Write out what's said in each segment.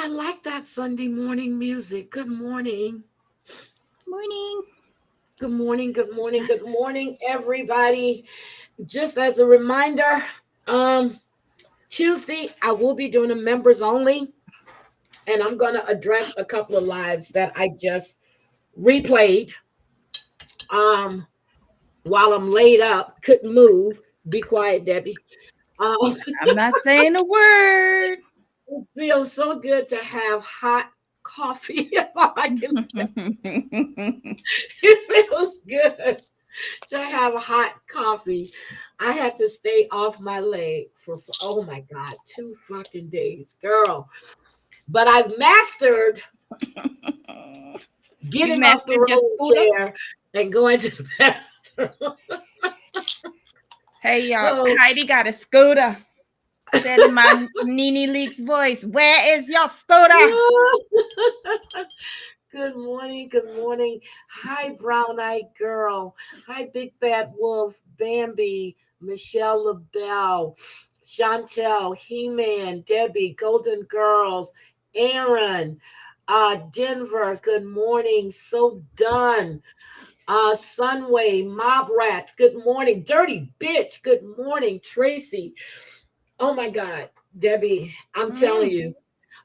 I like that Sunday morning music. Good morning. Morning. Good morning. Good morning. Good morning, everybody. Just as a reminder, um, Tuesday I will be doing a members only, and I'm gonna address a couple of lives that I just replayed. Um, while I'm laid up, couldn't move. Be quiet, Debbie. I'm not saying a word. It feels so good to have hot coffee. That's all I can say. It feels good to have hot coffee. I had to stay off my leg for oh my god, 2 fucking days, girl. But I've mastered You getting off the mastered your roll scooter. chair and going to the bathroom. Hey, y'all. So Heidi got a scooter. Said in my Nene Leaks voice, where is your scooter? good morning, good morning. Hi, brown eyed girl. Hi, big bad wolf, Bambi, Michelle LaBelle, Chantel, He-Man, Debbie, Golden Girls, Aaron, Denver, good morning. So done. Sunway, Mob Rats, good morning. Dirty Bitch, good morning. Tracy. Oh my God, Debbie, I'm telling Mm. you.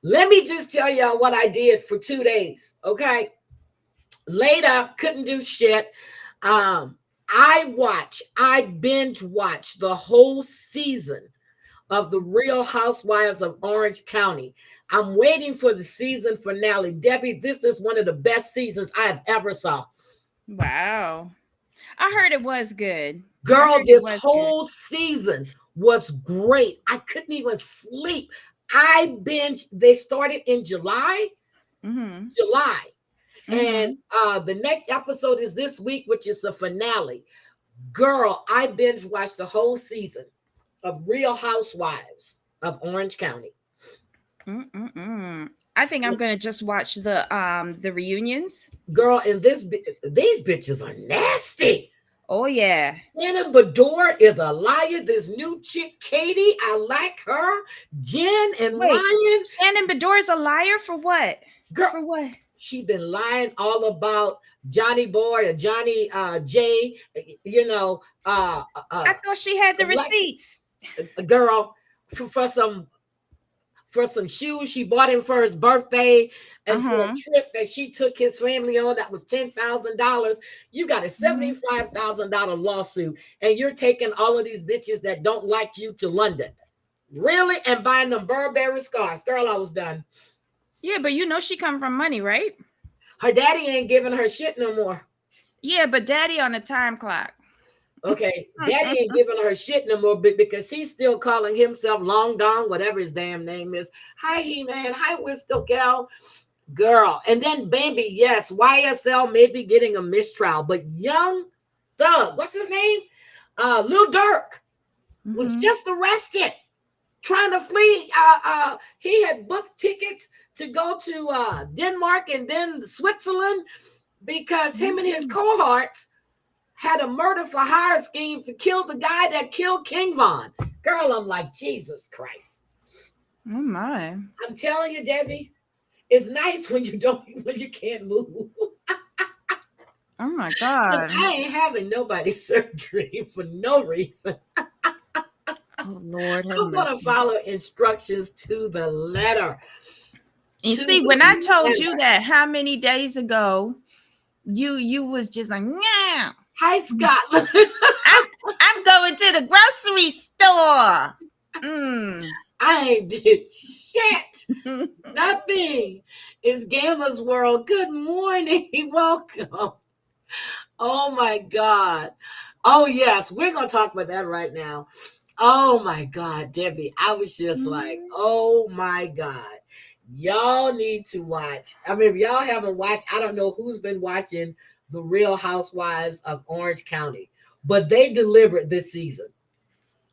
Let me just tell y'all what I did for 2 days. Okay. Laid up, couldn't do shit. Um, I binge watched the whole season of the Real Housewives of Orange County. I'm waiting for the season finale. Debbie, this is one of the best seasons I have ever saw. Wow. I heard it was good. I Girl, heard it this was good. whole season was great. I couldn't even sleep. I binged, they started in July. Mm-hmm. July. And Mm-hmm. the next episode is this week, which is the finale. Girl, I binge watched the whole season of Real Housewives of Orange County. Mm-mm-mm. I think I'm gonna just watch the reunions. Girl, and these bitches are nasty. Oh yeah. Shannon Bador is a liar. This new chick, Katie, I like her. Jen and Wait, Ryan, Shannon Bedore is a liar for what? girl, For what? she been lying all about Johnny Boy or Johnny J, you know, I thought she had the Alexa, receipts. girl, for some shoes she bought him for his birthday and for a Uh-huh. trip that she took his family on that was $10,000. You got a Mm-hmm. $75,000 lawsuit, and you're taking all of these bitches that don't like you to London. Really? And buying them Burberry scarves. Girl, I was done. Yeah, but you know she come from money, right? Her daddy ain't giving her shit no more. Yeah, but daddy on a time clock. Okay, daddy ain't giving her shit no more because he's still calling himself Long Dong, whatever his damn name is. Hi, He-Man. Hi, Wisco Gal. Girl. And then Bambi, yes, YSL may be getting a mistrial, but Young Thug, what's his name? Lil Durk was Mm-hmm. just arrested trying to flee. He had booked tickets to go to Denmark and then Switzerland because him and his cohorts had a murder for hire scheme to kill the guy that killed King Von. Girl, I'm like, Jesus Christ. Oh my. I'm telling you, Debbie, it's nice when you can't move. Oh my Because God. I ain't having nobody's surgery for no reason. Oh Lord have I'm gonna mercy. follow instructions to the letter. You To see, when I the told you letter. that how many days ago, you was just like, yeah, Hi, Scotland. I'm going to the grocery store. Mm. I ain't did shit. Nothing. It's Gamma's World. Good morning. Welcome. Oh my God. Oh yes, we're gonna talk about that right now. Oh my God, Debbie. I was just like, oh my God. Y'all need to watch. I mean, if y'all haven't watched, I don't know who's been watching The Real Housewives of Orange County, but they delivered this season.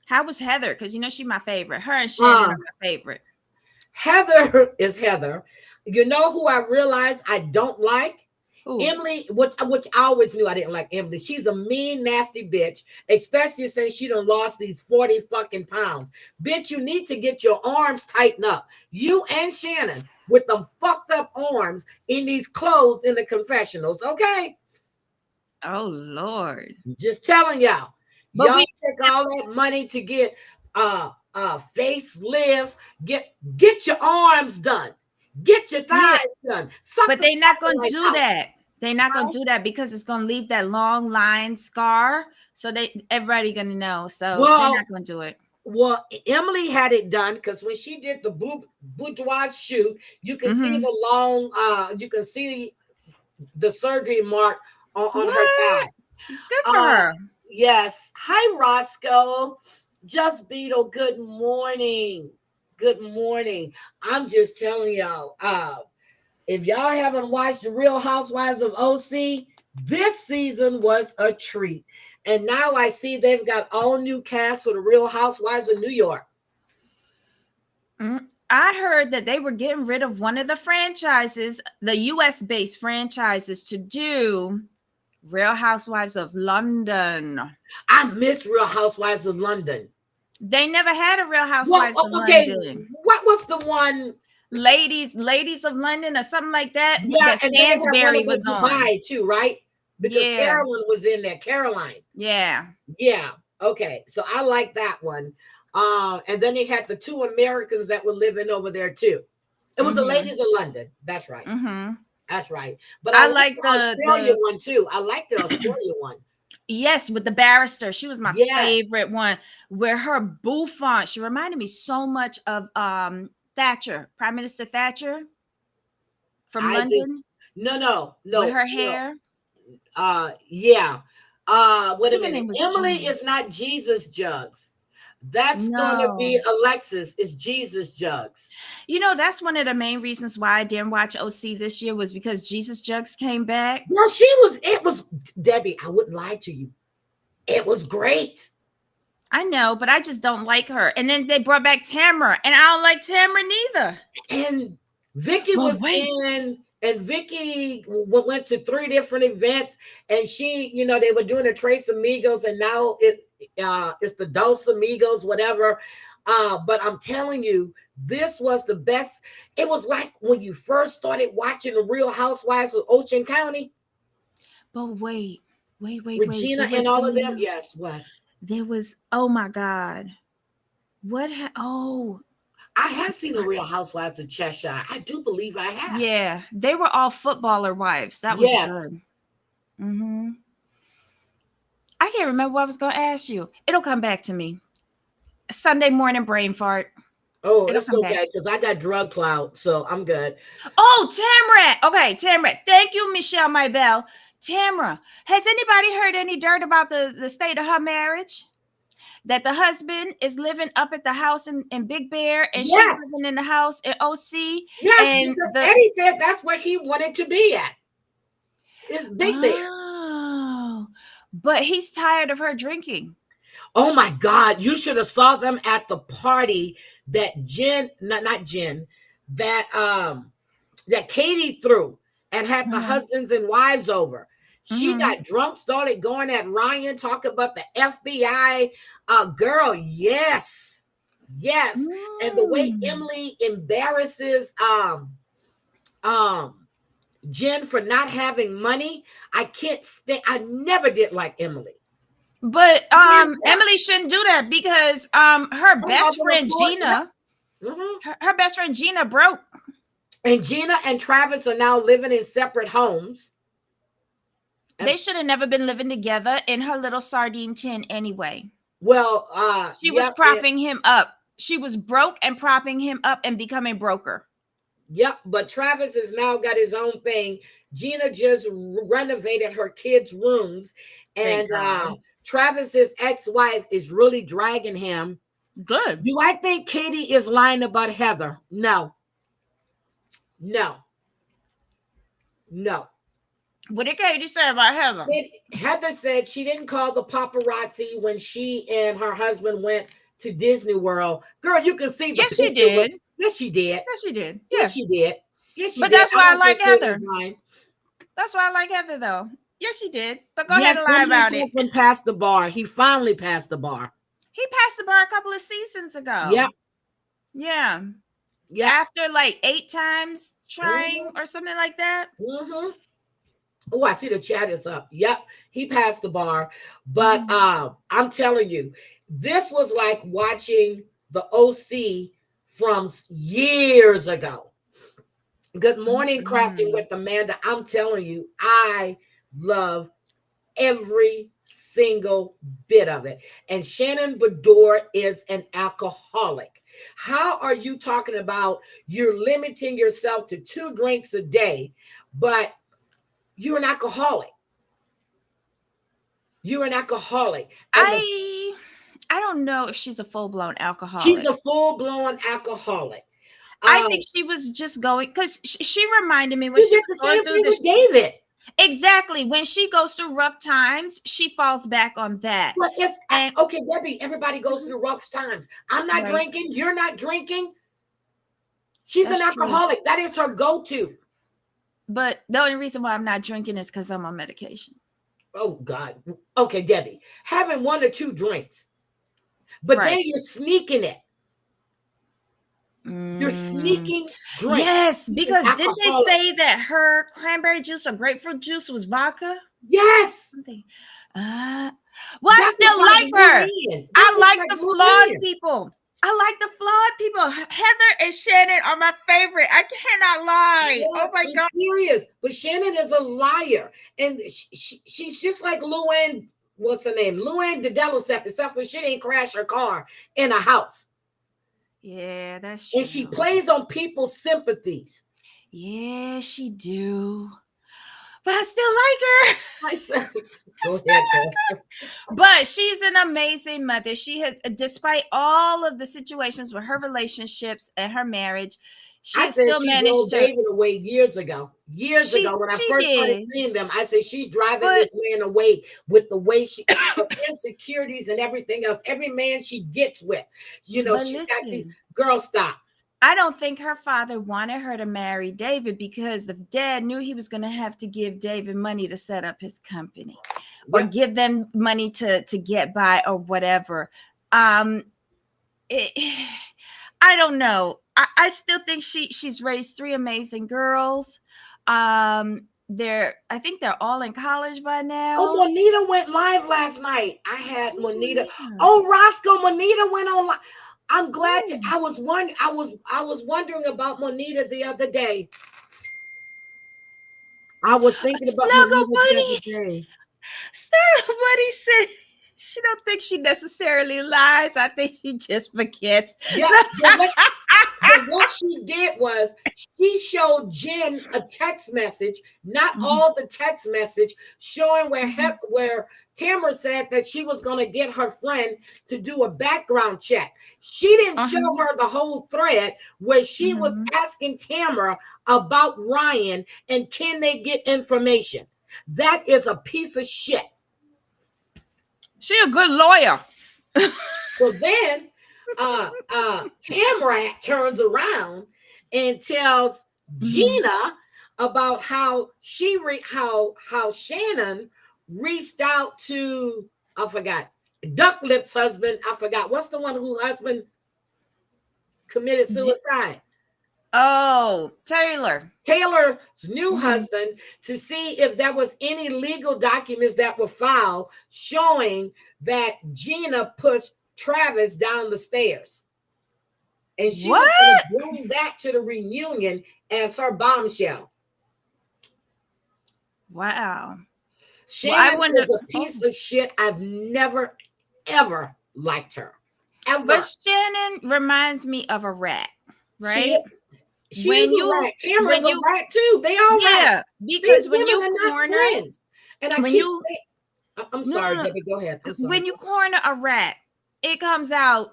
How was Heather? Because you know she's my favorite. Her and Shannon Uh, are my favorite. Heather is Heather. You know who I realized I don't like? Who? Emily, which I always knew I didn't like Emily. She's a mean, nasty bitch, especially since she done lost these 40 fucking pounds. Bitch, you need to get your arms tightened up. You and Shannon, with them fucked up arms in these clothes in the confessionals, okay? Oh Lord. Just telling y'all. But Y'all take all that money to get facelifts, get your arms done, get your thighs done. But they're not gonna like do out. that. They're not gonna do that because it's gonna leave that long line scar. So everybody gonna know. So they're not gonna do it. Well, Emily had it done because when she did the boudoir shoot, you can see the long, you can see the surgery mark on her thigh. Good for her. Yes. Hi, Roscoe. Just Beetle. Good morning. Good morning. I'm just telling y'all, if y'all haven't watched the Real Housewives of OC, this season was a treat. And now I see they've got all new cast for the Real Housewives of New York. I heard that they were getting rid of one of the franchises, the US-based franchises, to do Real Housewives of London. I miss Real Housewives of London. They never had a Real Housewives of London. What was the one? Ladies of London or something like that. Yeah, and Stansberry was Dubai on too, right? Because Carolyn was in there. Caroline. Yeah. Yeah. Okay. So I like that one. And then they had the two Americans that were living over there too. It was the Ladies of London. That's right. That's right. But I like the Australia one too. I like the Australia one. Yes, with the barrister. She was my favorite one. Where her bouffant, she reminded me so much of Thatcher, Prime Minister Thatcher from London. No. With her hair. Yeah. Wait a minute. Emily is not Jesus Jugs. That's gonna be Alexis. It's Jesus Jugs. You know, that's one of the main reasons why I didn't watch OC this year was because Jesus Jugs came back. Well, it was Debbie. I wouldn't lie to you. It was great. I know, but I just don't like her. And then they brought back Tamara, and I don't like Tamara neither. And Vicky was in. And Vicky went to 3 different events, and she, they were doing the Tres Amigos, and now it's the Dos Amigos, whatever. But I'm telling you, this was the best. It was like when you first started watching the Real Housewives of Ocean County. But wait. Regina and all of them. Yes, what? There was, oh my God. I have seen the Real Housewives of Cheshire. I do believe I have. Yeah, they were all footballer wives. That was good. I can't remember what I was going to ask you. It'll come back to me. Sunday morning brain fart. Oh, it's okay because I got drug clout, so I'm good. Oh, Tamara. Okay, Tamara. Thank you, Michelle Maybell. Tamara, has anybody heard any dirt about the state of her marriage? That the husband is living up at the house in Big Bear and she's living in the house in OC. Yes, and because Eddie said that's where he wanted to be at. It's Big Bear. Oh, but he's tired of her drinking. Oh my God, you should have saw them at the party that that Katie threw and had the husbands and wives over. She got drunk, started going at Ryan, talking about the FBI. Girl, yes. And the way Emily embarrasses Jen for not having money, I can't stand. I never did like Emily. But Emily shouldn't do that because her best friend Gina, her best friend Gina broke. And Gina and Travis are now living in separate homes. They should have never been living together in her little sardine tin anyway. Well, she was propping him up. She was broke and propping him up and becoming broker. Yep, but Travis has now got his own thing. Gina just renovated her kids' rooms, and Travis's ex-wife is really dragging him. Good. Do I think Katie is lying about Heather? No. What did Katie say about Heather? Heather said she didn't call the paparazzi when she and her husband went to Disney World. Girl, you can see the Yes, she did. Yes, she did. Yes, she did. Yes, she did. Yes, she but did. That's why I like Heather. That's why I like Heather, though. Yes, she did. But go ahead and lie about it. Husband passed the bar. He finally passed the bar. He passed the bar a couple of seasons ago. Yep. Yeah. Yeah. After like 8 times trying Mm-hmm. or something like that. Mm-hmm. Oh, I see the chat is up. Yep, he passed the bar. But Mhm. I'm telling you, this was like watching the OC from years ago. Good morning, Crafting Mhm. with Amanda. I'm telling you, I love every single bit of it. And Shannon Bedore is an alcoholic. How are you talking about you're limiting yourself to 2 drinks a day, but you're an alcoholic? You're an alcoholic. And I don't know if she's a full-blown she's alcoholic. a full-blown alcoholic. I Uh, think she was just going because she reminded me when she she did was the going same through thing this. with David. Exactly. When she goes through rough times, she falls back on that. But it's And okay, Debbie. Everybody goes Mhm. through rough times. I'm not Right. drinking. You're not drinking. She's an That's true. alcoholic. That is her go-to. But the only reason why I'm not drinking is because I'm on medication. Oh God. Okay, Debbie. Having 1 or 2 drinks, but then Right. you're sneaking it. You're Mm. sneaking drinks. Yes, She's an because didn't they alcoholic. say that her cranberry juice or grapefruit juice was vodka? Yes. Something. Uh, well, I That was still like like her. Luann. That I was like like the flawed Luann. people. I like the flawed people. Heather and Shannon are my favorite. I cannot lie. Oh Yes, my I'm God. serious. But Shannon is a liar. And she's just like Luann, what's her name? Luann Dedelicep, except for she didn't crash her car in a house. Yeah, that's And she true. plays on people's sympathies. Yeah, she do. But I still like her. I said, I go still ahead, like girl. her. But she's an amazing mother. She has, despite all of the situations with her relationships and her marriage, she I has said still she managed drove to. David away years ago. Years ago, when I She first started did. seeing them, I said she's driving But this man away with the way she, her insecurities and everything else. Every man she gets with, but she's got these. listen, Girl, stop. I don't think her father wanted her to marry David because the dad knew he was going to have to give David money to set up his company or Yep. give them money to get by or whatever. Um, it, I don't know. I still think she's raised 3 amazing girls. I think they're all in college by Oh, now. Monita went live last night. I had Who's Monita. Juanita? Oh, Roscoe, Monita went on live. I'm glad to. Oh, I was wondering about Monita the other day. I was a thinking about snuggle Monita the bunny. other day. Snuggle bunny said she don't think she necessarily lies. I think she just forgets. Yeah, So, but what she did was she showed Jen a text message, not Mhm, all the text message, showing mhm, where Tamara said that she was going to get her friend to do a background check. She didn't show uh-huh, her the whole thread where she was mhm. asking Tamara about Ryan and can they get information. That is a piece of shit. She a good lawyer. So then Tamrat turns around and tells Mhm. Gina about how how Shannon reached out to, I forgot, Duck Lips' husband. I forgot what's the one whose husband committed suicide. Oh, Taylor. Taylor's new Mhm. husband, to see if there was any legal documents that were filed showing that Gina pushed Travis down the stairs. And she was going What? to bring that to the reunion as her bombshell. Wow. Well, I Shannon wonder. is a Oh, piece of shit. I've never, ever liked her. but Ever. Shannon reminds me of a rat, She right? she is When a you rat. Tamara's when a you rat too. They all yeah, rats. These because when women you are not corner friends. And I when keep you saying, I'm no sorry, no no Debbie, go ahead. I'm sorry. when you corner a rat, it comes out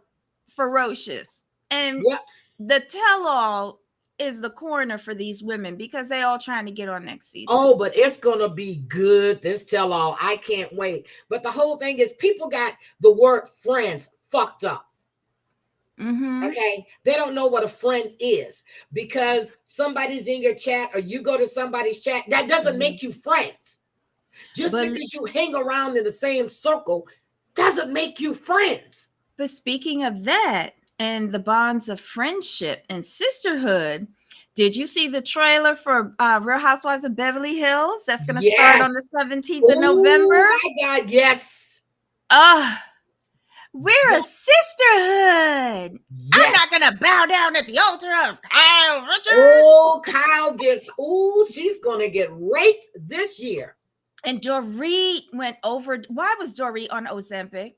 ferocious. And Yep. the tell-all is the corner for these women because they all trying to get on next season. Oh, but it's gonna be good. This tell all. I can't wait. But the whole thing is people got the word friends fucked up. Mm-hmm. Okay. They don't know what a friend is because somebody's in your chat or you go to somebody's chat. That doesn't Mm-hmm. make you friends. Just But because you hang around in the same circle doesn't make you friends. speaking of that, and the bonds of friendship and sisterhood. Did you see the trailer for Real Housewives of Beverly Hills? That's going to start on Yes. the 17th of Oh November. my God, yes. We're a sisterhood. I'm Yes. not going to bow down at the altar of Kyle Richards. Oh, she's gonna get raped this year. And Dorit went over. Why was Dorit on Ozempic?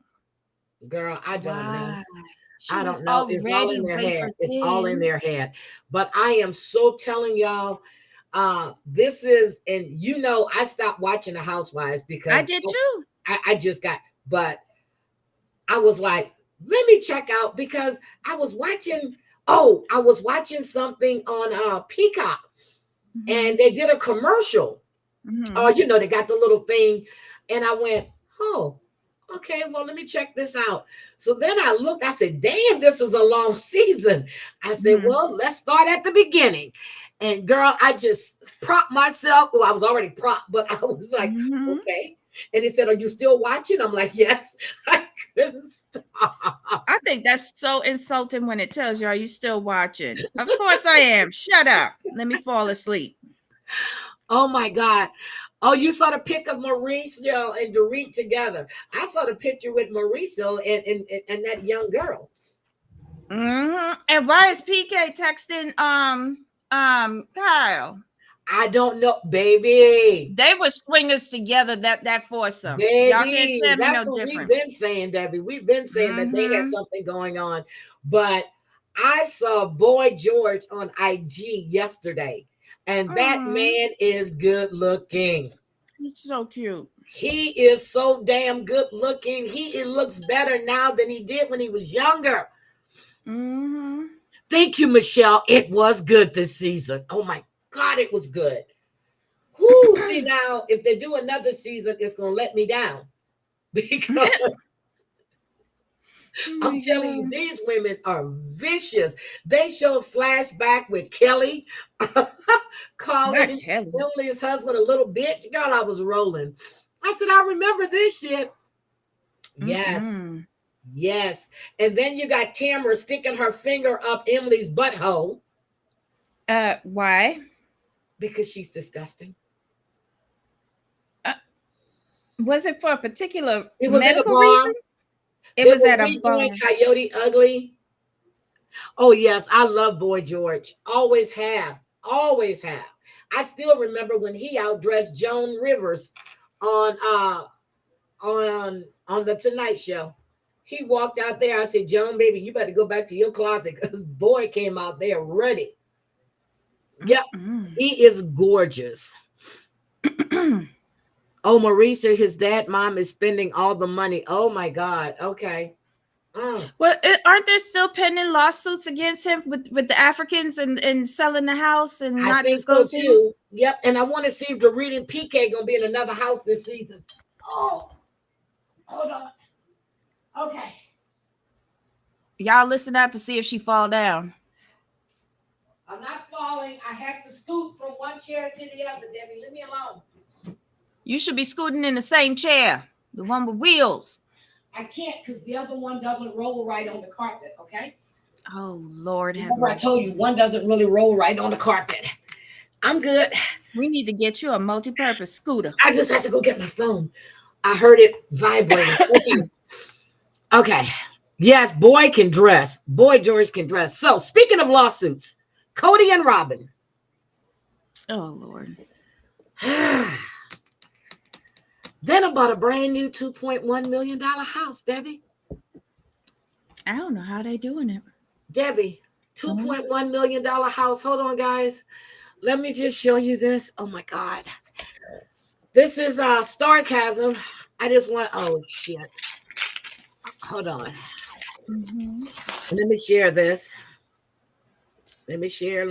Girl, I don't know. Why? She I was don't know. It's all already in their wafer head. It's all in thin. their head. But I am so telling y'all, this is, and you know, I stopped watching the Housewives I because did too. I just got, but I was like, let me check out because I was watching something on Peacock and they did a commercial. Oh, you know, they got the little thing, and I went, oh, okay, well, let me check this out. So then I looked, I said, damn, this is a long season. I said, well, let's start at the beginning. And girl, I just propped myself. Well, I was already propped, but I was like, okay. And he said, are you still watching? I'm like, yes. I couldn't stop. I think that's so insulting when it tells you, are you still watching? Of course I am. Shut up. Let me fall asleep. Oh my God. Oh, you saw the pic of Mauricio and Dorit together. I saw the picture with Mauricio and that young girl. And why is PK texting Kyle? I don't know, baby. They were swingers together, that foursome. Y'all can't Baby, tell me that's no what we've different. been saying, Debbie. We've been saying that they had something going on. But I saw Boy George on IG yesterday, and that man is good looking. He's so cute. He is so damn good looking. He looks better now than he did when he was younger. Thank you, Michelle. It was good this season. Oh my God, it was good. Whoo, see now, if they do another season, it's gonna let me down. Because I'm telling you, these women are vicious. They showed flashback with Kelly calling Emily's husband a little bitch. God, I was rolling. I said, I remember this shit. Yes. Yes. And then you got Tamara sticking her finger up Emily's butthole. Why? Because she's disgusting. Was it for a particular It was medical in a bar. reason? It was at a bar. Coyote Ugly. Oh, yes. I love Boy George. Always have. Always have. I still remember when he outdressed Joan Rivers on the Tonight Show. He walked out there. I said, Joan, baby, you better go back to your closet because Boy came out there ready. Yep. He is gorgeous. Oh, Marisa, his dad, mom is spending all the money. Oh my God. Okay. Well, aren't there still pending lawsuits against him with the Africans and selling the house and not disclosing? So too. Yep. And I want to see if Dorit and PK gonna be in another house this season. Oh, hold on. Okay. Y'all listen out to see if she fall down. I'm not falling. I have to scoot from one chair to the other, Debbie. Leave me alone. You should be scooting in the same chair, the one with wheels. I can't because the other one doesn't roll right on the carpet, okay? Oh, Lord have mercy. I told you, one doesn't really roll right on the carpet. I'm good. We need to get you a multi-purpose scooter. I just had to go get my phone. I heard it vibrating. Okay. Yes, Boy can dress. Boy George can dress. So, speaking of lawsuits, Cody and Robin. Oh, Lord. Then about a brand new $2.1 million house, Debbie. I don't know how they doing it. Debbie, $2.1 million house. Hold on, guys. Let me just show you this. Oh, my God. This is Starcasm. I just want, oh, shit. Hold on. Let me share this. Let me share.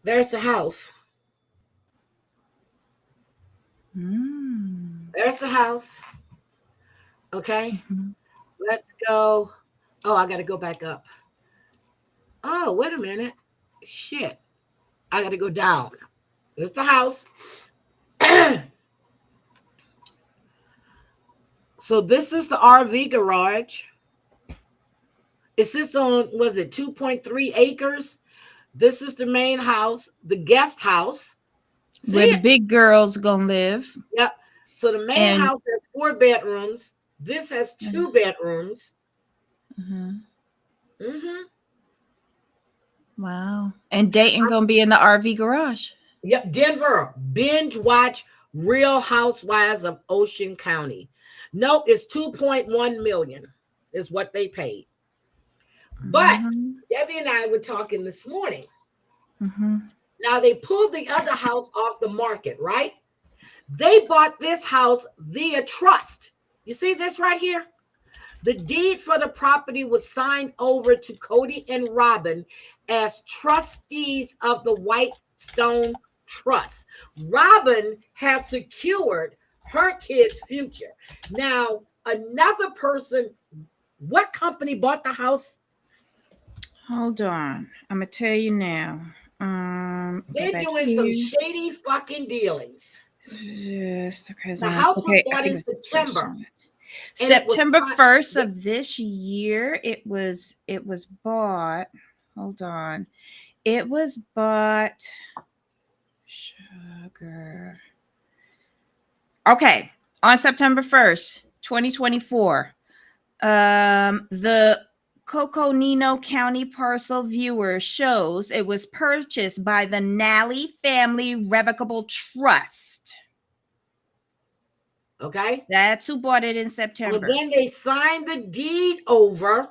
There's the house. There's the house. Okay. Let's go. Oh, I got to go back up. Oh, wait a minute. Shit. I got to go down. This is the house. So this is the RV garage. It sits on, was it 2.3 acres? This is the main house, the guest house. See where the big girls gonna live. Yep. So the main house has 4 bedrooms. This has 2 bedrooms. Wow. And Dayton gonna be in the RV garage. Yep. Denver. Binge watch Real Housewives of Ocean County. Nope, it's 2.1 million is what they paid. But Debbie and I were talking this morning. Now they pulled the other house off the market, right? They bought this house via trust. You see this right here? The deed for the property was signed over to Cody and Robin as trustees of the Whitestone Trust. Robin has secured her kid's future. Now, another person, what company bought the house? Hold on. I'm going to tell you now. They're doing some shady fucking dealings. Yes. Okay. The house was bought in September. September 1st of this year. It was bought. Hold on. It was bought. Sugar. Okay. On September 1st, 2024. The Coconino County parcel viewer shows it was purchased by the Nally Family Revocable Trust. Okay. That's who bought it in September. Well, then they signed the deed over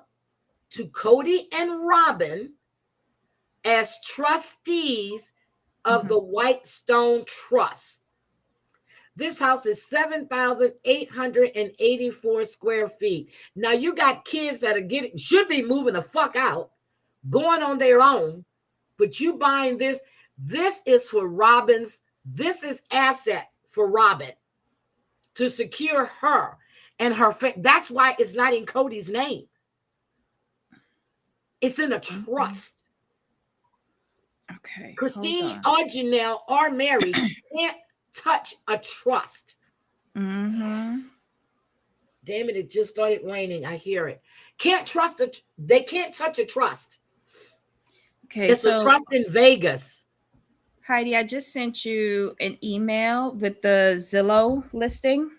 to Cody and Robin as trustees of the Whitestone Trust. This house is 7,884 square feet. Now you got kids that should be moving the fuck out, going on their own, but you buying this. This is for Robin's. This is asset for Robin to secure her and her. That's why it's not in Cody's name. It's in a trust. Okay. Christine or Janelle or Mary can't touch a trust. Damn it just started raining. I hear it. Can't trust it. They can't touch a trust. Okay, it's a trust in Vegas. Heidi, I just sent you an email with the Zillow listing.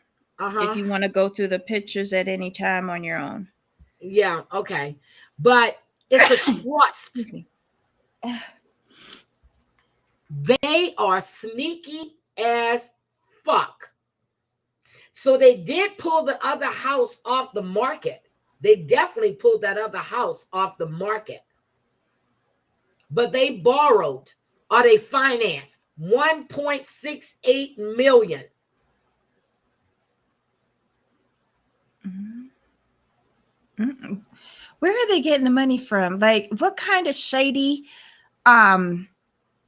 If you want to go through the pictures at any time on your own. Yeah, okay. But it's a trust. They are sneaky as fuck. So they did pull the other house off the market. They definitely pulled that other house off the market. But they borrowed or they financed $1.68 million. Where are they getting the money from? Like, what kind of shady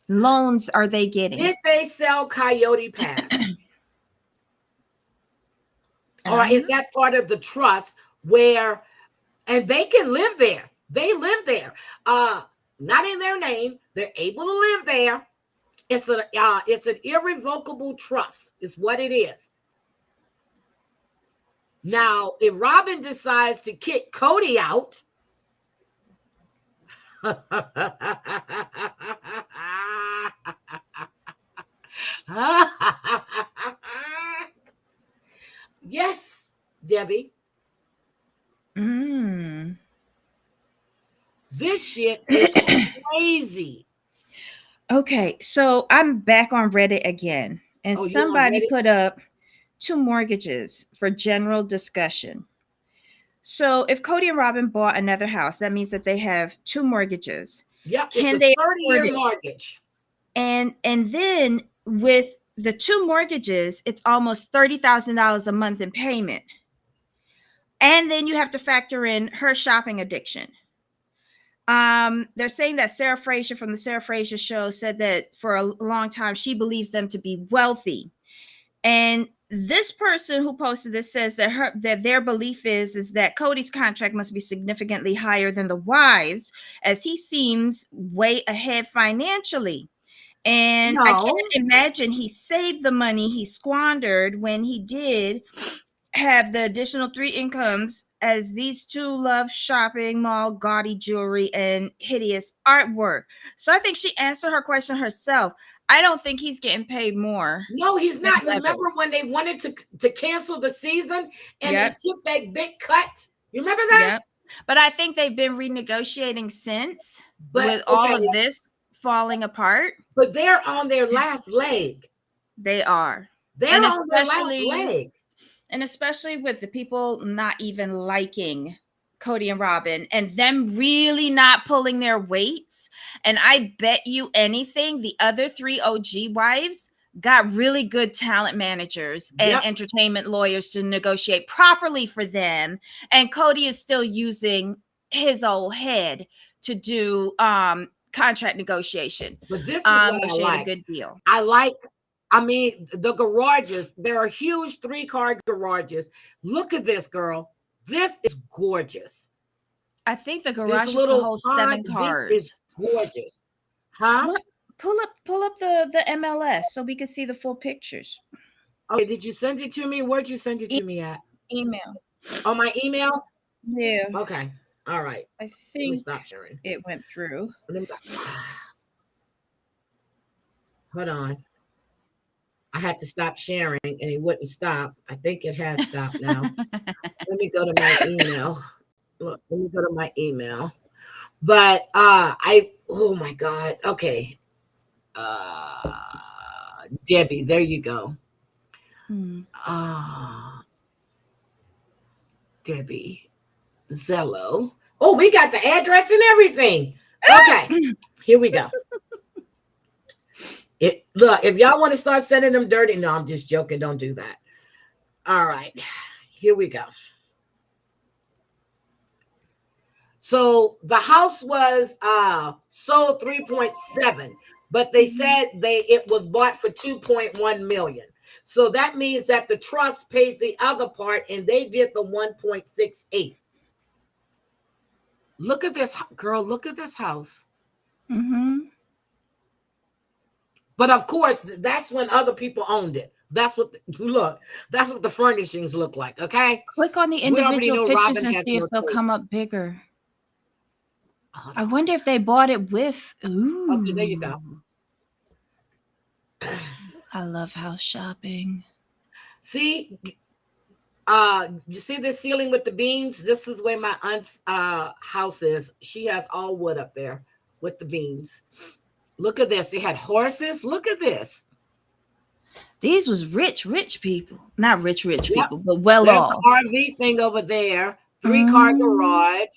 loans are they getting? Did they sell Coyote Pass? Or is that part of the trust where, and they can live there. They live there. Not in their name. They're able to live there. It's an irrevocable trust is what it is. Now, if Robin decides to kick Cody out, yes, Debbie. This shit is crazy. Okay, so I'm back on Reddit again, and somebody put up 2 mortgages for general discussion. So if Cody and Robin bought another house, that means that they have 2 mortgages. Yep, it's a 30-year mortgage. And then with the 2 mortgages, it's almost $30,000 a month in payment. And then you have to factor in her shopping addiction. They're saying that Sarah Fraser from the Sarah Fraser Show said that for a long time, she believes them to be wealthy. And this person who posted this says that their belief is that Cody's contract must be significantly higher than the wives, as he seems way ahead financially. And I No. can't imagine he saved the money he squandered when he did have the additional 3 incomes, as these two love shopping mall, gaudy jewelry, and hideous artwork. So I think she answered her question herself. I don't think he's getting paid more. No, he's than not. You Levels. remember when they wanted to cancel the season and Yep. they took that big cut? You remember that? Yep. But I think they've been renegotiating since, But with all okay, of this falling apart. but they're on their last leg. They are. They're And on their last leg. And especially with the people not even liking Cody and Robin and them really not pulling their weights. And I bet you anything, the other 3 OG wives got really good talent managers and Yep. entertainment lawyers to negotiate properly for them. And Cody is still using his old head to do contract negotiation. But this is what I like. A good deal. I mean, the garages, there are huge 3-car garages. Look at this, girl. This is gorgeous. I think the garage will hold 7 cars. This is gorgeous. Huh? What? Pull up the MLS so we can see the full pictures. Okay, did you send it to me? Where'd you send it to me at? Email. On my email? Yeah. Okay. All right. I think stop sharing. it went through. Hold on. I had to stop sharing and it wouldn't stop. I think it has stopped now. Let me go to my email. Look, let me go to my email. But oh my God. Okay. Debbie, there you go. Debbie Zello. Oh, we got the address and everything. Okay. Here we go. Look, if y'all want to start sending them dirty, no, I'm just joking. Don't do that. All right, here we go. So the house was sold 3.7, but they said it was bought for 2.1 million. So that means that the trust paid the other part and they did the 1.68. Look at this, girl. Look at this house. Mm-hmm. But of course, that's when other people owned it. That's what that's what the furnishings look like. Okay. Click on the individual pictures and see if they'll come up bigger. I wonder if they bought it with. Ooh. Okay, there you go. I love house shopping. See, you see this ceiling with the beams? This is where my aunt's house is. She has all wood up there with the beams. Look at this. They had horses. Look at this. These was rich people. Not rich people, but well off. There's the RV thing over there. 3-car garage.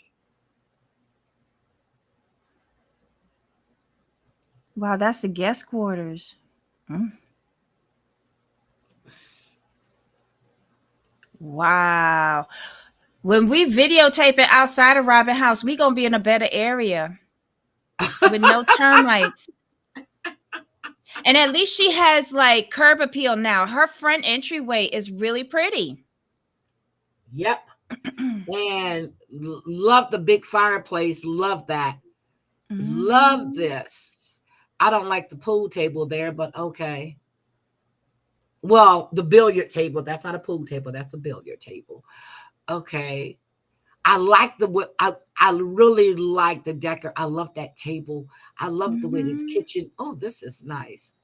Wow, that's the guest quarters. Wow. When we videotape it outside of Robin House, we gonna be in a better area with no termites. And at least she has like curb appeal now. Her front entryway is really pretty. Yep. And love the big fireplace. Love that. Love this. I don't like the pool table there, but okay. Well, the billiard table. That's not a pool table. That's a billiard table. Okay. I like I really like the decor. I love that table. I love the way this kitchen. Oh, this is nice.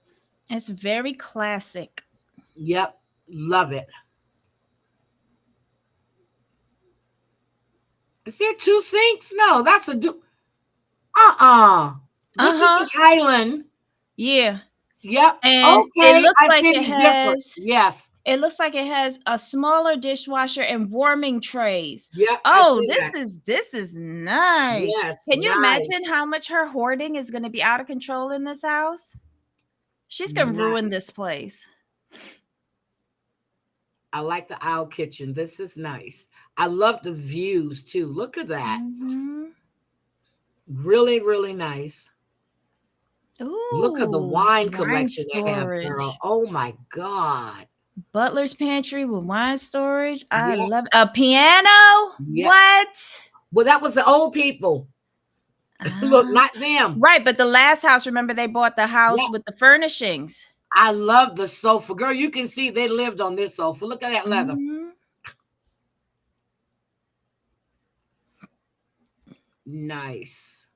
It's very classic. Yep. Love it. Is there 2 sinks? No, that's a This is an island. Yeah. Yep. And okay. It looks like it has. Yes. It looks like it has a smaller dishwasher and warming trays. Yep. Oh, this is nice. Yes. Can you imagine how much her hoarding is going to be out of control in this house? She's going to ruin this place. I like the aisle kitchen. This is nice. I love the views too. Look at that. Really, really nice. Ooh, look at the wine collection they have, girl. Oh my God. Butler's pantry with wine storage. I love it. A piano? Yep. What? Well, that was the old people. Look, Ah, not them. right, but the last house, remember they bought the house Yeah, with the furnishings. I love the sofa. Girl, you can see they lived on this sofa. Look at that leather. Mhm. Nice.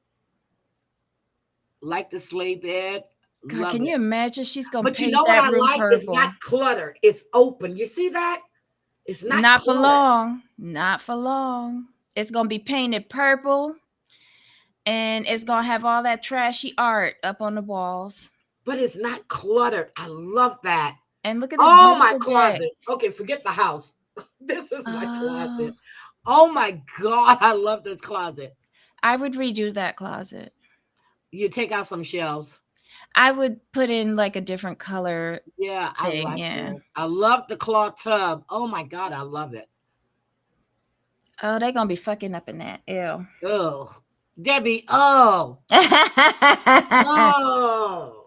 Like the sleigh bed. God, Love can you it. imagine she's gonna But you paint know what that I room like? It's not purple? cluttered. It's open. You see that? It's not Not for cluttered. long. Not for long. It's gonna be painted purple and it's gonna have all that trashy art up on the walls. But it's not cluttered. I love that. And look at this Oh, my beautiful deck. closet. Okay, forget the house. This is my Ah, closet. Oh my God, I love this closet. I would redo that closet. You take out some shelves. I would put in like a different color Yeah, I thing. like Yeah. this. I love the cloth tub. Oh my God, I love it. Oh, they're gonna be fucking up in that. Ew. Oh, Debbie. Oh, Oh, oh,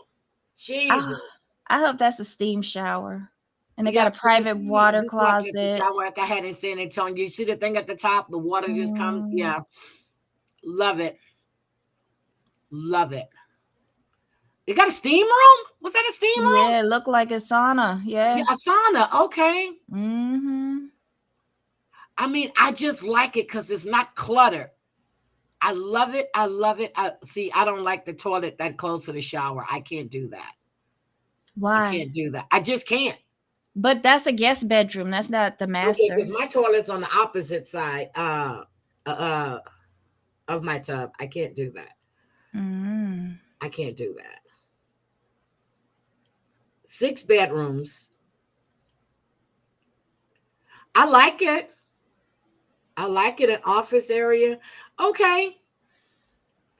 Jesus. I hope that's a steam shower. And they got a Yep. So you private see, water just like at the closet. shower like I had in San Antonio. You see the thing at the top? The water just comes. Mm, Yeah. Love it. Love it. You got a steam room? Was that a steam room? yeah, it looked like a sauna. Yeah, Yeah. a sauna. Okay. Mm-hmm. I mean, I just like it because it's not cluttered. I love it. I love it. See, I don't like the toilet that close to the shower. I can't do that. I Why? can't do that. I just can't. But that's a guest bedroom. That's not the Okay, master. because my toilet's on the opposite side uh, of my tub. I can't do that. Mm. I can't do that. 6 bedrooms. I like it. I like it. An office area. Okay.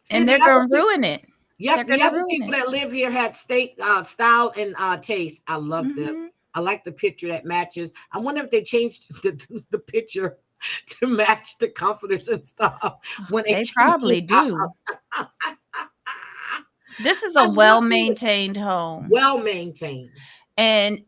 See, And the they're other gonna people, ruin it. They're yep, the gonna other ruin people it. that live here had style and taste. I love this. Mm-hmm. I like the picture that matches. I wonder if they changed the picture to match the comforters and stuff when they They changed it probably do. out. This is I a love this. well-maintained home. Well maintained. And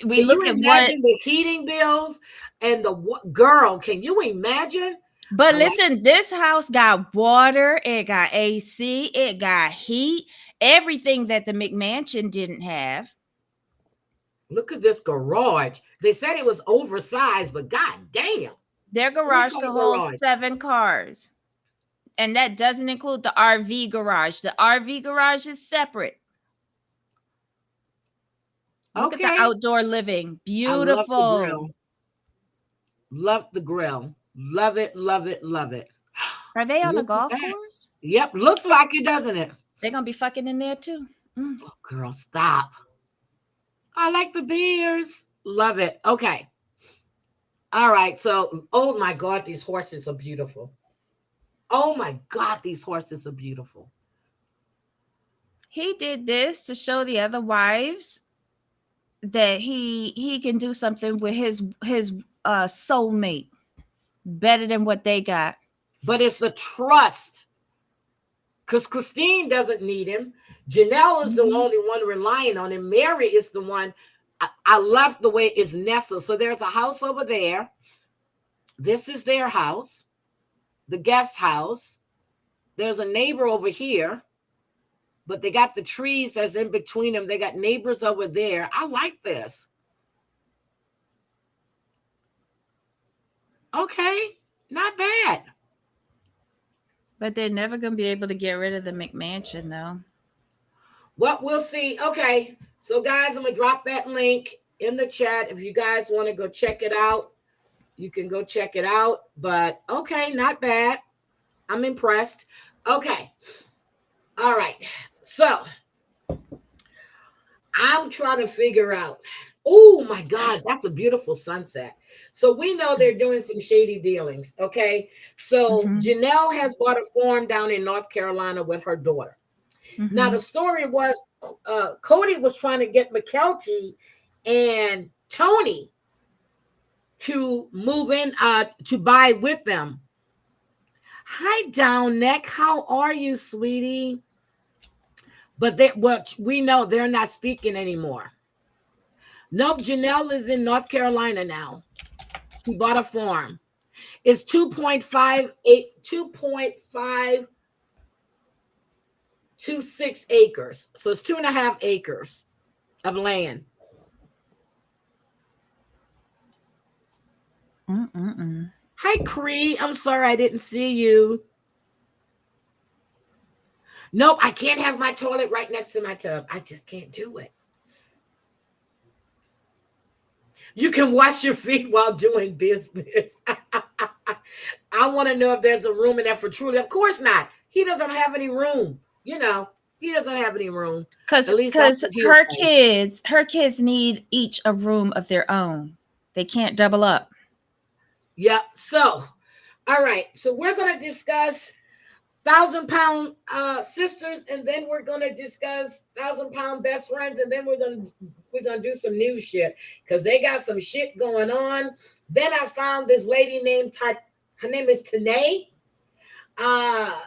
we Can you look at what, imagine the heating bills and girl? Can you imagine? but I like. listen, this house got water, it got AC, it got heat, everything that the McMansion didn't have. Look at this garage. They said it was oversized, but god damn. Their What do you garage call could a hold garage? 7 cars. And that doesn't include the RV garage. The RV garage is separate. Look at the Okay. outdoor living. I love the Beautiful. grill. Love the grill. Love it, love it, love it. Are they on a Look at golf that. course? Yep, looks like it, doesn't it? They're going to be fucking in there too. Mm. Oh, girl, stop. I like the beers. Love it. Okay. All right. So, oh my God, these horses are beautiful. Oh my God, these horses are beautiful. He did this to show the other wives that he can do something with his soulmate better than what they got. But it's the trust. Because Christine doesn't need him. Janelle is the only one relying on him. Mary is the one. I love the way it's nestled. So there's a house over there. This is their house, the guest house. There's a neighbor over here, but they got the trees as in between them. They got neighbors over there. I like this. Okay, not bad. But they're never going to be able to get rid of the McMansion, though. Well, we'll see. Okay, so guys, I'm going to drop that link in the chat. If you guys want to go check it out, you can go check it out. But okay, not bad. I'm impressed. Okay. All right. So I'm trying to figure out. Oh my God, that's a beautiful sunset. So we know they're doing some shady dealings. Okay. So Janelle has bought a farm down in North Carolina with her daughter. Now, the story was Cody was trying to get McKelty and Tony to move in to buy with them. Hi, Down Neck. How are you, sweetie? But what we know, they're not speaking anymore. Nope, Janelle is in North Carolina now. She bought a farm. It's 2.5 to 6 acres. So it's 2.5 acres of land. Hi, Cree. I'm sorry I didn't see you. Nope, I can't have my toilet right next to my tub. I just can't do it. You can wash your feet while doing business. I want to know if there's a room in there for Truly. Of course not. He doesn't have any room. He doesn't have any room. Because her kids need each a room of their own. They can't double up. Yeah. So, all right. So we're going to discuss 1,000-pound sisters, and then we're going to discuss 1,000-pound best friends, and then we're gonna do some new shit because they got some shit going on. Then I found this lady named her name is Tanae.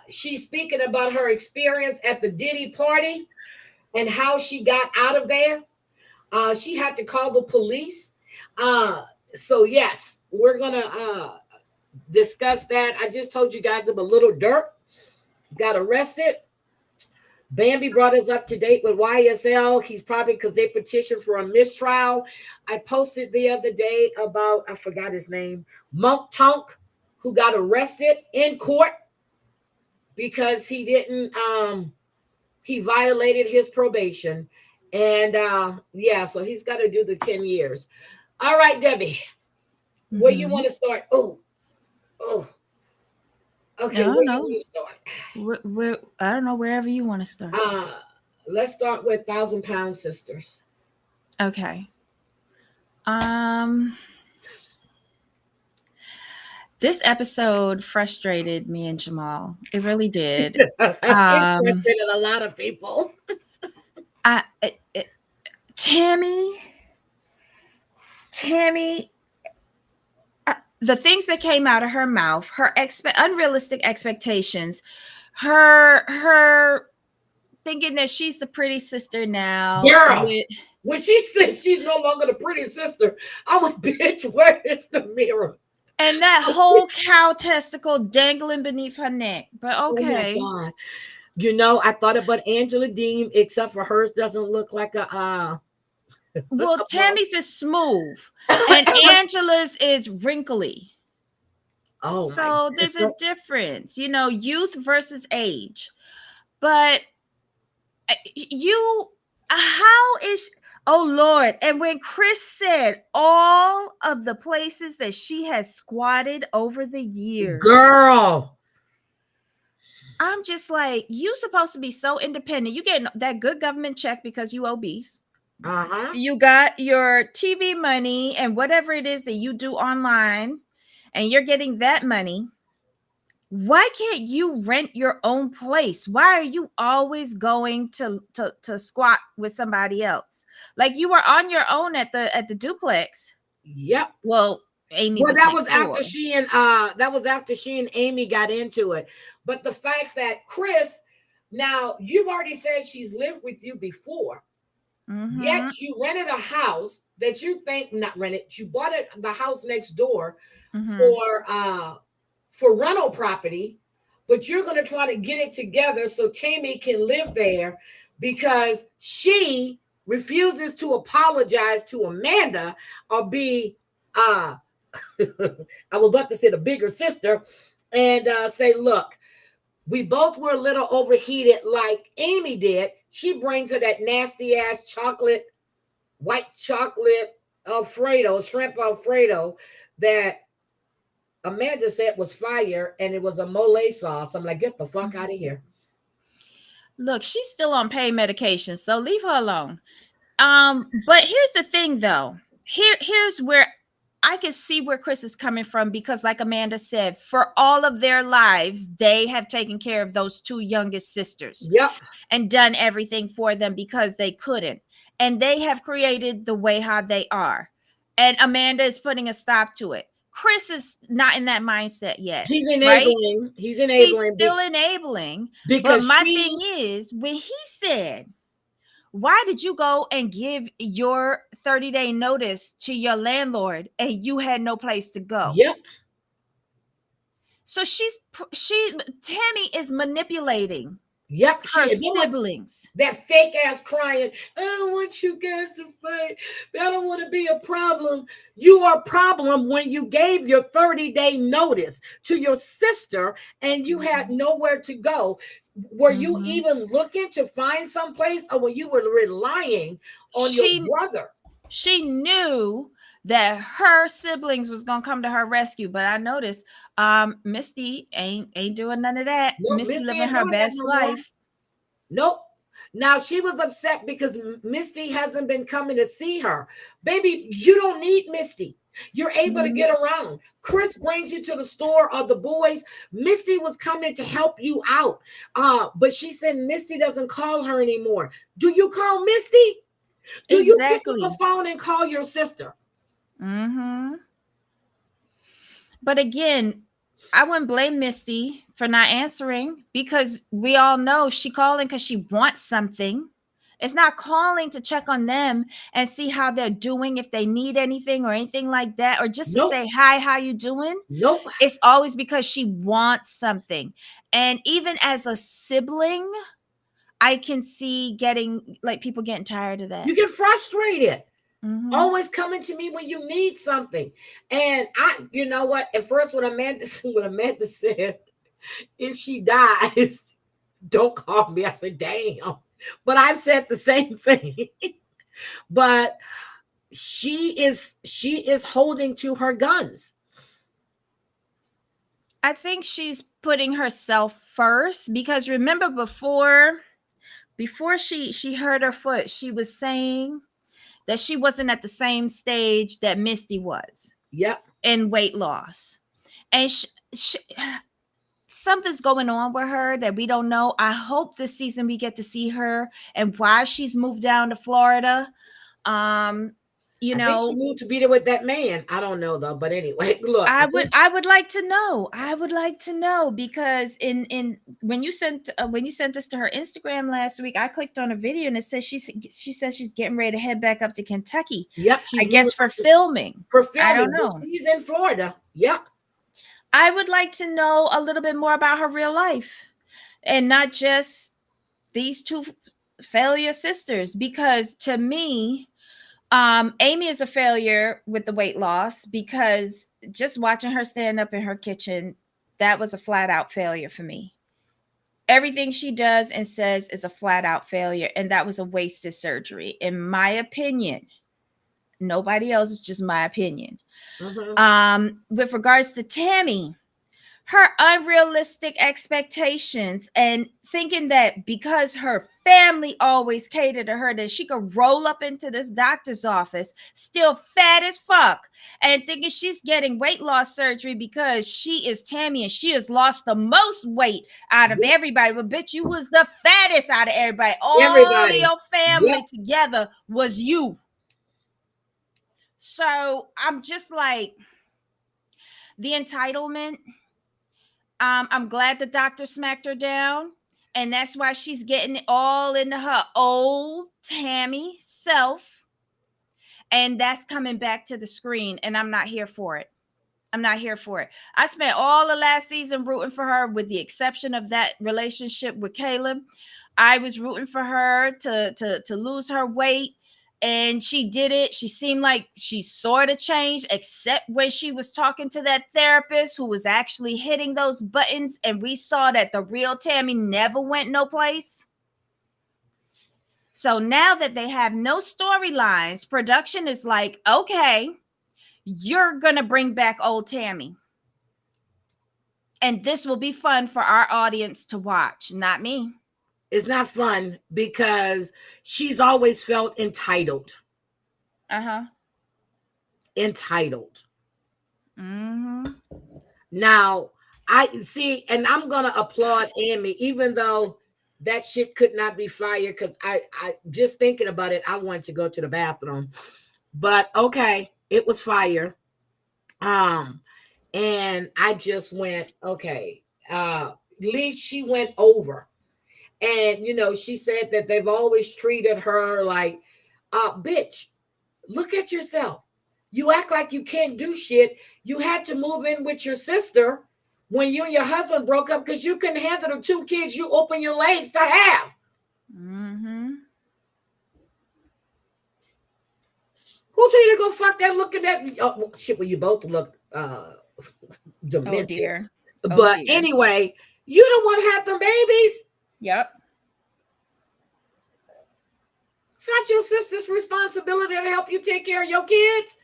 She's speaking about her experience at the Diddy party and how she got out of there. She had to call the police. So yes, we're gonna discuss that. I just told you guys about Lil Durk got arrested. Bambi brought us up to date with YSL. He's probably because they petitioned for a mistrial. I posted the other day about, I forgot his name, Monk Tonk, who got arrested in court because he didn't, he violated his probation. And yeah, so he's got to do the 10 years. All right, Debbie, where you want to start? Oh. Okay, where do you want to start? I don't know, wherever you want to start. Let's start with 1,000-pound sisters. Okay. This episode frustrated me and Jamal. It really did. It frustrated a lot of people. Tammy, the things that came out of her mouth, her unrealistic expectations, her thinking that she's the pretty sister now. Girl, when she said she's no longer the pretty sister, I'm like, bitch, where is the mirror? And that whole cow testicle dangling beneath her neck. But okay. Oh my God. I thought about Angela Dean, except for hers doesn't look like a well, Tammy's is smooth and Angela's is wrinkly. Oh, so there's a difference, youth versus age. But oh Lord. And when Chris said all of the places that she has squatted over the years, girl, I'm just like, you supposed to be so independent. You get that good government check because you obese. You got your TV money and whatever it is that you do online, and you're getting that money. Why can't you rent your own place? Why are you always going to squat with somebody else? Like, you were on your own at the duplex. Yep. Well, Amy. Well, that was after she and Amy got into it. But the fact that Chris, now you've already said she's lived with you before. Mm-hmm. Yet you rented a house that you think not rented. You bought the house next door for rental property, but you're going to try to get it together so Tammy can live there because she refuses to apologize to Amanda or be I was about to say the bigger sister and say, look, we both were a little overheated like Amy did. She brings her that nasty ass white chocolate Alfredo, shrimp Alfredo that Amanda said was fire, and it was a mole sauce. I'm like, get the fuck out of here. Look, she's still on pain medication, so leave her alone. But here's the thing, though. Here's where I can see where Chris is coming from, because like Amanda said, for all of their lives, they have taken care of those two youngest sisters. Yep. And done everything for them because they couldn't. And they have created the way how they are. And Amanda is putting a stop to it. Chris is not in that mindset yet. He's enabling. Right? He's enabling. He's still enabling. Because my thing is, when he said, why did you go and give your 30-day notice to your landlord and you had no place to go? Yep. So Tammy is manipulating. Yep, Her she siblings. that fake ass crying. I don't want you guys to fight. I don't want to be a problem. You are a problem when you gave your 30-day notice to your sister and you had nowhere to go. Were you even looking to find someplace, or were you relying on your brother? She knew that her siblings was gonna come to her rescue, but I noticed Misty ain't doing none of that. No, Misty Misty living ain't her doing that best no more. life. Nope. Now she was upset because Misty hasn't been coming to see her. Baby, you don't need Misty. You're able to get around. Chris brings you to the store, or the boys. Misty was coming to help you out. But she said Misty doesn't call her anymore. Do you call Misty? Do you pick up the phone and call your sister? But again, I wouldn't blame Misty for not answering, because we all know she calling because she wants something. It's not calling to check on them and see how they're doing, if they need anything or anything like that, or just to say, hi, how you doing? Nope. It's always because she wants something. And even as a sibling, I can see people getting tired of that. You get frustrated. Always coming to me when you need something. And you know what? At first, when Amanda said, if she dies, don't call me, I said, damn. But I've said the same thing. But she is holding to her guns. I think she's putting herself first, because remember before she hurt her foot, she was saying that she wasn't at the same stage that Misty was. Yep. In weight loss. And something's going on with her that we don't know. I hope this season we get to see her and why she's moved down to Florida. I think she moved to be there with that man. I don't know though, but anyway, look. I would like to know. I would like to know, because when you sent us to her Instagram last week, I clicked on a video and it says she says she's getting ready to head back up to Kentucky. Yep, I guess for filming. I don't know. She's in Florida. Yep. I would like to know a little bit more about her real life, and not just these two failure sisters, because to me, Amy is a failure with the weight loss, because just watching her stand up in her kitchen, that was a flat out failure for me. Everything she does and says is a flat out failure, and that was a wasted surgery, in my opinion. Nobody else, is just my opinion. With regards to Tammy, her unrealistic expectations and thinking that because her family always catered to her, that she could roll up into this doctor's office still fat as fuck and thinking she's getting weight loss surgery because she is Tammy and she has lost the most weight out of everybody. But bitch, you was the fattest out of everybody. All of your family together was you. So I'm just like, the entitlement. I'm glad the doctor smacked her down, and that's why she's getting it all into her old Tammy self, and that's coming back to the screen, and I'm not here for it. I'm not here for it. I spent all the last season rooting for her, with the exception of that relationship with Caleb. I was rooting for her to lose her weight. And she did it. She seemed like she sort of changed, except when she was talking to that therapist who was actually hitting those buttons. And we saw that the real Tammy never went no place. So now that they have no storylines, production is like, okay, you're going to bring back old Tammy. And this will be fun for our audience to watch, not me. It's not fun because she's always felt entitled. Entitled. Now, I see, and I'm going to applaud Amy, even though that shit could not be fired, because I just thinking about it, I wanted to go to the bathroom. But okay, it was fire. And I just went, okay. At least she went over. And, she said that they've always treated her like, bitch, look at yourself. You act like you can't do shit. You had to move in with your sister when you and your husband broke up because you couldn't handle the 2 kids you open your legs to have. Mm-hmm. Who told you to go fuck that? Look at that. Oh, shit, well, you both look demented. Oh dear. But dear. anyway, you don't want to have them babies. Yep. It's not your sister's responsibility to help you take care of your kids.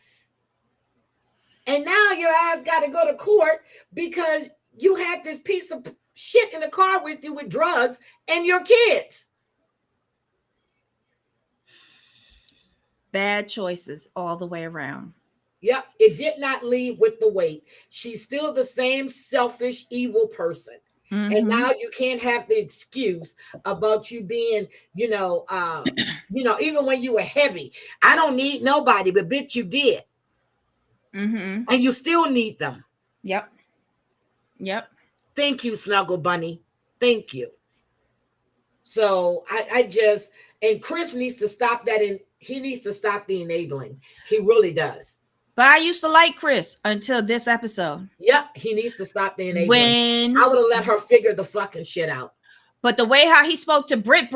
And now your ass got to go to court because you had this piece of shit in the car with you with drugs and your kids. Bad choices all the way around. Yep, it did not leave with the weight. She's still the same selfish, evil person. Mm-hmm. And now you can't have the excuse about you being, even when you were heavy. I don't need nobody, but bitch, you did. Mm-hmm. And you still need them. Yep. Thank you, Snuggle Bunny. Thank you. So and Chris needs to stop that. He needs to stop the enabling. He really does. But I used to like Chris until this episode. Yep, he needs to stop the enabling. I would have let her figure the fucking shit out. But the way how he spoke to Brit,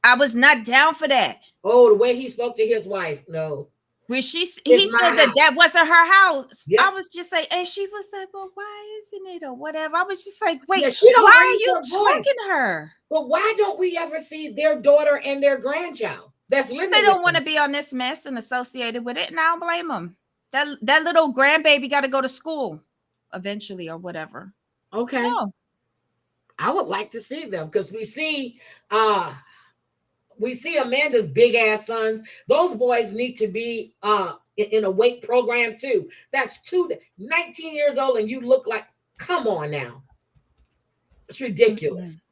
I was not down for that. Oh, the way he spoke to his wife, no. When he said that wasn't her house. Yep. I was just like, and she was like, well, why isn't it or whatever? I was just like, wait, why are you talking her? But why don't we ever see their daughter and their grandchild that's living? They don't want to be on this mess and associated with it, and I don't blame them. That little grandbaby got to go to school eventually or whatever. Okay. No. I would like to see them because we see Amanda's big ass sons. Those boys need to be in a weight program too. That's 19 years old and you look like, come on now. It's ridiculous. Mm-hmm.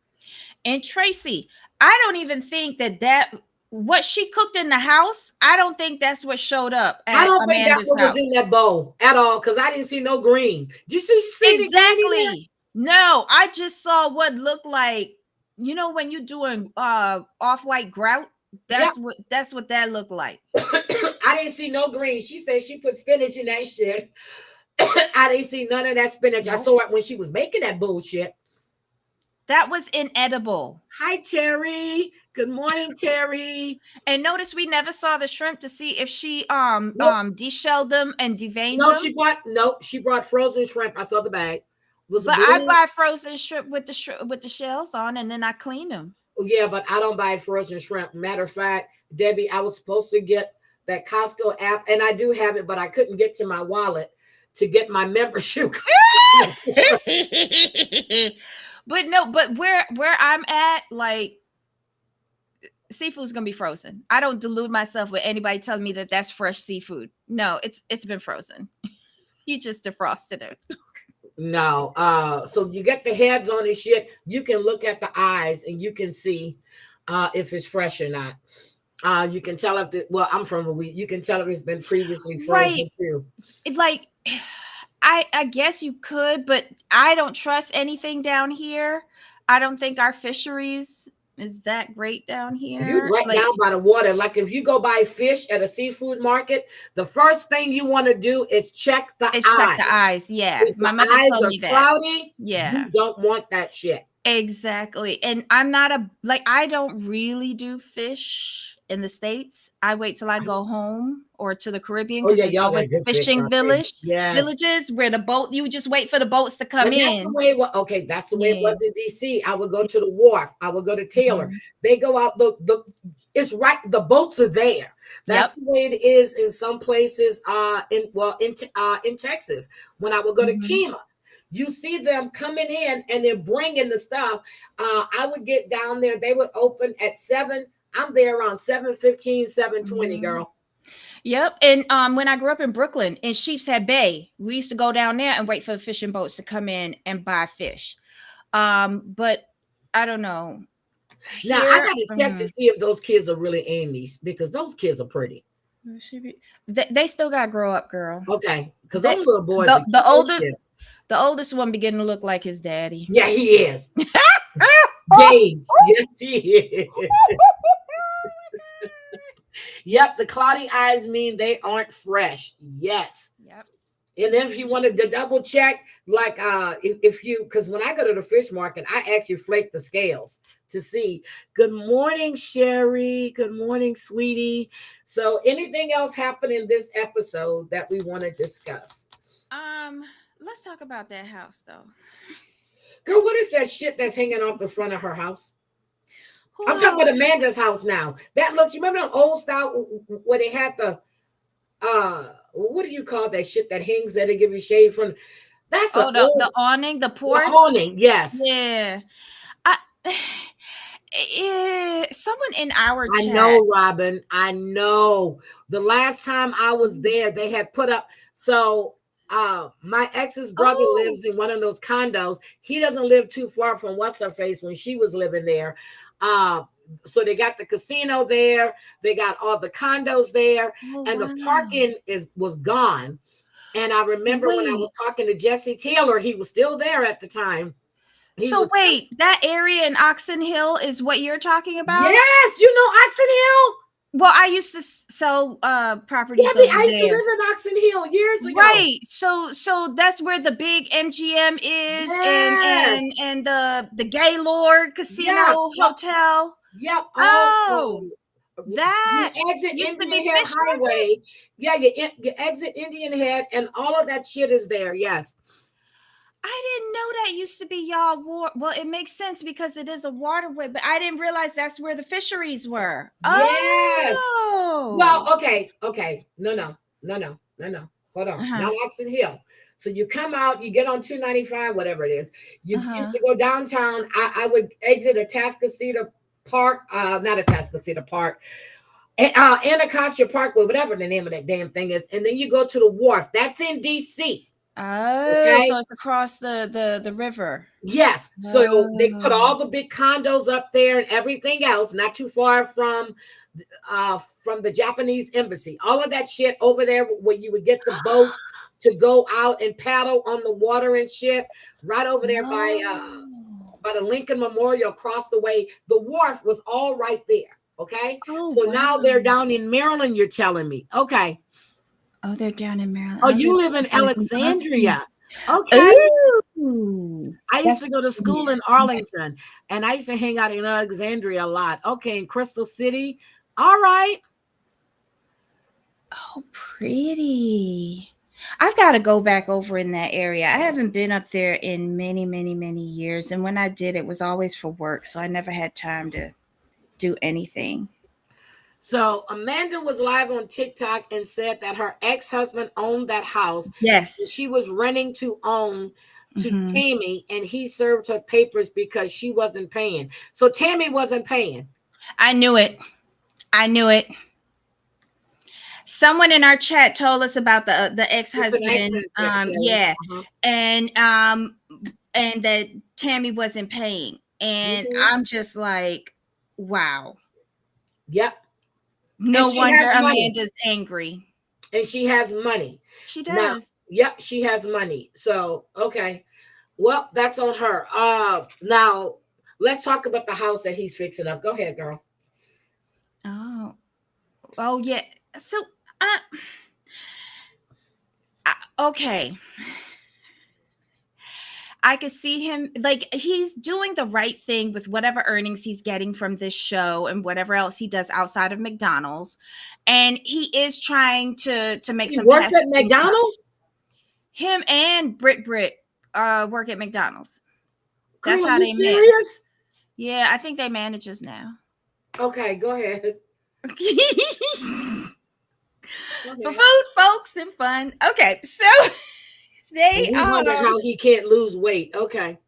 And Tracy, I don't even think that what she cooked in the house, I don't think that's what showed up at I don't Amanda's think that was in that bowl at all because I didn't see no green. Did you see exactly? No, I just saw what looked like, when you're doing off-white grout, that's what that looked like. I didn't see no green. She said she put spinach in that shit. I didn't see none of that spinach. Nope. I saw it when she was making that bullshit. That was inedible. Hi, Terry. Good morning, Terry. And notice we never saw the shrimp to see if she deshelled them and deveined them. She brought frozen shrimp. I saw the bag. But I buy frozen shrimp with the shells on, and then I clean them. Yeah, but I don't buy frozen shrimp. Matter of fact, Debbie, I was supposed to get that Costco app, and I do have it, but I couldn't get to my wallet to get my membership. But where I'm at, like, seafood's gonna be frozen. I don't delude myself with anybody telling me that that's fresh seafood. No, it's been frozen. You just defrosted it. No, so you get the heads on this shit. You can look at the eyes and you can see if it's fresh or not. You can tell if I'm from a week. You can tell if it's been previously frozen too. Like, I guess you could, but I don't trust anything down here. I don't think our fisheries is that great down here. You're right down by the water. Like if you go buy fish at a seafood market, the first thing you want to do is check the eyes. Check the eyes, yeah. If my mother told me that. Cloudy, yeah. You don't want that shit. Exactly. And I'm not I don't really do fish in the States. I wait till I go home or to the Caribbean because there's always fishing villages where the boat, you just wait for the boats to come in. That's the way it was in DC. I would go to the wharf. I would go to Taylor. Mm-hmm. They go out it's right. The boats are there. That's the way it is in some places in Texas. When I would go to Kemah, you see them coming in and they're bringing the stuff. I would get down there. They would open at 7. I'm there around 7:15, 7:20, girl. Yep. And when I grew up in Brooklyn in Sheepshead Bay, we used to go down there and wait for the fishing boats to come in and buy fish. But I don't know. Now I gotta check to see if those kids are really Amy's because those kids are pretty. They still gotta grow up, girl. Okay, because those little boys. The oldest one beginning to look like his daddy. Yeah, he is. Gage. Yes, he is. Yep, the cloudy eyes mean they aren't fresh. Yes. Yep. And then if you wanted to double check, like if you, because when I go to the fish market, I actually flake the scales to see. Good morning, Sherry. Good morning, sweetie. So anything else happened in this episode that we want to discuss? Let's talk about that house though. Girl, what is that shit that's hanging off the front of her house? Who I'm talking about knows? Amanda's house now. That looks, you remember the old style where they had the what do you call that shit that hangs there to give you shade from? That's an Oh, the old awning, the the porch. awning, yes. Yeah. I someone in our I chat. know, Robin. I know. The last time I was there, they had put up. So my ex's brother Oh, lives in one of those condos. He doesn't live too far from what's her face when she was living there. Uh, so they got the casino there, they got all the condos there, oh and the wow. parking was gone. And I remember when I was Wait. talking to Jesse Taylor, he was still there at the time. He So was wait, that area in Oxon Hill is what you're talking about? yes, you know Oxon Hill. Well, I used to sell Yeah, properties over I used to there. live in Oxon Hill years ago. Right. So that's where the big MGM is, Yes. and the Gaylord Yeah. Casino Yep. Hotel. Yep. Oh, You that exit used to Indian be Head Fish Market. Highway. Yeah, you exit Indian Head, and all of that shit is there. Yes. I didn't know that used to be y'all war. Well, it makes sense because it is a waterway, but I didn't realize that's where the fisheries were. Yes. Oh. Well, okay. Okay. No. Hold on. Uh-huh. Not Oxon Hill. So you come out, you get on 295, whatever it is. You used Uh-huh. to go downtown. I would exit a Tascasita Park, not a Tascasita Park, Anacostia Parkway, whatever the name of that damn thing is. And then you go to the wharf. That's in DC. Oh, Okay. so it's across the river. Yes. So they put Oh. all the big condos up there and everything else, not too far from the Japanese embassy. All of that shit over there where you would get the boats to go out and paddle on the water and shit. Right over there Oh. by the Lincoln Memorial across the way. The wharf was all right there. Okay. Oh, So now they're wow. down in Maryland, you're telling me. Okay. Oh, they're down in Maryland. Oh, Oh, you live in they're in Austin. Alexandria. Okay. Ooh. I used That's to go to school yeah. in Arlington, and I used to hang out in Alexandria a lot. Okay, in Crystal City. All right. Oh, pretty. I've got to go back over in that area. I haven't been up there in many, many, many years. And when I did, it was always for work. So I never had time to do anything. So Amanda was live on TikTok and said that her ex-husband owned that house. And Yes. she was renting to own to Hmm. Tammy, and he served her papers because she wasn't paying. So Tammy wasn't paying. I knew it. I knew it. Someone in our chat told us about the It's an ex-husband. accent check, Sherry. Yeah. Uh-huh. And that Tammy wasn't paying. And Mhm. I'm just like, wow. Yep. And No she wonder has money. Amanda's angry. And she has money. She Now, does. yep, she has money. So, okay. Well, that's on her. Now let's talk about the house that he's fixing up. Go ahead, girl. Oh. Oh yeah. So uh, okay. I could see him like he's doing the right thing with whatever earnings he's getting from this show and whatever else he does outside of McDonald's. And he is trying to make He some works passive at income. McDonald's? Him and Brit work at McDonald's. Girl, That's are how you they met. serious? Yeah, I think they managers now. Okay, go ahead. Go For ahead. food, folks, and fun. Okay, so And they we wonder how he can't lose weight. Okay.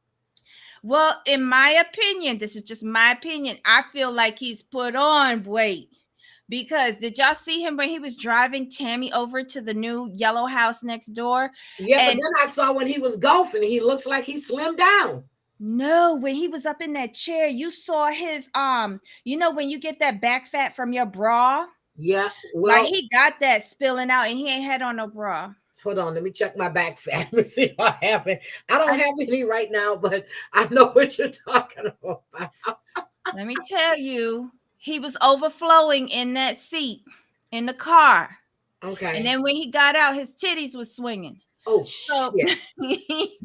well, in my opinion, this is just my opinion. I feel like he's put on weight because did y'all see him when he was driving Tammy over to the new yellow house next door? Yeah, but And then I saw when he was golfing, he looks like he slimmed down. no, when he was up in that chair, you saw his you know when you get that back fat from your bra, Yeah. like Well, he got that spilling out, and he ain't had on no bra. hold on. Let me check my back fat. Let's see if I have it. I don't I, have any right now, but I know what you're talking about. let me tell you, he was overflowing in that seat in the car. And Okay. then when he got out, his titties was swinging. Oh So, shit.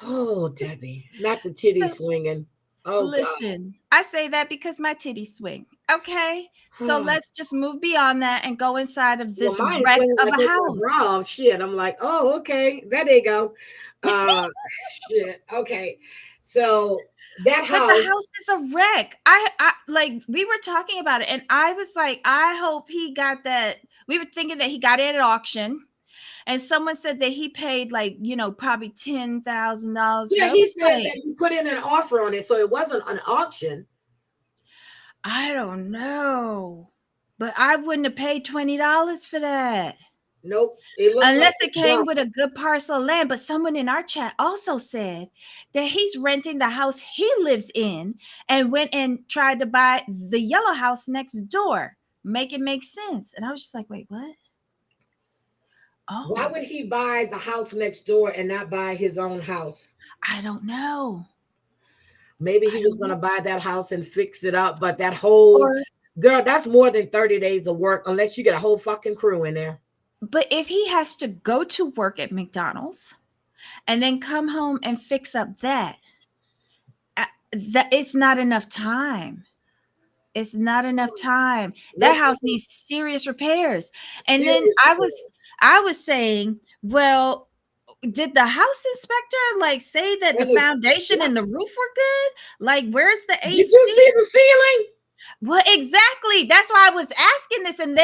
Oh, Debbie, not the titty so swinging. Oh God. listen, I say that because my titties swing. Okay. So let's just move beyond that and go inside of Well, this mine wreck swings of when I a take my house. bra off. Shit, I'm like, oh, okay, there they go. Shit. Okay, so that But the house. house is a wreck. I like we were talking about it, and I was like, I hope he got that. We were thinking that he got it at auction, and someone said that he paid like probably $10,000 for Yeah, it. I he was said like, that he put in an offer on it, so it wasn't an auction. I don't know, but I wouldn't have paid $20 for that. Nope, it looks like Unless a it came dump. with a good parcel of land. But someone in our chat also said that he's renting the house he lives in and went and tried to buy the yellow house next door. Make it make sense. And I was just like, wait, what? Why Oh, would he buy the house next door and not buy his own house? I don't know. Maybe I he was don't going know. to buy that house and fix it up, but that whole Or, girl, that's more than 30 days of work unless you get a whole fucking crew in there. but if he has to go to work at McDonald's and then come home and fix up that it's not enough time. It's not enough time. That Nope. house needs serious repairs. And then Serious I was saying, well, did the house inspector like say that the repairs. foundation Yeah. and the roof were good? Like, where's the Did you AC? see the ceiling? Well, exactly. That's why I was asking this, and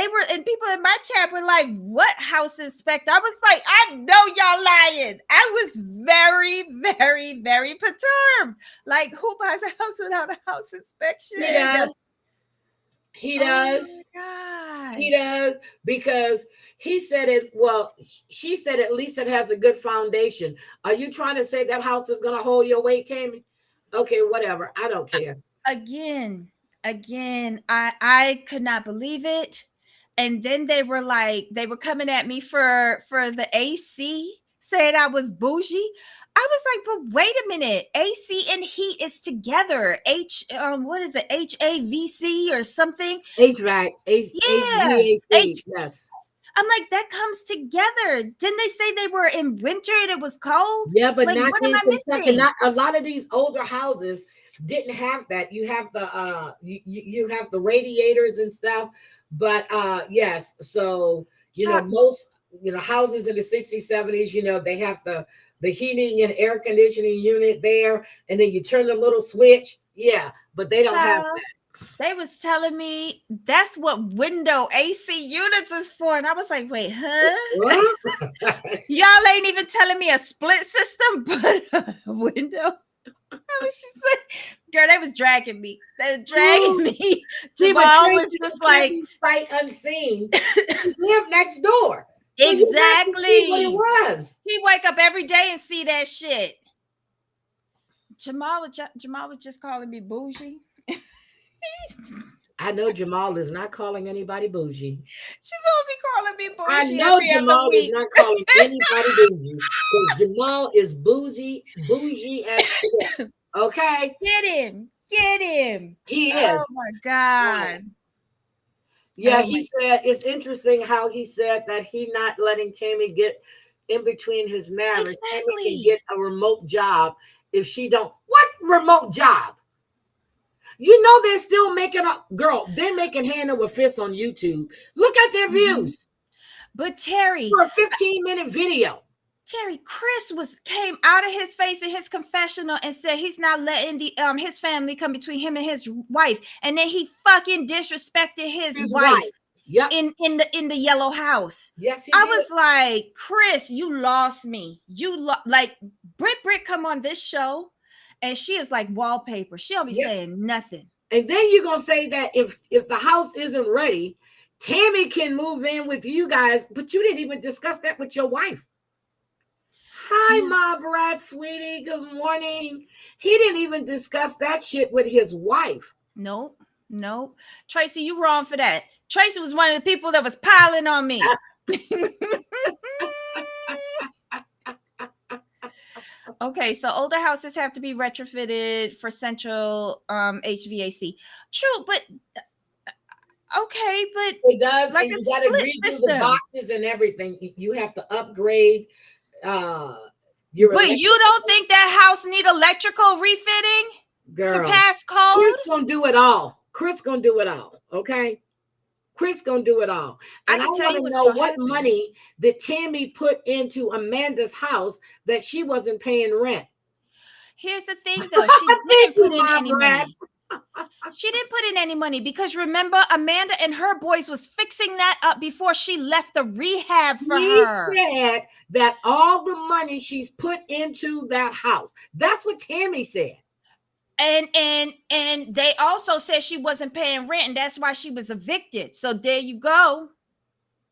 people in my chat were like, "What house inspector?" I was like, "I know y'all lying." I was very, very, very perturbed. Like, who buys a house without a house inspection? He does. He Oh does. my He gosh. does because he said it. Well, she said at least it has a good foundation. Are you trying to say that house is going to hold your weight, Tammy? Okay, whatever. I don't care. Again, I could not believe it. And then they were coming at me for the AC, saying I was bougie. I was like, but wait a minute, AC and heat is together. What is it, HAVC or something? HVAC, Yeah, HVAC, H. yes. I'm like, that comes together. Didn't they say they were in winter and it was cold? Yeah, but Like, not what am in I Kentucky. missing? Not a lot of these older houses didn't have that. You have the you have the radiators and stuff, but yes, so Chuck, most houses in the 60s, 70s, they have the heating and air conditioning unit there, and then you turn the little switch. Yeah, but they don't have child. They was telling me that's what window AC units is for. And I was like, wait, huh? that. Y'all ain't even telling me a split system, but a window. I was just like, girl, they was dragging me. They were dragging me. See, but Jamal was Tracy just can't like, be sight unseen. She lived next door. So you got to see what it exactly. was. He wake up every day and see that shit. Jamal was just calling me bougie. I know Jamal is not calling anybody bougie. Jamal be calling me I bougie know every other Jamal is week. not calling anybody bougie because Jamal is bougie as shit. Okay? Get him. Get him. He Oh is. my Right. God. Yeah, Oh he my. said it's interesting how he said that he not letting Tammy get in between his marriage. Tammy can Exactly. get a remote job if she don't. What remote job? You know they're still making up, girl. They're making hand over fist on YouTube. Look at their Mhm. views But Terry, for a 15-minute video. Chris came out of his face in his confessional and said he's not letting the his family come between him and his wife, and then he fucking disrespected his His wife wife. Yep. in the yellow house. Yes, he I did. was like, Chris, you lost me. Like Britt come on this show, and she is like wallpaper. She don't be Yep. saying nothing. And then you're gonna say that if the house isn't ready, Tammy can move in with you guys, but you didn't even discuss that with your wife. Hi, Yeah. Ma Brad, sweetie. Good morning. He didn't even discuss that shit with his wife. Nope. Tracy, you wrong for that. Tracy was one of the people that was piling on me. Okay, so older houses have to be retrofitted for central HVAC. True, but okay, but It does, like and a you got to split redo the system. boxes and everything. You have to upgrade. your But you don't think that house need electrical refitting to girl. pass code? Chris gonna do it all. Chris gonna do it all. Okay. Chris gonna do it all. And I can tell want you to what's know gonna what happen. money did Tammy put into Amanda's house that she wasn't paying rent. Here's the thing, though. She didn't put in any Brad. money. She didn't put in any money because remember, Amanda and her boys was fixing that up before she left the rehab for He her. said that all the money she's put into that house. That's what Tammy said. And they also said she wasn't paying rent, and that's why she was evicted. So there you go.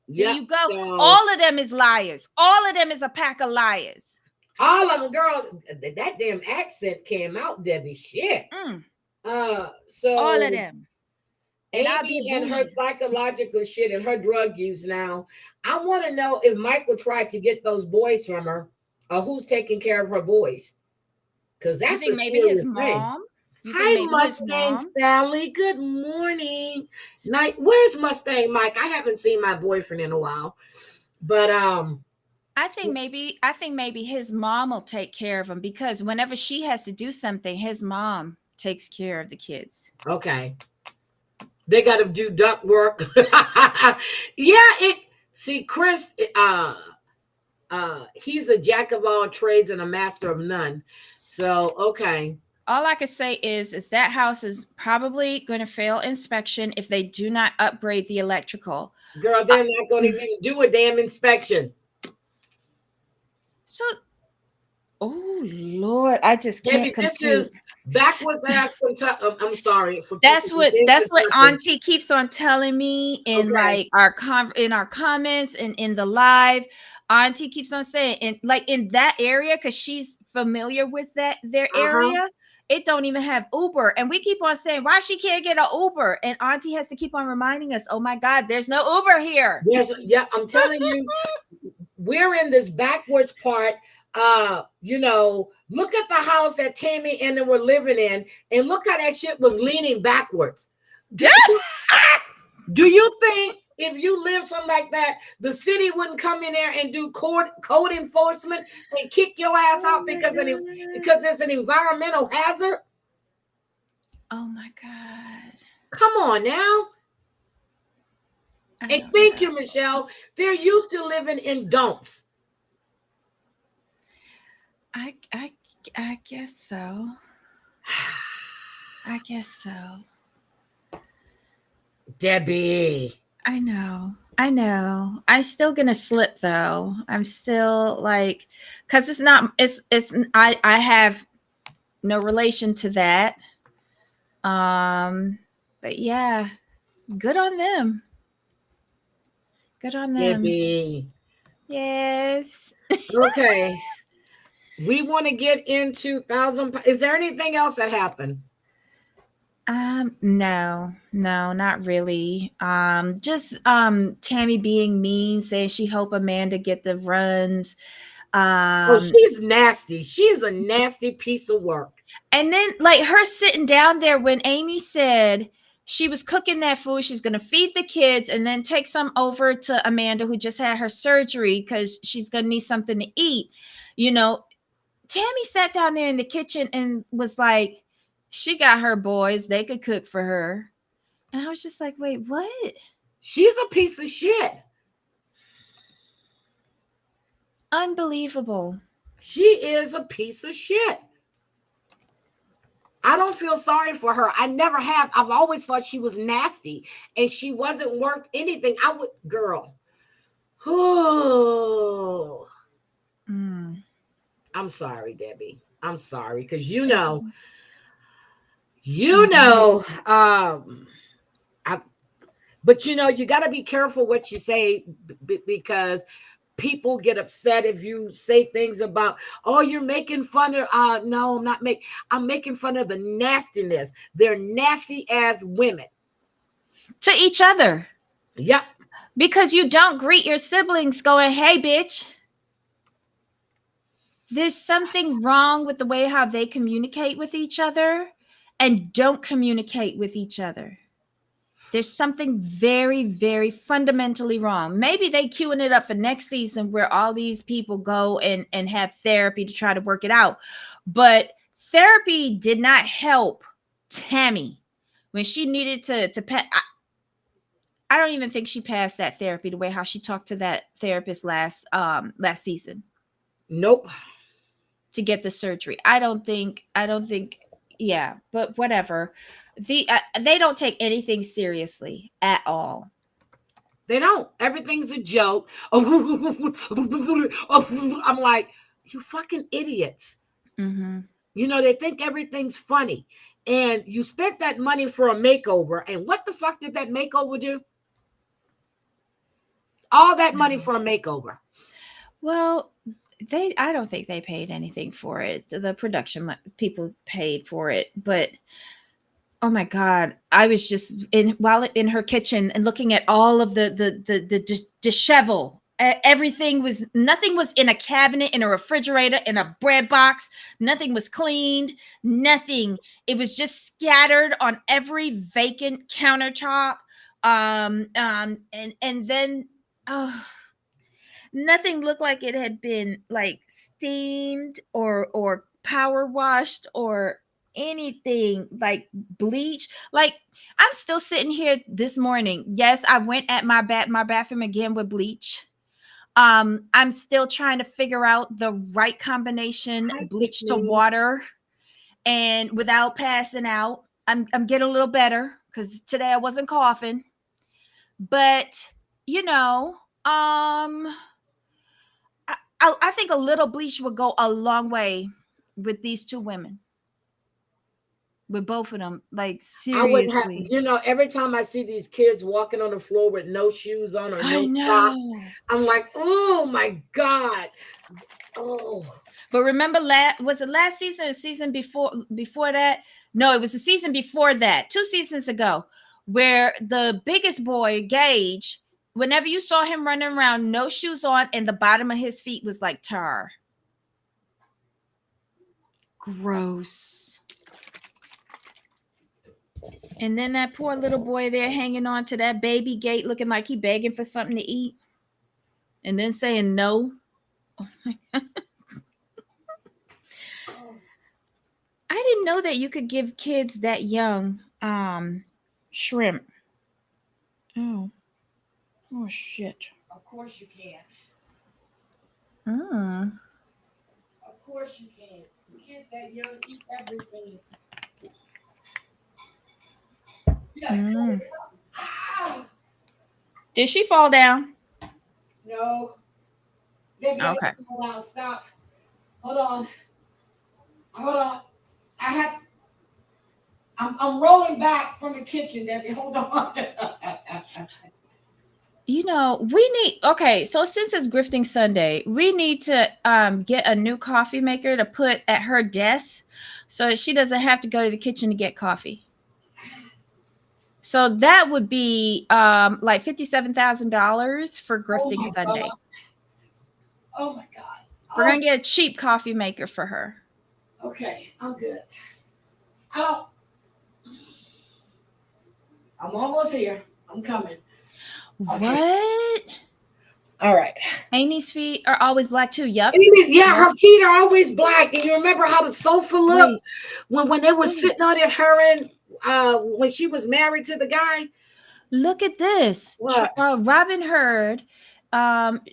There you go. So all of them is liars. All of them is a pack of liars. All of them, girl. That damn accent came out, Debbie. Shit. So all of them. Amy and her psychological shit and her drug use now. I want to know if Michael tried to get those boys from her, or who's taking care of her boys. Because that's a serious thing. Hi, Mustang Sally. Good morning. Night. Where's Mustang Mike? I haven't seen my boyfriend in a while. But I think maybe his mom will take care of him, because whenever she has to do something, his mom takes care of the kids. Okay. They got to do duct work. See, Chris, he's a jack of all trades and a master of none. So, okay. All I can say is that house is probably going to fail inspection if they do not upgrade the electrical. Girl, they're not going to even do a damn inspection. So, oh Lord, I just can't compute. This is backwards ass. I'm sorry. That's what Auntie keeps on telling me in like our comments and in the live. Auntie keeps on saying, in that area, because she's familiar with their area. It don't even have Uber. And we keep on saying, why she can't get an Uber? And Auntie has to keep on reminding us, oh my God, there's no Uber here. Yes, yeah, I'm telling you, we're in this backwards part. Look at the house that Tammy and them were living in, and look how that shit was leaning backwards. Do you think if you live something like that, the city wouldn't come in there and do code enforcement and kick your ass out because it's an environmental hazard? Oh my God. Come on now. And thank you, Michelle. They're used to living in dumps. I guess so. I guess so. Debbie. I know. I'm still gonna slip though. I'm still like, because I have no relation to that. But yeah, good on them. Good on them. Debbie. Yes. Okay. We want to get into 1,000. Is there anything else that happened? No, not really. Just Tammy being mean, saying she hope Amanda get the runs. She's nasty. She's a nasty piece of work. And then like her sitting down there when Amy said she was cooking that food, she's gonna feed the kids and then take some over to Amanda, who just had her surgery, because she's gonna need something to eat. Tammy sat down there in the kitchen and was like, she got her boys, they could cook for her. And I was just like, wait, what? She's a piece of shit. Unbelievable. She is a piece of shit. I don't feel sorry for her. I never have. I've always thought she was nasty and she wasn't worth anything. Girl. Oh. I'm sorry, Debbie. I'm sorry, because but you got to be careful what you say, because people get upset if you say things about, oh, you're making fun of. No, I'm making fun of the nastiness. They're nasty as women to each other. Yep. Because you don't greet your siblings going, hey, bitch. There's something wrong with the way how they communicate with each other and don't communicate with each other. There's something very, very fundamentally wrong. Maybe they queuing it up for next season where all these people go and have therapy to try to work it out. But therapy did not help Tammy when she needed to I don't even think she passed that therapy the way how she talked to that therapist last season. Nope. To get the surgery. I don't think yeah, but whatever. They don't take anything seriously at all. They don't. Everything's a joke. I'm like, you fucking idiots. Mm-hmm. You know, they think everything's funny. And you spent that money for a makeover. And what the fuck did that makeover do? All that money for a makeover. Well, I don't think they paid anything for it. The production people paid for it, but oh my God, I was just while in her kitchen and looking at all of the dishevel. Nothing was in a cabinet, in a refrigerator, in a bread box. Nothing was cleaned. Nothing. It was just scattered on every vacant countertop. And then nothing looked like it had been like steamed or power washed or anything, like bleach. Like, I'm still sitting here this morning. Yes, I went at my bathroom again with bleach. I'm still trying to figure out the right combination, bleach to water, and without passing out. I'm getting a little better because today I wasn't coughing. But you know, I think a little bleach would go a long way with these two women. With both of them, like, seriously. I wouldn't have, you know, every time I see these kids walking on the floor with no shoes on or no socks, I'm like, oh my God. Oh. But remember, was it last season or season before that? No, it was the season before that, 2 seasons ago, where the biggest boy, Gage, whenever you saw him running around, no shoes on, and the bottom of his feet was like tar. Gross. And then that poor little boy there hanging on to that baby gate, looking like he begging for something to eat, and then saying no. Oh my God. I didn't know that you could give kids that young shrimp. Oh shit. Of course you can. Of course you can. Kids that young eat everything. Did she fall down? No. Baby, okay. Hold on. Stop. Hold on. I'm rolling back from the kitchen, Debbie. Hold on. You know, we need, okay, so since it's Grifting Sunday, we need to get a new coffee maker to put at her desk so that she doesn't have to go to the kitchen to get coffee. So that would be like $57,000 for Grifting Sunday. God. Oh my God. We're going to get a cheap coffee maker for her. Okay, I'm good. I'm almost here. I'm coming. Okay. What? All right. Amy's feet are always black too. Yep. Her feet are always black. And you remember how the sofa looked when they were sitting on it, her and when she was married to the guy? Look at this. What? Robin heard.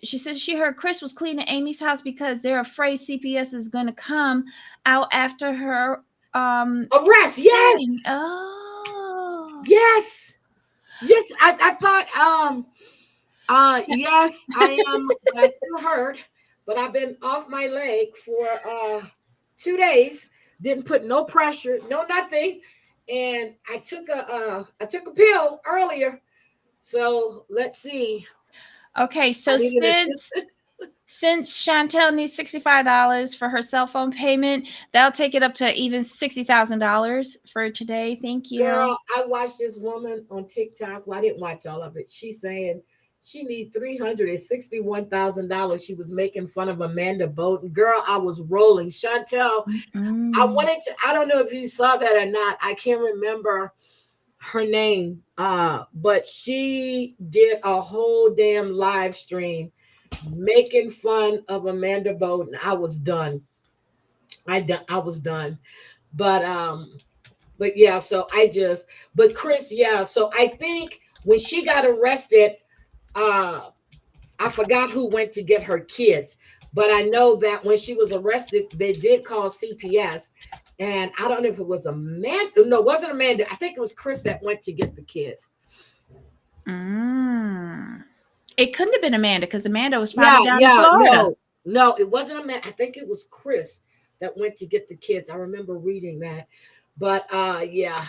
She says she heard Chris was cleaning Amy's house because they're afraid CPS is going to come out after her arrest. Yes. Oh. Yes. I thought yes, I am. I still hurt, but I've been off my leg for 2 days. Didn't put no pressure, no nothing, and I took a pill earlier. So let's see. Okay, so since Chantel needs $65 for her cell phone payment, that'll take it up to even $60,000 for today. Thank you. Girl, I watched this woman on TikTok. Well, I didn't watch all of it. She's saying she needs $361,000. She was making fun of Amanda Bowden. Girl, I was rolling. Chantel, I don't know if you saw that or not. I can't remember her name. But she did a whole damn live stream making fun of Amanda Bowden. I was done. I was done. But yeah, so but Chris, yeah, so I think when she got arrested, uh I forgot who went to get her kids, but I know that when she was arrested, they did call CPS. And I don't know if it was Amanda. No, it wasn't Amanda. I think it was Chris that went to get the kids. It couldn't have been Amanda because Amanda was probably down in Florida. No, it wasn't Amanda. I think it was Chris that went to get the kids. I remember reading that. But yeah.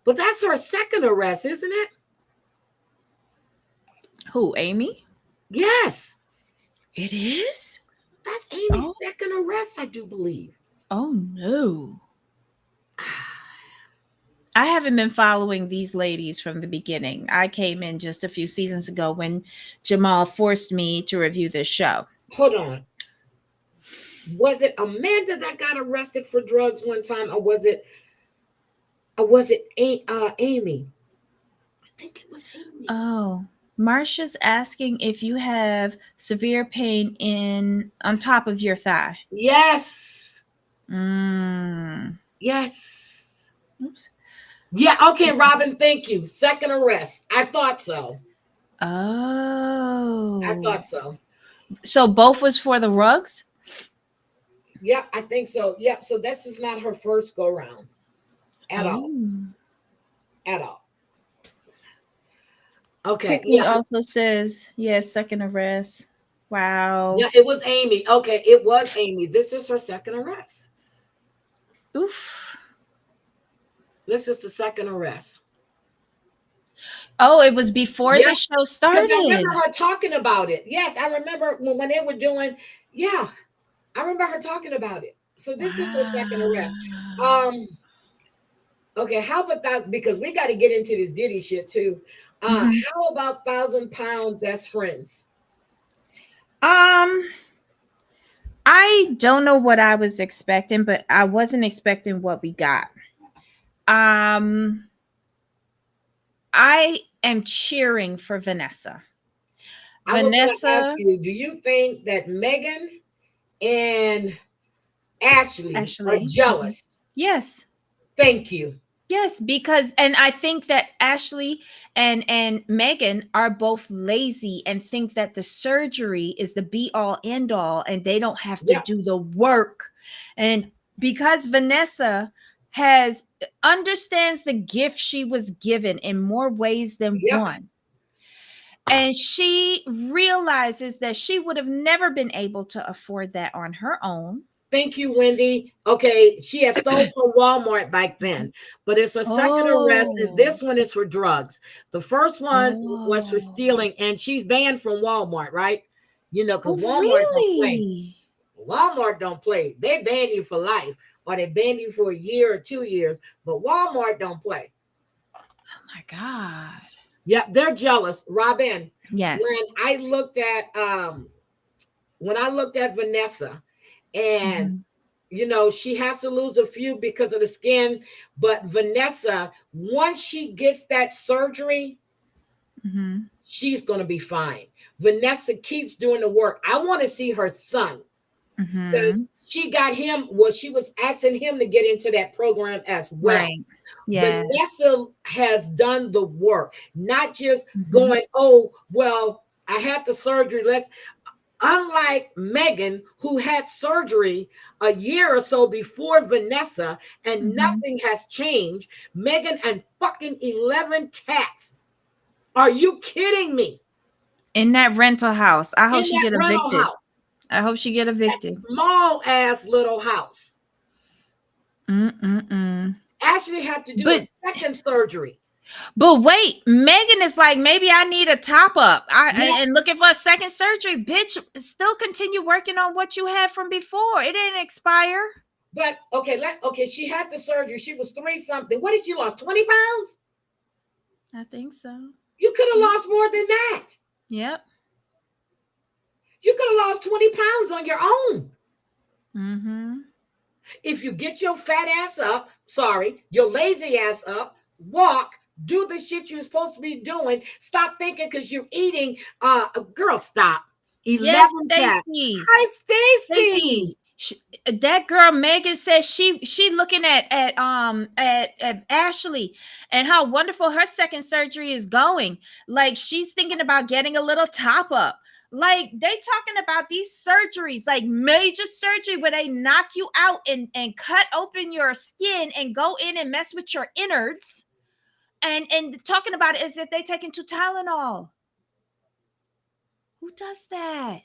But that's her second arrest, isn't it? Who, Amy? Yes. It is? That's Amy's second arrest, I do believe. Oh, no. I haven't been following these ladies from the beginning. I came in just a few seasons ago when Jamal forced me to review this show. Hold on. Was it Amanda that got arrested for drugs one time, or was it Amy? I think it was Amy. Oh, Marsha's asking if you have severe pain on top of your thigh. Yes. Yes. Oops. Yeah, okay, Robin, thank you. Second arrest. I thought so. Oh. I thought so. So both was for the rugs? Yeah, I think so. Yeah, so this is not her first go round at all. At all. Okay. He also says, yes, second arrest. Wow. Yeah, it was Amy. Okay, it was Amy. This is her second arrest. Oof. This is the second arrest. Oh, it was before the show started. I remember her talking about it. Yes, I remember when they were doing. Yeah, I remember her talking about it. So this is her second arrest. Okay, how about that? Because we got to get into this Diddy shit too. How about 1,000 pound best friends? I don't know what I was expecting, but I wasn't expecting what we got. I am cheering for Vanessa. I was going to ask you, do you think that Megan and Ashley are jealous? Yes. Thank you. Yes, because, and I think that Ashley and Megan are both lazy and think that the surgery is the be all end all and they don't have to do the work. And because Vanessa understands the gift she was given in more ways than one. And she realizes that she would have never been able to afford that on her own. Thank you, Wendy. Okay, she had stole from Walmart back then, but it's a second arrest, and this one is for drugs. The first one was for stealing, and she's banned from Walmart, right? You know, because Walmart don't play. Walmart don't play. They ban you for life, or they ban you for a year or 2 years, but Walmart don't play. Oh my God. Yeah, they're jealous. Robin. Yes. When I looked at Vanessa, and you know, she has to lose a few because of the skin, but Vanessa, once she gets that surgery, she's going to be fine. Vanessa keeps doing the work. I want to see her son, because she got him. Well, she was asking him to get into that program as well. Right. Yeah. Vanessa has done the work, not just going, oh, well, I had the surgery. Unlike Megan, who had surgery a year or so before Vanessa, and nothing has changed. Megan and fucking 11 cats. Are you kidding me? In that rental house. I hope she get evicted. I hope she get evicted. Small ass little house. Ashley had to do a second surgery. But wait, Megan is like, maybe I need a top up. And looking for a second surgery. Bitch, still continue working on what you had from before. It didn't expire. But okay, she had the surgery. She was 3-something. What did she lost? 20 pounds? I think so. You could have lost more than that. Yep. You could have lost 20 pounds on your own. If you get your fat ass up, your lazy ass up, walk, do the shit you're supposed to be doing. Stop thinking because you're eating. Girl, stop. Yes, 11 cat. Stacy. Hi, Stacy. Stacy. That girl Megan says she looking at Ashley and how wonderful her second surgery is going. Like she's thinking about getting a little top up. Like they talking about these surgeries, like major surgery where they knock you out and cut open your skin and go in and mess with your innards, and talking about it as if they taking 2 Tylenol. Who does that?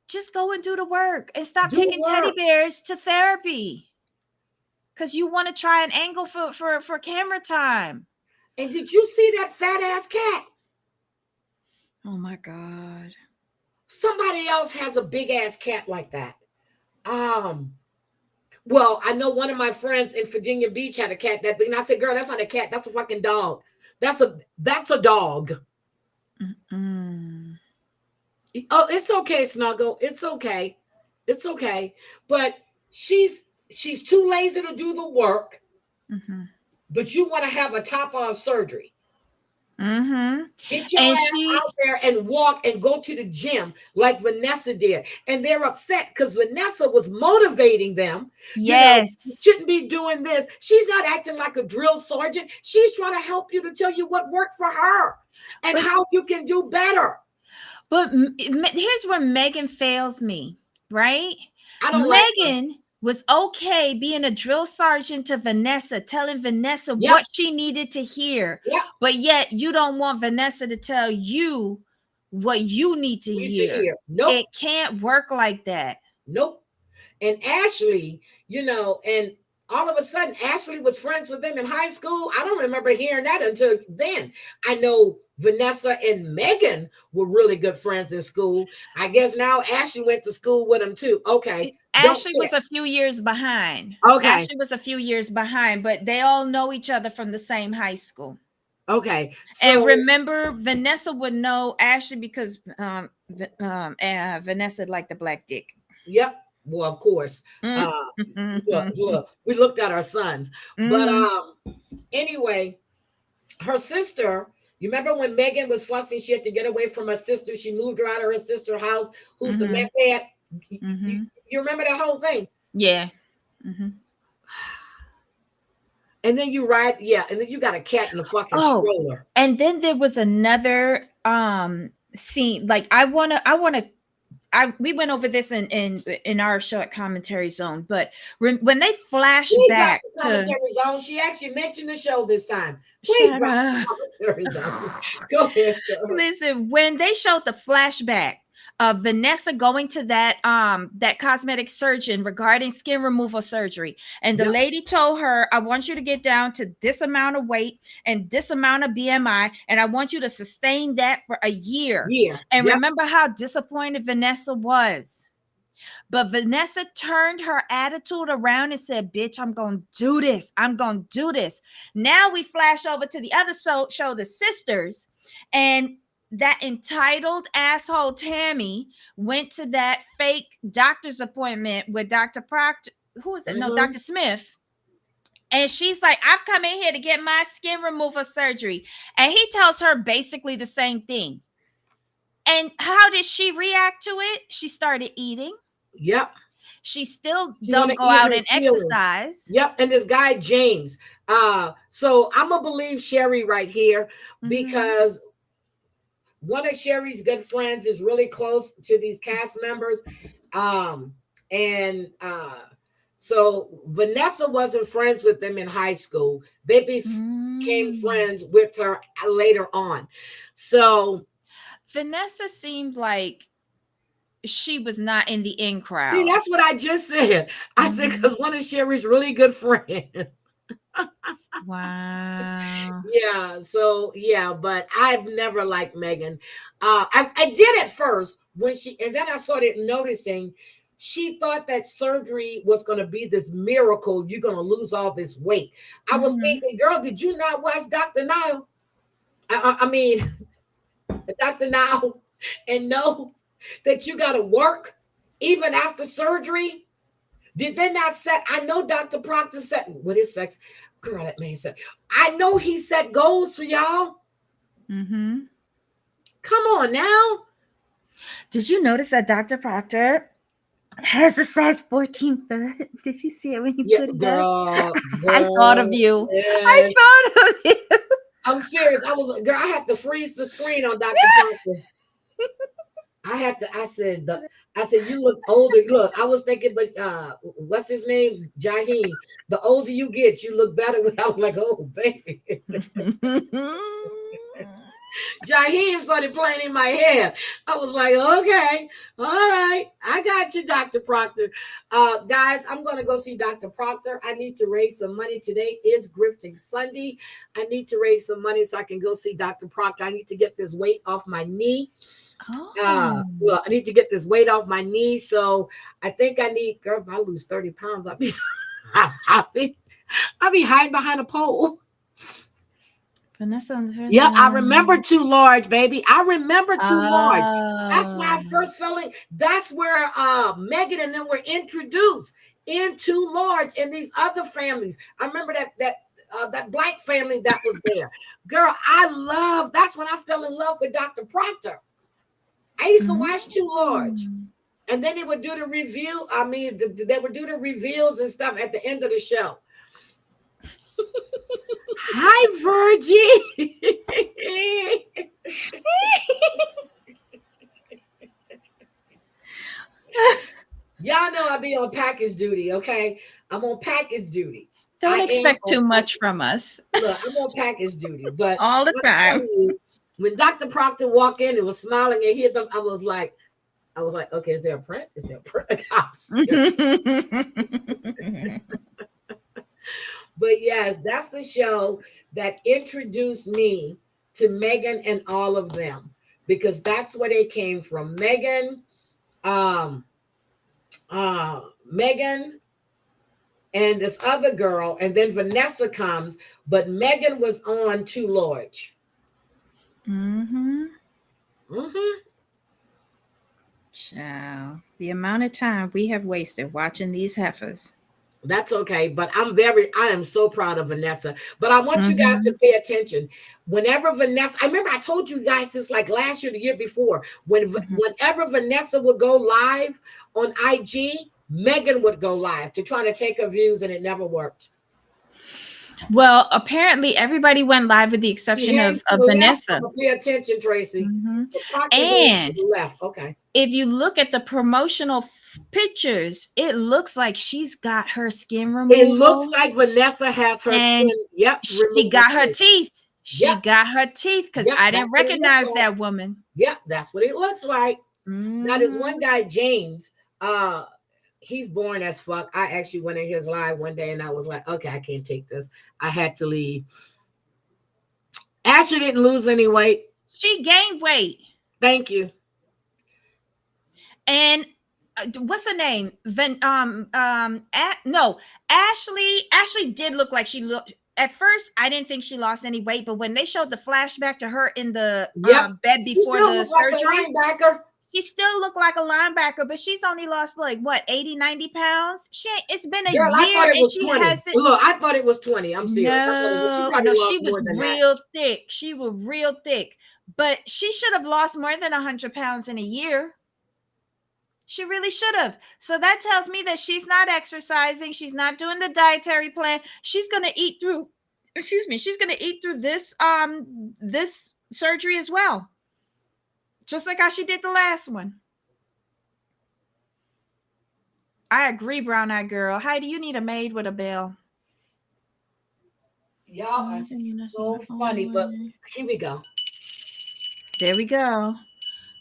Just go and do the work and stop taking teddy bears to therapy because you want to try an angle for camera time. And did you see that fat ass cat? Oh my God. Somebody else has a big ass cat like that. Well, I know one of my friends in Virginia Beach had a cat that big, and I said, "Girl, that's not a cat. That's a fucking dog. That's a dog." Mm-mm. Oh, it's okay, Snuggle. It's okay. It's okay. But she's too lazy to do the work. Mm-hmm. But you want to have a top off surgery. Mm-hmm. Get your ass out there and walk and go to the gym like Vanessa did. And they're upset because Vanessa was motivating them. Yes. You shouldn't be doing this. She's not acting like a drill sergeant. She's trying to help you to tell you what worked for her and how you can do better. But here's where Megan fails me, right? I don't Megan was okay being a drill sergeant to Vanessa, telling Vanessa what she needed to hear. Yep. But yet you don't want Vanessa to tell you what you need to hear. Nope. It can't work like that. Nope. And Ashley, and all of a sudden, Ashley was friends with them in high school. I don't remember hearing that until then. I know Vanessa and Megan were really good friends in school. I guess now Ashley went to school with them too. Okay. Ashley was a few years behind. Okay. Ashley was a few years behind, but they all know each other from the same high school. Okay. And remember, Vanessa would know Ashley because Vanessa liked the black dick. Yep. Well, of course. Look, we looked at our sons. But anyway, her sister, you remember when Megan was fussing, she had to get away from her sister. She moved her out of her sister's house, who's the meth head. You remember that whole thing? Yeah. And then you ride, and then you got a cat in the fucking stroller. And then there was another scene. Like we went over this in our short commentary zone, but when they flash back to commentary zone, she actually mentioned the show this time. Please commentary zone. Go ahead. Listen, when they showed the flashback of Vanessa going to that cosmetic surgeon regarding skin removal surgery, and the lady told her, "I want you to get down to this amount of weight and this amount of BMI, and I want you to sustain that for a year." And remember how disappointed Vanessa was. But Vanessa turned her attitude around and said, "Bitch, I'm going to do this. I'm going to do this." Now we flash over to the other show, The Sisters, and that entitled asshole Tammy went to that fake doctor's appointment with Dr. Proctor. Who is it? No, Dr. Smith. And she's like, "I've come in here to get my skin removal surgery." And he tells her basically the same thing. And how did she react to it? She started eating. Yep. She still don't go out and exercise. Yep. And this guy, James. So I'm going to believe Sherry right here because one of Sherry's good friends is really close to these cast members. So Vanessa wasn't friends with them in high school. They became friends with her later on. So Vanessa seemed like she was not in the in crowd. See, that's what I just said. I said, because one of Sherry's really good friends. Wow. Yeah. So but I've never liked Megan. I did at first and then I started noticing she thought that surgery was going to be this miracle. You're going to lose all this weight. I was thinking, girl, did you not watch Dr. Now? I mean, Dr. Now, and know that you got to work even after surgery. Did they not set? I know Dr. Proctor said, what is sex? Girl, that man said, I know he set goals for y'all. Mm-hmm. Come on now. Did you notice that Dr. Proctor has a size 14 foot? Did you see it when you put it Girl, up? I thought of you. Yes. I thought of you. I'm serious. Girl, I had to freeze the screen on Dr. Proctor. I said, you look older. Look, I was thinking, but what's his name? Jaheim. The older you get, you look better. I was like, oh, baby. Jaheim started playing in my head. I was like, okay, all right. I got you, Dr. Proctor. Guys, I'm going to go see Dr. Proctor. I need to raise some money. Today is Grifting Sunday. I need to raise some money so I can go see Dr. Proctor. I need to get this weight off my knee. Well, I need to get this weight off my knee. So I think I need, girl, if I lose 30 pounds, I'll be hiding behind a pole. Vanessa on the first Yep, I remember Too Large, baby. I remember Too Large. That's why I Oh. first fell in. That's where Megan and them were introduced in Too Large and these other families. I remember that black family that was there. Girl, that's when I fell in love with Dr. Proctor. I used to watch Too Large. And then they would do the review. I mean, they would do the reveals and stuff at the end of the show. Hi, Virgie. Y'all know I be on package duty, okay? I'm on package duty. Don't expect too much from us. Look, I'm on package duty, but all the time. When Dr. Proctor walked in and was smiling and heard them, I was like, okay, is there a print? Is there a print? But yes, that's the show that introduced me to Megan and all of them, because that's where they came from. Megan, Megan and this other girl, and then Vanessa comes, but Megan was on Too Large. Child, the amount of time we have wasted watching these heifers. That's okay, but I am so proud of Vanessa. But I want you guys to pay attention. Whenever Vanessa, I remember I told you guys this like last year, the year before, whenever Vanessa would go live on IG, Megan would go live to try to take her views, and it never worked. Well, apparently everybody went live with the exception of Vanessa. Pay attention, Tracy. And left. Okay. If you look at the promotional pictures, it looks like she's got her skin removed. It looks like Vanessa has her skin. Yep. She got her teeth. She got her teeth, because I didn't recognize that woman. Yep, that's what it looks like. Now, there's one guy, James. He's boring as fuck. I actually went in his live one day and I was like, okay, I can't take this. I had to leave. Ashley didn't lose any weight. She gained weight. Thank you. And what's her name? Ashley did look like she looked. At first, I didn't think she lost any weight, but when they showed the flashback to her in the bed before the surgery, she still looked like a linebacker, but she's only lost like what, 80, 90 pounds. It's been a year and she 20. hasn't. Look, I thought it was 20. I'm serious. No, she was real thick. She was real thick, but she should have lost more than 100 pounds in a year. She really should have. So that tells me that she's not exercising. She's not doing the dietary plan. She's going to eat through, she's going to eat through this surgery as well. Just like how she did the last one. I agree, Brown Eyed Girl. Heidi, you need a maid with a bell. Y'all are so funny, but here we go. There we go.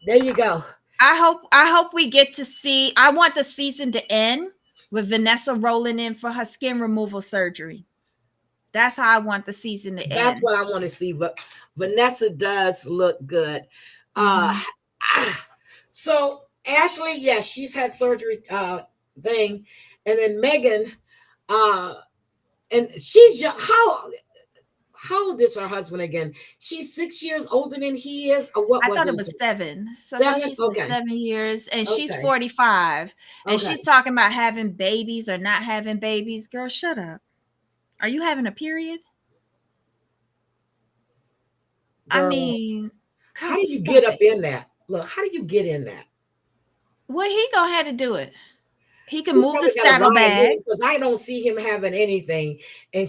There you go. I hope we get to see. I want the season to end with Vanessa rolling in for her skin removal surgery. That's how I want the season to end. That's what I want to see. But Vanessa does look good. So Ashley, yes, she's had surgery thing, and then Megan, and she's young. how old is her husband again? She's 6 years older than he is, or what I was thought it? it was 7. So I thought 7? she said Okay. 7 years, and she's Okay. 45, and Okay. she's talking about having babies or not having babies. Girl, shut up. Are you having a period? I Girl, mean, how do you stop get up it. in that? Look, how do you get in that? Well, he gonna have to do it. He can She move the probably got to ride him saddlebags. because I don't see him having anything. And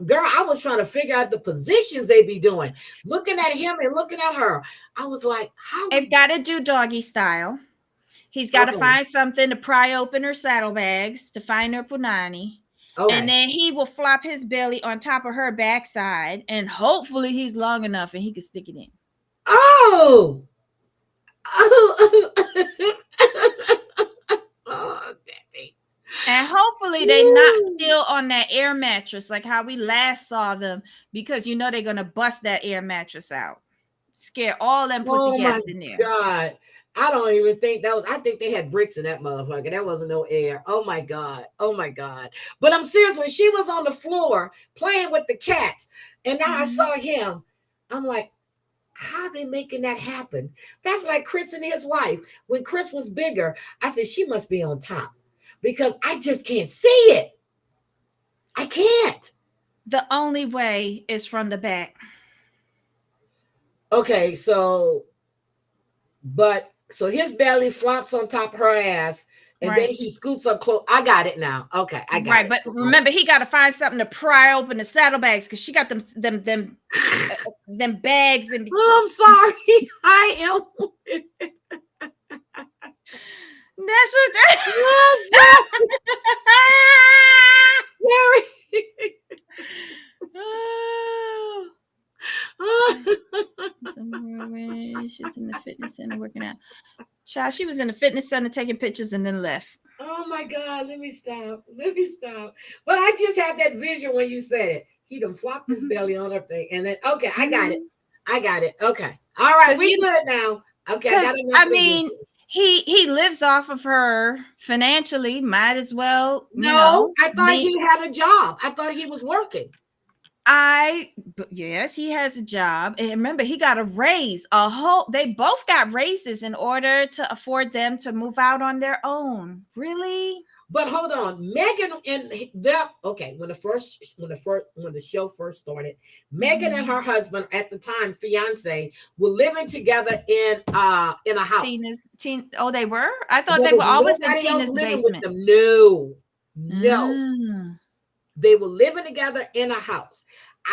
girl, I was trying to figure out the positions they be doing. Looking at him and looking at her, I was like, how They've we? got to do doggy style. He's got to Okay. find something to pry open her saddlebags to find her punani. And Okay. then he will flop his belly on top of her backside, and hopefully he's long enough and he can stick it in. Oh. Oh. Oh, Daddy. And hopefully they not still on that air mattress like how we last saw them, because you know they're gonna bust that air mattress out, scare all them Oh my pussycats in there. God. I don't even think that was, I think they had bricks in that motherfucker. That wasn't no air. Oh my God. Oh my God. But I'm serious, when she was on the floor playing with the cats and now I saw him, I'm like, how they making that happen? That's like Chris and his wife. When Chris was bigger, I said, she must be on top because I just can't see it. I can't. The only way is from the back. Okay, so his belly flops on top of her ass, and then Right. he scoots up close. I got it now. Okay, I got Right, it. but remember, he got to find something to pry open the saddlebags because she got them bags and. Oh, I'm sorry. I am. That's what. I'm sorry. Mary. Somewhere she was in the fitness center working out. Child, she was in the fitness center taking pictures and then left. Oh my God, let me stop. Let me stop. But I just had that vision when you said it. He done flopped his belly on her thing. And then, okay, I got it. I got it. Okay. All right, we good now. Okay, I got enough. I mean, he lives off of her financially. Might as well, No, I thought he had a job. I thought he was working. Yes, he has a job. And remember, he got a raise. They both got raises in order to afford them to move out on their own. Really? But hold on, Megan and when the show first started, Megan and her husband at the time, fiance, were living together in a house. They were? I thought they were always in Tina's basement. No. They were living together in a house.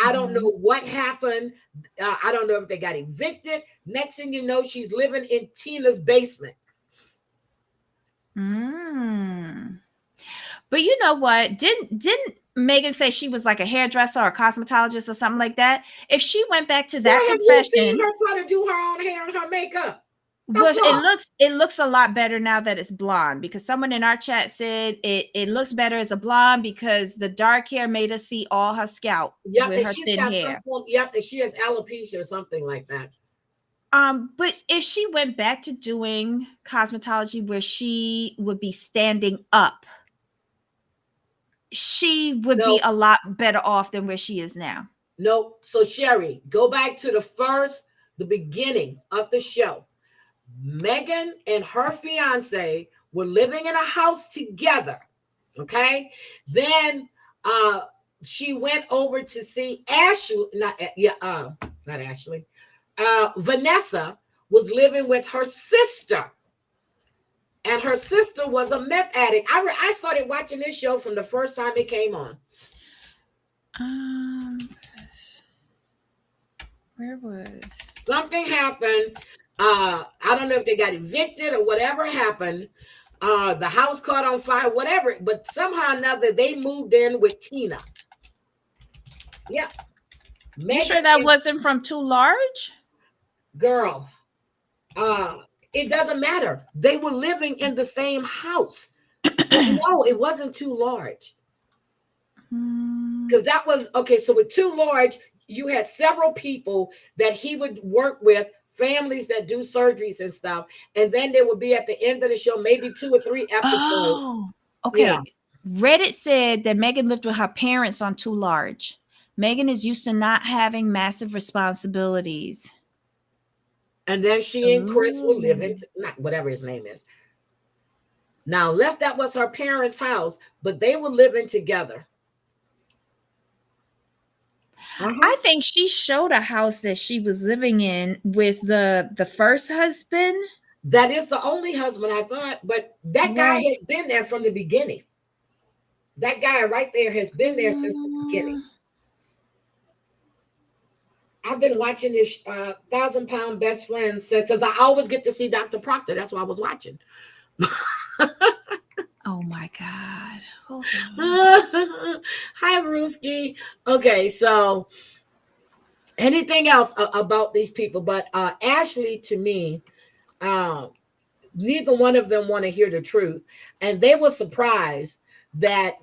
I don't know what happened. I don't know if they got evicted. Next thing you know, she's living in Tina's basement. But you know what? Didn't Megan say she was like a hairdresser or a cosmetologist or something like that? If she went back to that profession, have you seen her try to do her own hair and her makeup? But it looks a lot better now that it's blonde, because someone in our chat said it looks better as a blonde because the dark hair made us see all her scalp with her thin hair. And she has alopecia or something like that. But if she went back to doing cosmetology where she would be standing up, she would be a lot better off than where she is now. No. So Sherry, go back to the beginning of the show. Megan and her fiance were living in a house together. Okay. Then she went over to see Vanessa was living with her sister. And her sister was a meth addict. I started watching this show from the first time it came on. Where was something happened? I don't know if they got evicted or whatever happened. The house caught on fire, whatever. But somehow or another, they moved in with Tina. Yeah. You sure that wasn't from Too Large? Girl, it doesn't matter. They were living in the same house. No, it wasn't Too Large. Because that was, okay, so with Too Large, you had several people that he would work with, families that do surgeries and stuff. And then there would be at the end of the show, maybe 2 or 3 episodes. Oh, okay. Yeah. Reddit said that Megan lived with her parents on Too Large. Megan is used to not having massive responsibilities. And then she and Chris were Ooh. living, not whatever his name is. Now, unless that was her parents' house, but they were living together. I think she showed a house that she was living in with the first husband. That is the only husband, I thought, but that guy Right. has been there from the beginning. That guy right there has been there since the beginning. I've been watching this 1,000-pound best friend says, because I always get to see Dr. Proctor. That's why I was watching. Oh my God. Hold on. Hi, RHOC. Okay, so anything else about these people? But Ashley, to me, neither one of them want to hear the truth. And they were surprised that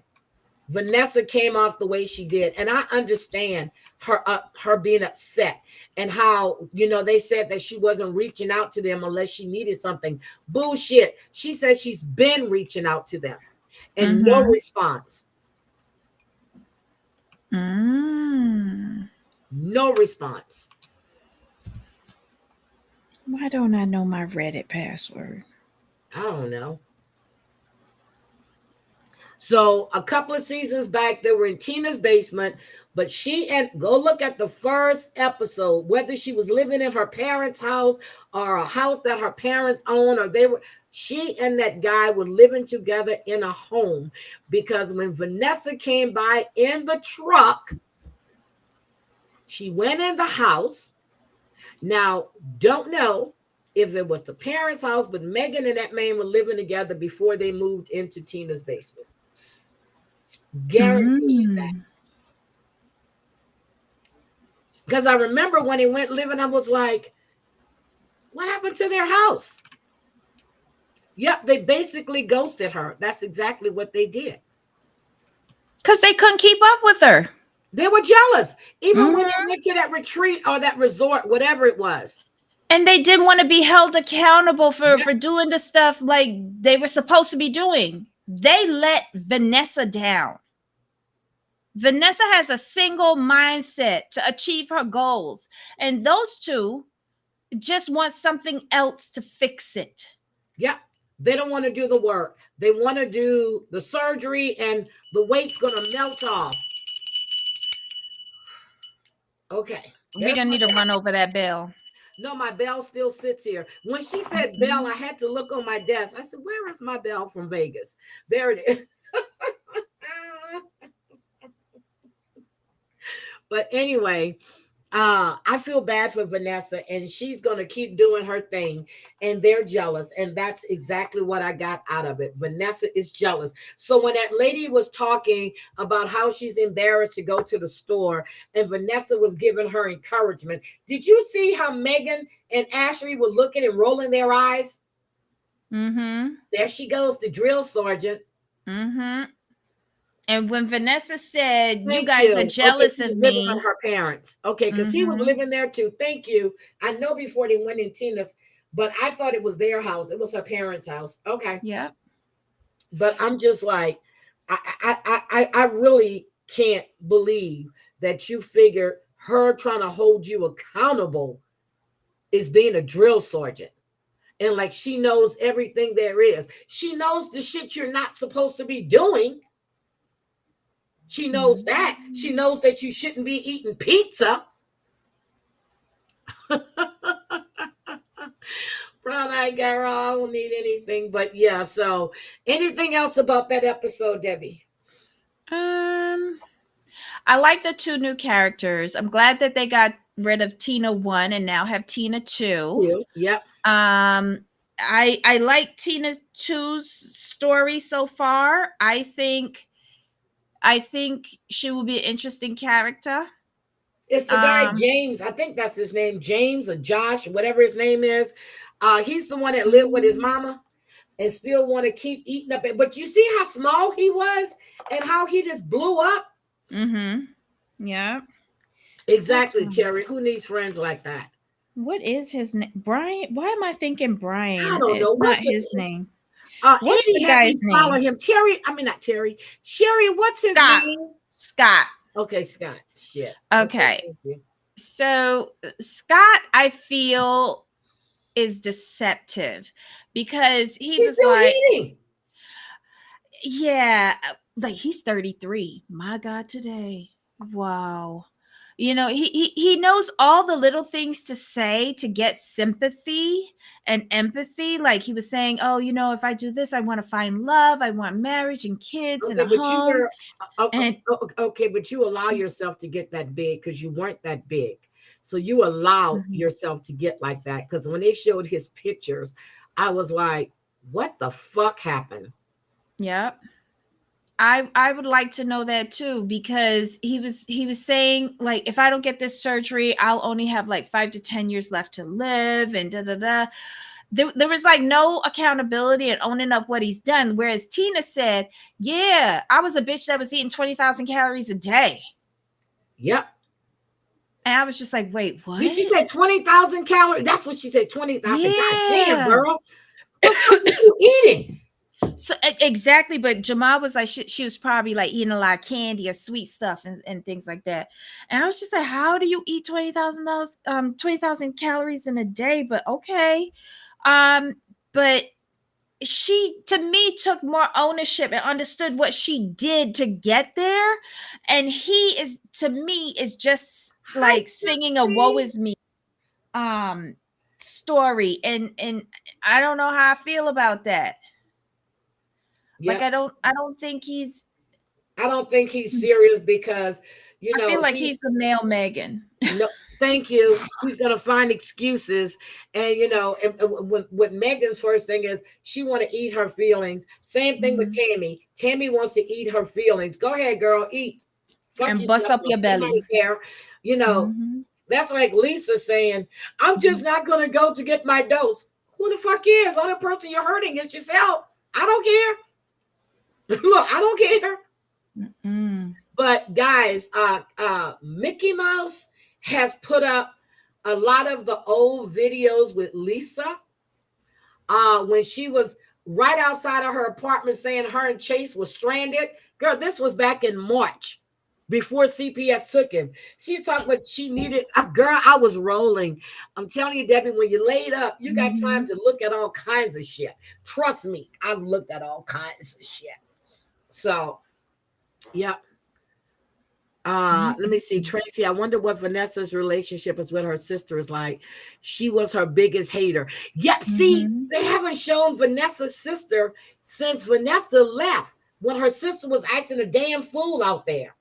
Vanessa came off the way she did. And I understand her being upset and how, they said that she wasn't reaching out to them unless she needed something. Bullshit. She says she's been reaching out to them and no response. No response. Why don't I know my Reddit password? I don't know. So a couple of seasons back, they were in Tina's basement, but go look at the first episode, whether she was living in her parents' house or a house that her parents owned, or she and that guy were living together in a home, because when Vanessa came by in the truck, she went in the house. Now, don't know if it was the parents' house, but Megan and that man were living together before they moved into Tina's basement. Guarantee you that. Because I remember when he went living, I was like, what happened to their house? Yep, they basically ghosted her. That's exactly what they did. Because they couldn't keep up with her. They were jealous. Even when they went to that retreat or that resort, whatever it was. And they didn't want to be held accountable for doing the stuff like they were supposed to be doing. They let Vanessa down. Vanessa has a single mindset to achieve her goals. And those two just want something else to fix it. Yeah. They don't want to do the work. They want to do the surgery and the weight's going to melt off. Okay. We're going to need to run over that bell. No, my bell still sits here. When she said bell, I had to look on my desk. I said, where is my bell from Vegas? There it is. But anyway, I feel bad for Vanessa, and she's going to keep doing her thing, and they're jealous. And that's exactly what I got out of it. Vanessa is jealous. So when that lady was talking about how she's embarrassed to go to the store, and Vanessa was giving her encouragement, did you see how Megan and Ashley were looking and rolling their eyes? There she goes, the drill sergeant. And when Vanessa said, you guys are jealous of me. Living with her parents. Okay, because he was living there too. Thank you. I know before they went in Tina's, but I thought it was their house. It was her parents' house. Okay. Yeah. But I'm just like, I really can't believe that you figure her trying to hold you accountable is being a drill sergeant. And like she knows everything there is. She knows the shit you're not supposed to be doing. She knows that. She knows that you shouldn't be eating pizza. Brown-eyed girl, I don't need anything. But yeah, so anything else about that episode, Debbie? I like the two new characters. I'm glad that they got rid of Tina 1 and now have Tina 2. Yep. I like Tina 2's story so far. I think she will be an interesting character. It's the guy, James. I think that's his name, James or Josh, whatever his name is. He's the one that lived with his mama and still want to keep eating up. But you see how small he was and how he just blew up? Yeah. Exactly, Terry. Who needs friends like that? What is his name? Brian? Why am I thinking Brian? I don't know. What's not his name? What's the guy's name? Follow him. Terry. I mean, not Terry. Sherry, what's his name? Scott. Okay, Scott. Shit. Okay. Thank you. So Scott, I feel, is deceptive because he He's was still like, eating. yeah, like he's 33. My God, today. Wow. You know, he knows all the little things to say to get sympathy and empathy. Like he was saying, oh, you know, if I do this, I want to find love, I want marriage and kids and Okay, a but you home. were And okay, but you allow yourself to get that big because you weren't that big. So you allow Mhm. yourself to get like that. Because when they showed his pictures, I was like, what the fuck happened? Yep. I would like to know that too, because he was saying, like, if I don't get this surgery, I'll only have like 5 to 10 years left to live, and da da da. There was like no accountability and owning up what he's done. Whereas Tina said, yeah, I was a bitch that was eating 20,000 calories a day. Yep. And I was just like, wait, what? Did she say 20,000 calories? That's what she said, 20,000. God damn, Yeah. girl. What the fuck are you eating? So exactly, but Jamal was like, she was probably like eating a lot of candy or sweet stuff and things like that. And I was just like, how do you eat $20,000, 20,000 calories in a day? But okay. But she, to me, took more ownership and understood what she did to get there. And he is, to me, is just Hi, like singing a woe Gypsy. is me story. And I don't know how I feel about that. Like Yep. I don't think he's I don't think he's serious because, I feel like he's he's the male Megan. no, thank you. He's gonna find excuses, and what Megan's first thing is she want to eat her feelings. Same thing with Mhm. Tammy. Tammy wants to eat her feelings. Go ahead, girl, eat. Fuck And bust yourself. up your Nobody belly. care. You know Mhm. that's like Lisa saying, "I'm just Mhm. not gonna go to get my dose." Who the fuck is? Only person you're hurting is yourself. I don't care. Look, I don't care. Mm. But guys, Mickey Mouse has put up a lot of the old videos with Lisa when she was right outside of her apartment saying her and Chase was stranded. Girl, this was back in March before CPS took him. She's talking about she needed a girl. I was rolling. I'm telling you, Debbie, when you laid up, you got time Mhm. to look at all kinds of shit. Trust me, I've looked at all kinds of shit. So, yeah. Let me see, Mhm. Tracy. I wonder what Vanessa's relationship is with her sister is like. She was her biggest hater. Yep. See, Mhm. they haven't shown Vanessa's sister since Vanessa left when her sister was acting a damn fool out there.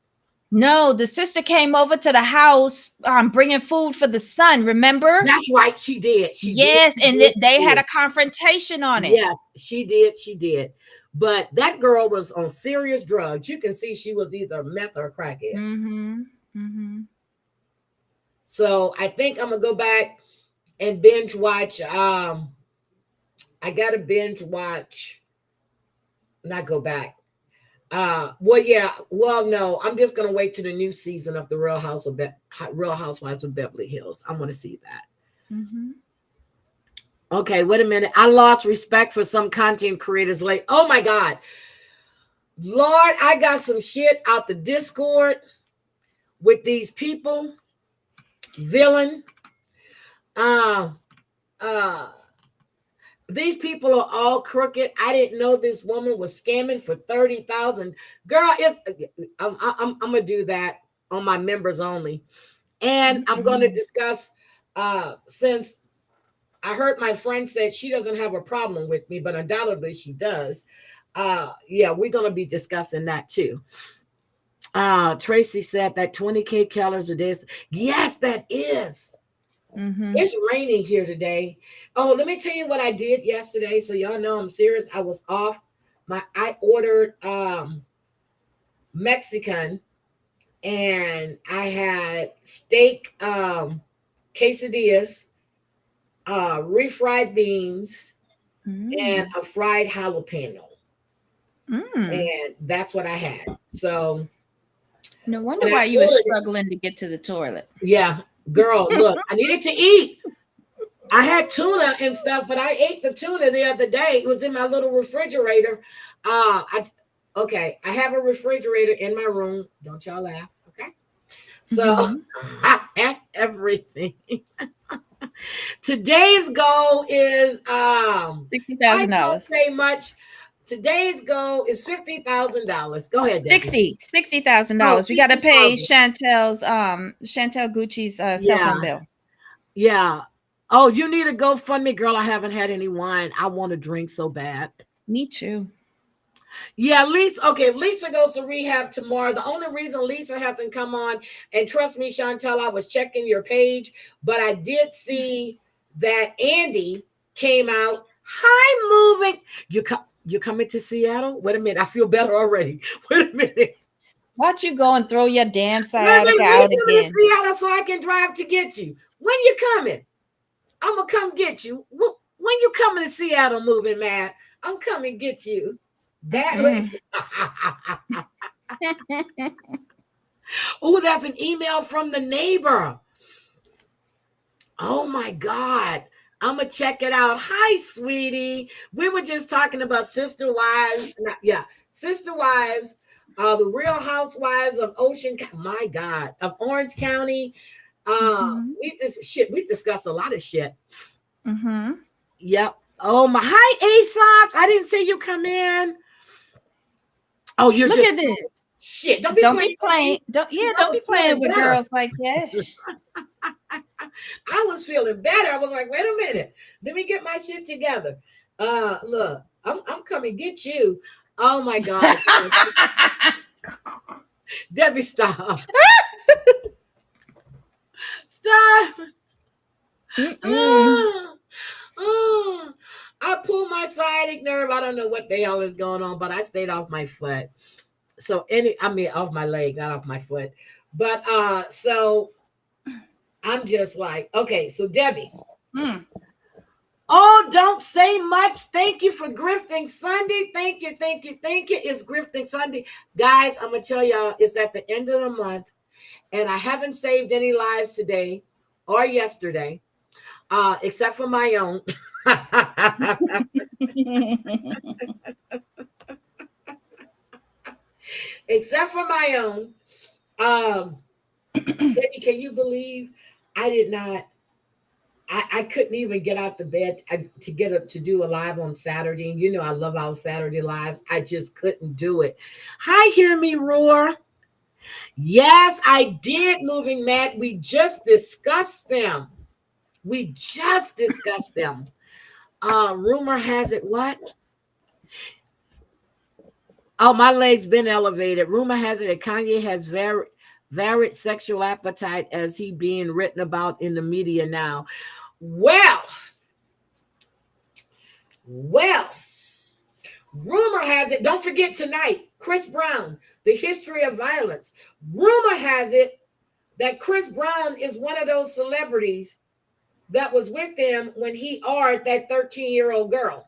No, the sister came over to the house, bringing food for the son. Remember? That's right. She did. She did. Yes, She and did. they She had did. a confrontation on it. Yes, she did. She did. But that girl was on serious drugs. You can see she was either meth or crackhead. Mhm. Mhm. So I think I'm gonna go back and binge watch. I gotta binge watch, not go back. Well, yeah, well, no, I'm just gonna wait to the new season of the Real Housewives of Beverly Hills. I want to see that. Mhm. Okay, wait a minute. I lost respect for some content creators. Like, oh my god, Lord, I got some shit out the Discord with these people. Villain. Uh, uh, These people are all crooked. I didn't know this woman was scamming for 30,000. Girl, I'm gonna do that on my members only, and I'm gonna Mhm. discuss. Since I heard my friend said she doesn't have a problem with me, but undoubtedly she does. Yeah, we're gonna be discussing that too. Tracy said that 20K calories a day. Yes, that is. Mhm. It's raining here today. Oh, let me tell you what I did yesterday, so y'all know I'm serious. I was off. I ordered Mexican, and I had steak quesadillas, refried beans, and Mm. a fried jalapeno. Mm. And that's what I had. So No wonder when I why you were ordered it, struggling to get to the toilet. yeah, girl, look, I needed to eat. I had tuna and stuff, but I ate the tuna the other day. It was in my little refrigerator. I have a refrigerator in my room. Don't y'all laugh, okay? So I had everything. Today's goal is I don't $60,000. say much. Today's goal is $50,000. Go ahead, Debbie. $60,000. We got to pay Chantel's Chantel Gucci's cell phone bill. Yeah. Oh, you need a GoFundMe, girl. I haven't had any wine. I want to drink so bad. Me too. Yeah, Lisa. Okay, Lisa goes to rehab tomorrow. The only reason Lisa hasn't come on, and trust me, Chantel, I was checking your page, but I did see that Andy came out. Hi, moving. You coming to Seattle? Wait a minute. I feel better already. Wait a minute. Why don't you go and throw your damn sciatica out again? To Seattle so I can drive to get you. When you coming? I'm gonna come get you. When you coming to Seattle, moving man? I'm coming get you. That way. Oh, that's an email from the neighbor. Oh my God. I'm gonna check it out. Hi, sweetie. We were just talking about Sister Wives. Sister Wives. The Real Housewives of my God, of Orange County. We discussed a lot of shit. Yep. Oh my, hi Aesop. I didn't see you come in. Oh, you're look just at this. Shit. Don't be playing. Don't be playing with girls like that. I was feeling better. I was like, wait a minute. Let me get my shit together. Look, I'm coming get you. Oh my God. Debbie, stop. Stop. I pulled my sciatic nerve. I don't know what the hell is going on, but I stayed off my foot. So off my leg, not off my foot. But so I'm just like, okay, so Debbie. Oh, don't say much. Thank you for Grifting Sunday. Thank you. It's Grifting Sunday. Guys, I'm going to tell y'all, it's at the end of the month, and I haven't saved any lives today or yesterday, except for my own. Except for my own. Baby, can you believe I did not? I couldn't even get out the bed to get up to do a live on Saturday. You know, I love our Saturday lives. I just couldn't do it. Hi, hear me roar. Yes, I did, Moving Matt. We just discussed them. Rumor has it what? Oh, my leg's been elevated. Rumor has it that Kanye has varied sexual appetite as he being written about in the media now. Well, rumor has it, don't forget tonight, Chris Brown, The History of Violence. Rumor has it that Chris Brown is one of those celebrities that was with them when he argued that 13-year-old girl.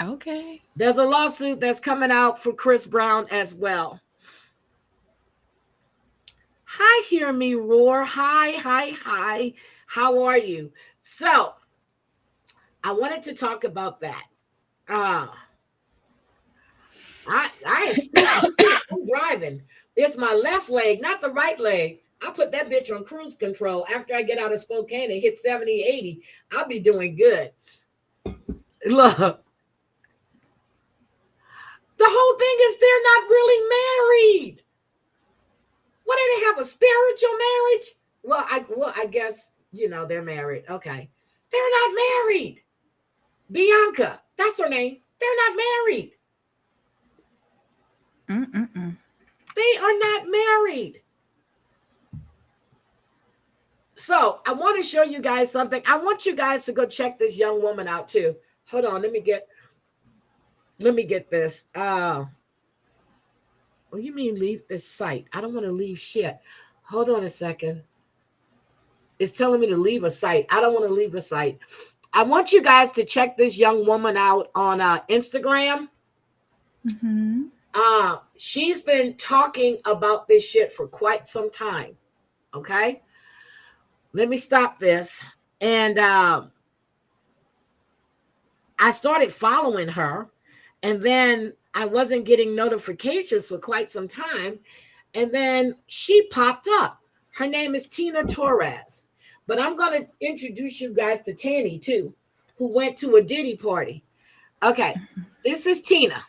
Okay. There's a lawsuit that's coming out for Chris Brown as well. Hi, hear me roar. Hi. How are you? So, I wanted to talk about that. I am still I'm driving. It's my left leg, not the right leg. I put that bitch on cruise control. After I get out of Spokane and hit 70, 80, I'll be doing good. Look. The whole thing is they're not really married. What, do they have a spiritual marriage? Well, I guess, they're married. Okay. They're not married. Bianca, that's her name. They're not married. They are not married. So I want to show you guys something. I want you guys to go check this young woman out too. Hold on. Let me get this. What do you mean leave this site? I don't want to leave shit. Hold on a second. It's telling me to leave a site. I don't want to leave a site. I want you guys to check this young woman out on Instagram. She's been talking about this shit for quite some time. Okay. Let me stop this. And I started following her. And then I wasn't getting notifications for quite some time. And then she popped up. Her name is Tina Torres. But I'm going to introduce you guys to Tanny, too, who went to a Diddy party. Okay, this is Tina.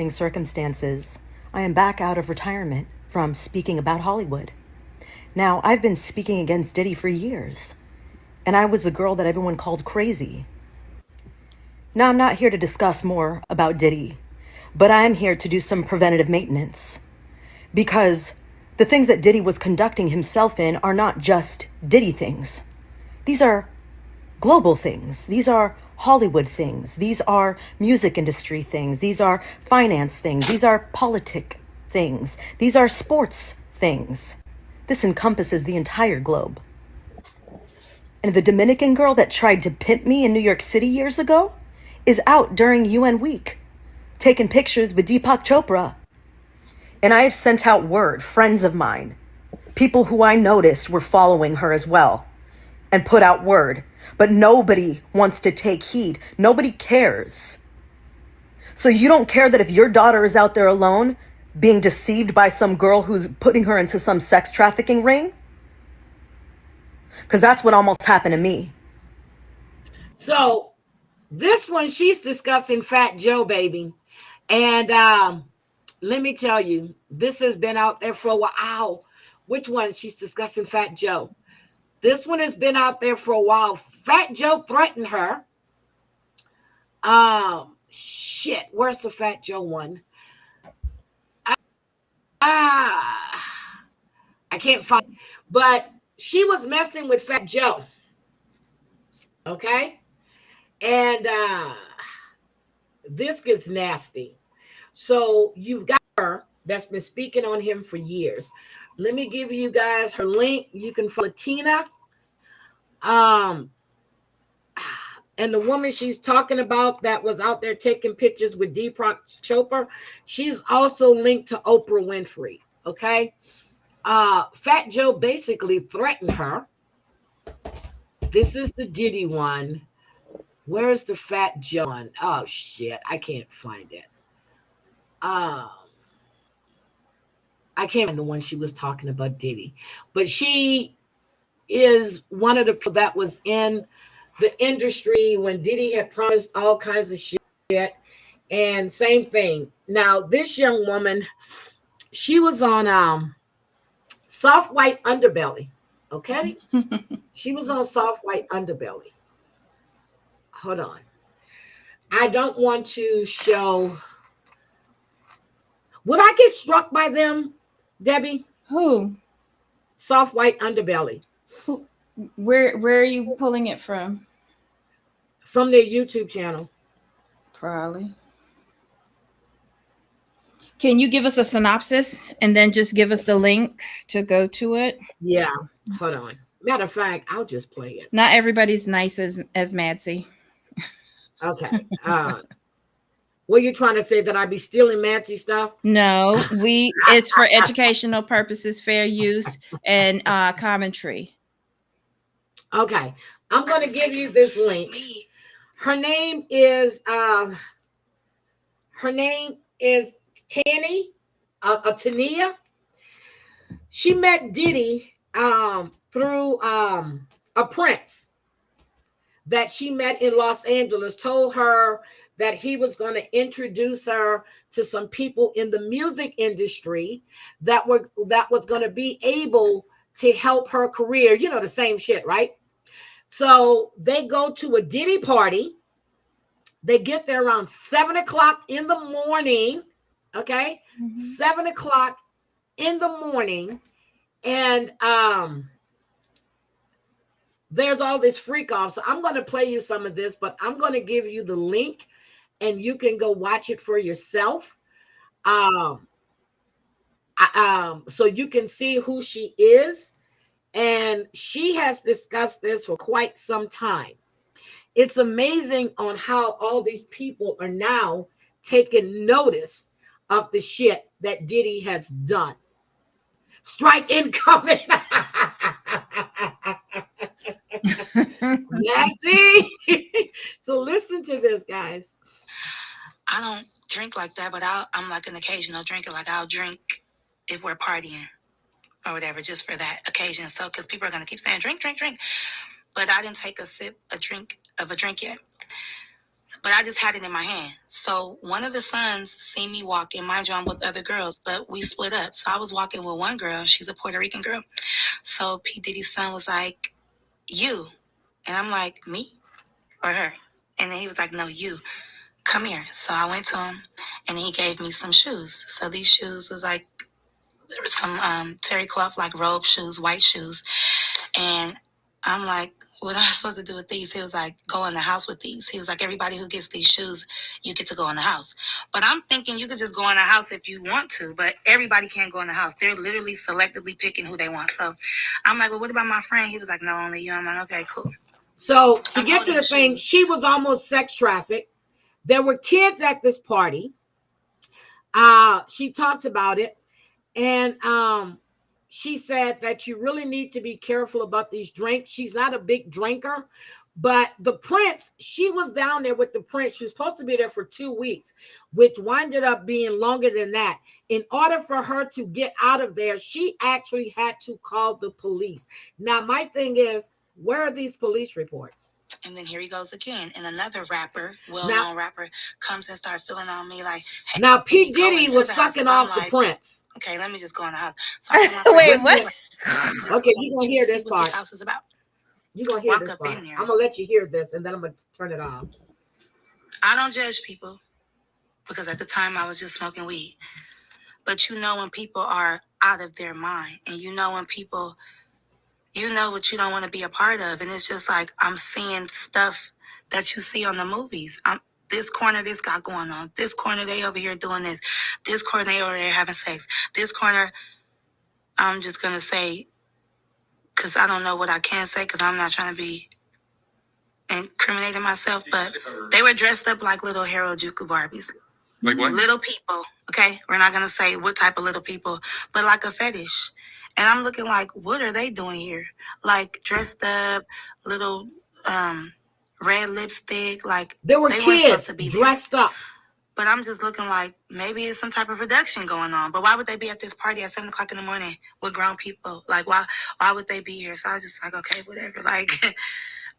Circumstances, I am back out of retirement from speaking about Hollywood. Now, I've been speaking against Diddy for years, and I was the girl that everyone called crazy. Now, I'm not here to discuss more about Diddy, but I am here to do some preventative maintenance. Because the things that Diddy was conducting himself in are not just Diddy things. These are global things. These are Hollywood things. These are music industry things. These are finance things. These are politic things. These are sports things. This encompasses the entire globe. And the Dominican girl that tried to pimp me in New York City years ago is out during UN week, taking pictures with Deepak Chopra. And I have sent out word, friends of mine, people who I noticed were following her as well, and put out word. But nobody wants to take heed. Nobody cares. So you don't care that if your daughter is out there alone, being deceived by some girl who's putting her into some sex trafficking ring? Because that's what almost happened to me. So this one, she's discussing Fat Joe, baby. And let me tell you, this has been out there for a while. Ow. Which one? She's discussing Fat Joe. This one has been out there for a while. Fat Joe threatened her. Shit. Where's the Fat Joe one? I can't find it. But she was messing with Fat Joe. Okay? And this gets nasty. So you've got her that's been speaking on him for years. Let me give you guys her link. You can follow Tina. And the woman she's talking about that was out there taking pictures with Deepak Chopra, she's also linked to Oprah Winfrey. Okay. Fat Joe basically threatened her. This is the Diddy one. Where's the Fat Joe one? Oh shit, I can't find it. I can't find the one she was talking about Diddy, but she is one of the people that was in the industry when Diddy had promised all kinds of shit. And same thing. Now, this young woman, she was on Soft White Underbelly. Okay? She was on Soft White Underbelly. Hold on. I don't want to show. Would I get struck by them, Debbie? Who? Soft White Underbelly. Who? Where are you pulling it from? From their YouTube channel. Probably. Can you give us a synopsis and then just give us the link to go to it? Yeah. Hold on. Matter of fact, I'll just play it. Not everybody's nice as Madsy. Okay. Were you trying to say that I'd be stealing Madsy stuff? No, it's for educational purposes, fair use, and commentary. Okay. I'm going to give you this link. Her name is Tanny, Tania. She met Diddy through a prince that she met in Los Angeles, told her that he was going to introduce her to some people in the music industry that was going to be able to help her career. You know, the same shit, right? So they go to a Diddy party. They get there around 7 o'clock in the morning. Okay. 7 o'clock in the morning. And there's all this freak off. So I'm going to play you some of this, but I'm going to give you the link and you can go watch it for yourself. So you can see who she is. And she has discussed this for quite some time. It's amazing on how all these people are now taking notice of the shit that Diddy has done. Strike incoming. Nancy. So listen Listen to this, guys. I don't drink like that, but I'm like an occasional drinker. Like I'll drink if we're partying or whatever, just for that occasion. So, because people are going to keep saying drink, drink, drink. But I didn't take a drink yet. But I just had it in my hand. So one of the sons seen me walking, mind you, I'm with other girls, but we split up. So I was walking with one girl. She's a Puerto Rican girl. So P. Diddy's son was like, you. And I'm like, me or her? And then he was like, no, you. Come here. So I went to him and he gave me some shoes. So these shoes was like some terry cloth, like robe shoes, white shoes. And I'm like, what am I supposed to do with these? He was like, go in the house with these. He was like, everybody who gets these shoes, you get to go in the house. But I'm thinking you could just go in the house if you want to, but everybody can't go in the house. They're literally selectively picking who they want. So I'm like, well, what about my friend? He was like, no, only you. I'm like, okay, cool. So to get to the thing, she was almost sex trafficked. There were kids at this party. She talked about it. And she said that you really need to be careful about these drinks. She's not a big drinker, but the prince, she was down there with the prince. She was supposed to be there for 2 weeks, which winded up being longer than that. In order for her to get out of there, she actually had to call the police. Now, my thing is, where are these police reports? And then here he goes again. And another rapper, well-known rapper, comes and starts feeling on me like, hey, now P. Diddy was sucking off the prince. Okay, let me just go in the house. So I wait, what? Okay, you're going to hear this part. What this house is about. You're going to hear this part. I'm going to let you hear this, and then I'm going to turn it off. I don't judge people because at the time I was just smoking weed. But you know when people are out of their mind, and you know when people... you know what you don't want to be a part of. And it's just like, I'm seeing stuff that you see on the movies. This corner, this got going on. This corner, they over here doing this. This corner, they over there having sex. This corner, I'm just going to say, because I don't know what I can say, because I'm not trying to be incriminating myself, but they were dressed up like little Harajuku Barbies. Like what? Little people, okay? We're not going to say what type of little people, but like a fetish. And I'm looking like, what are they doing here? Like dressed up, little red lipstick, like there were kids to be dressed up. But I'm just looking like maybe it's some type of production going on. But why would they be at this party at 7 o'clock in the morning with grown people? Like why would they be here? So I was just like, okay, whatever. Like,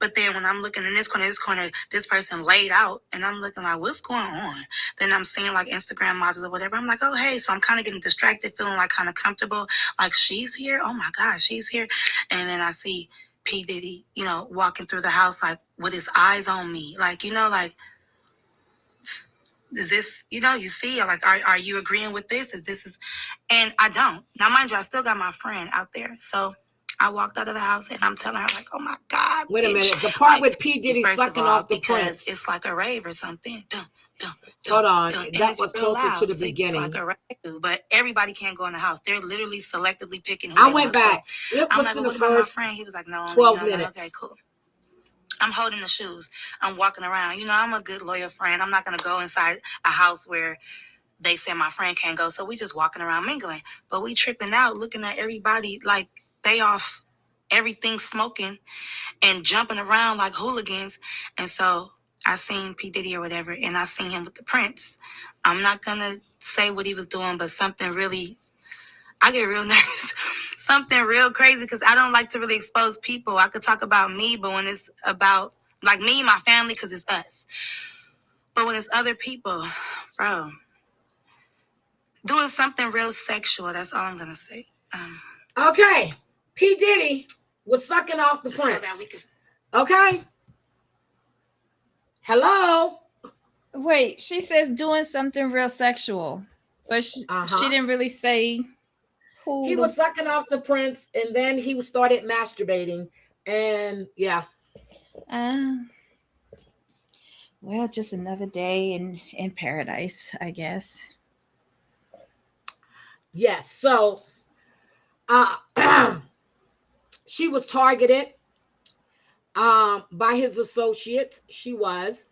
but then when I'm looking in this corner, this person laid out, and I'm looking like, what's going on? Then I'm seeing like Instagram models or whatever. I'm like, oh, hey. So I'm kind of getting distracted, feeling like kind of comfortable. Like, she's here? Oh, my gosh, she's here. And then I see P. Diddy, you know, walking through the house, like with his eyes on me. Like, you know, like, is this, you know, you see, like, are you agreeing with this? And I don't. Now, mind you, I still got my friend out there. So I walked out of the house and I'm telling her, like, oh my God. Wait a minute. The part with P. Diddy sucking off the prince. It's like a rave or something. Hold on. That was closer to the beginning. Like a rave, but everybody can't go in the house. They're literally selectively picking who I they went want. back. So I'm like, well, what about my friend? He was like, no, 12 minutes. Okay, cool. I'm holding the shoes. I'm walking around. You know, I'm a good loyal friend. I'm not going to go inside a house where they say my friend can't go. So we just walking around mingling. But we tripping out, looking at everybody like they off everything, smoking and jumping around like hooligans. And so I seen P. Diddy or whatever, and I seen him with the prince. I'm not going to say what he was doing, but something really, I get real nervous. Something real crazy, because I don't like to really expose people. I could talk about me, but when it's about like me and my family, because it's us. But when it's other people, bro, doing something real sexual, that's all I'm going to say. Okay. P. Diddy was sucking off the prince. Okay. Hello. Wait, she says doing something real sexual, but she didn't really say who. He was sucking off the prince, and then he started masturbating, and yeah. Well, just another day in paradise, I guess. Yes. So, she was targeted by his associates. She was.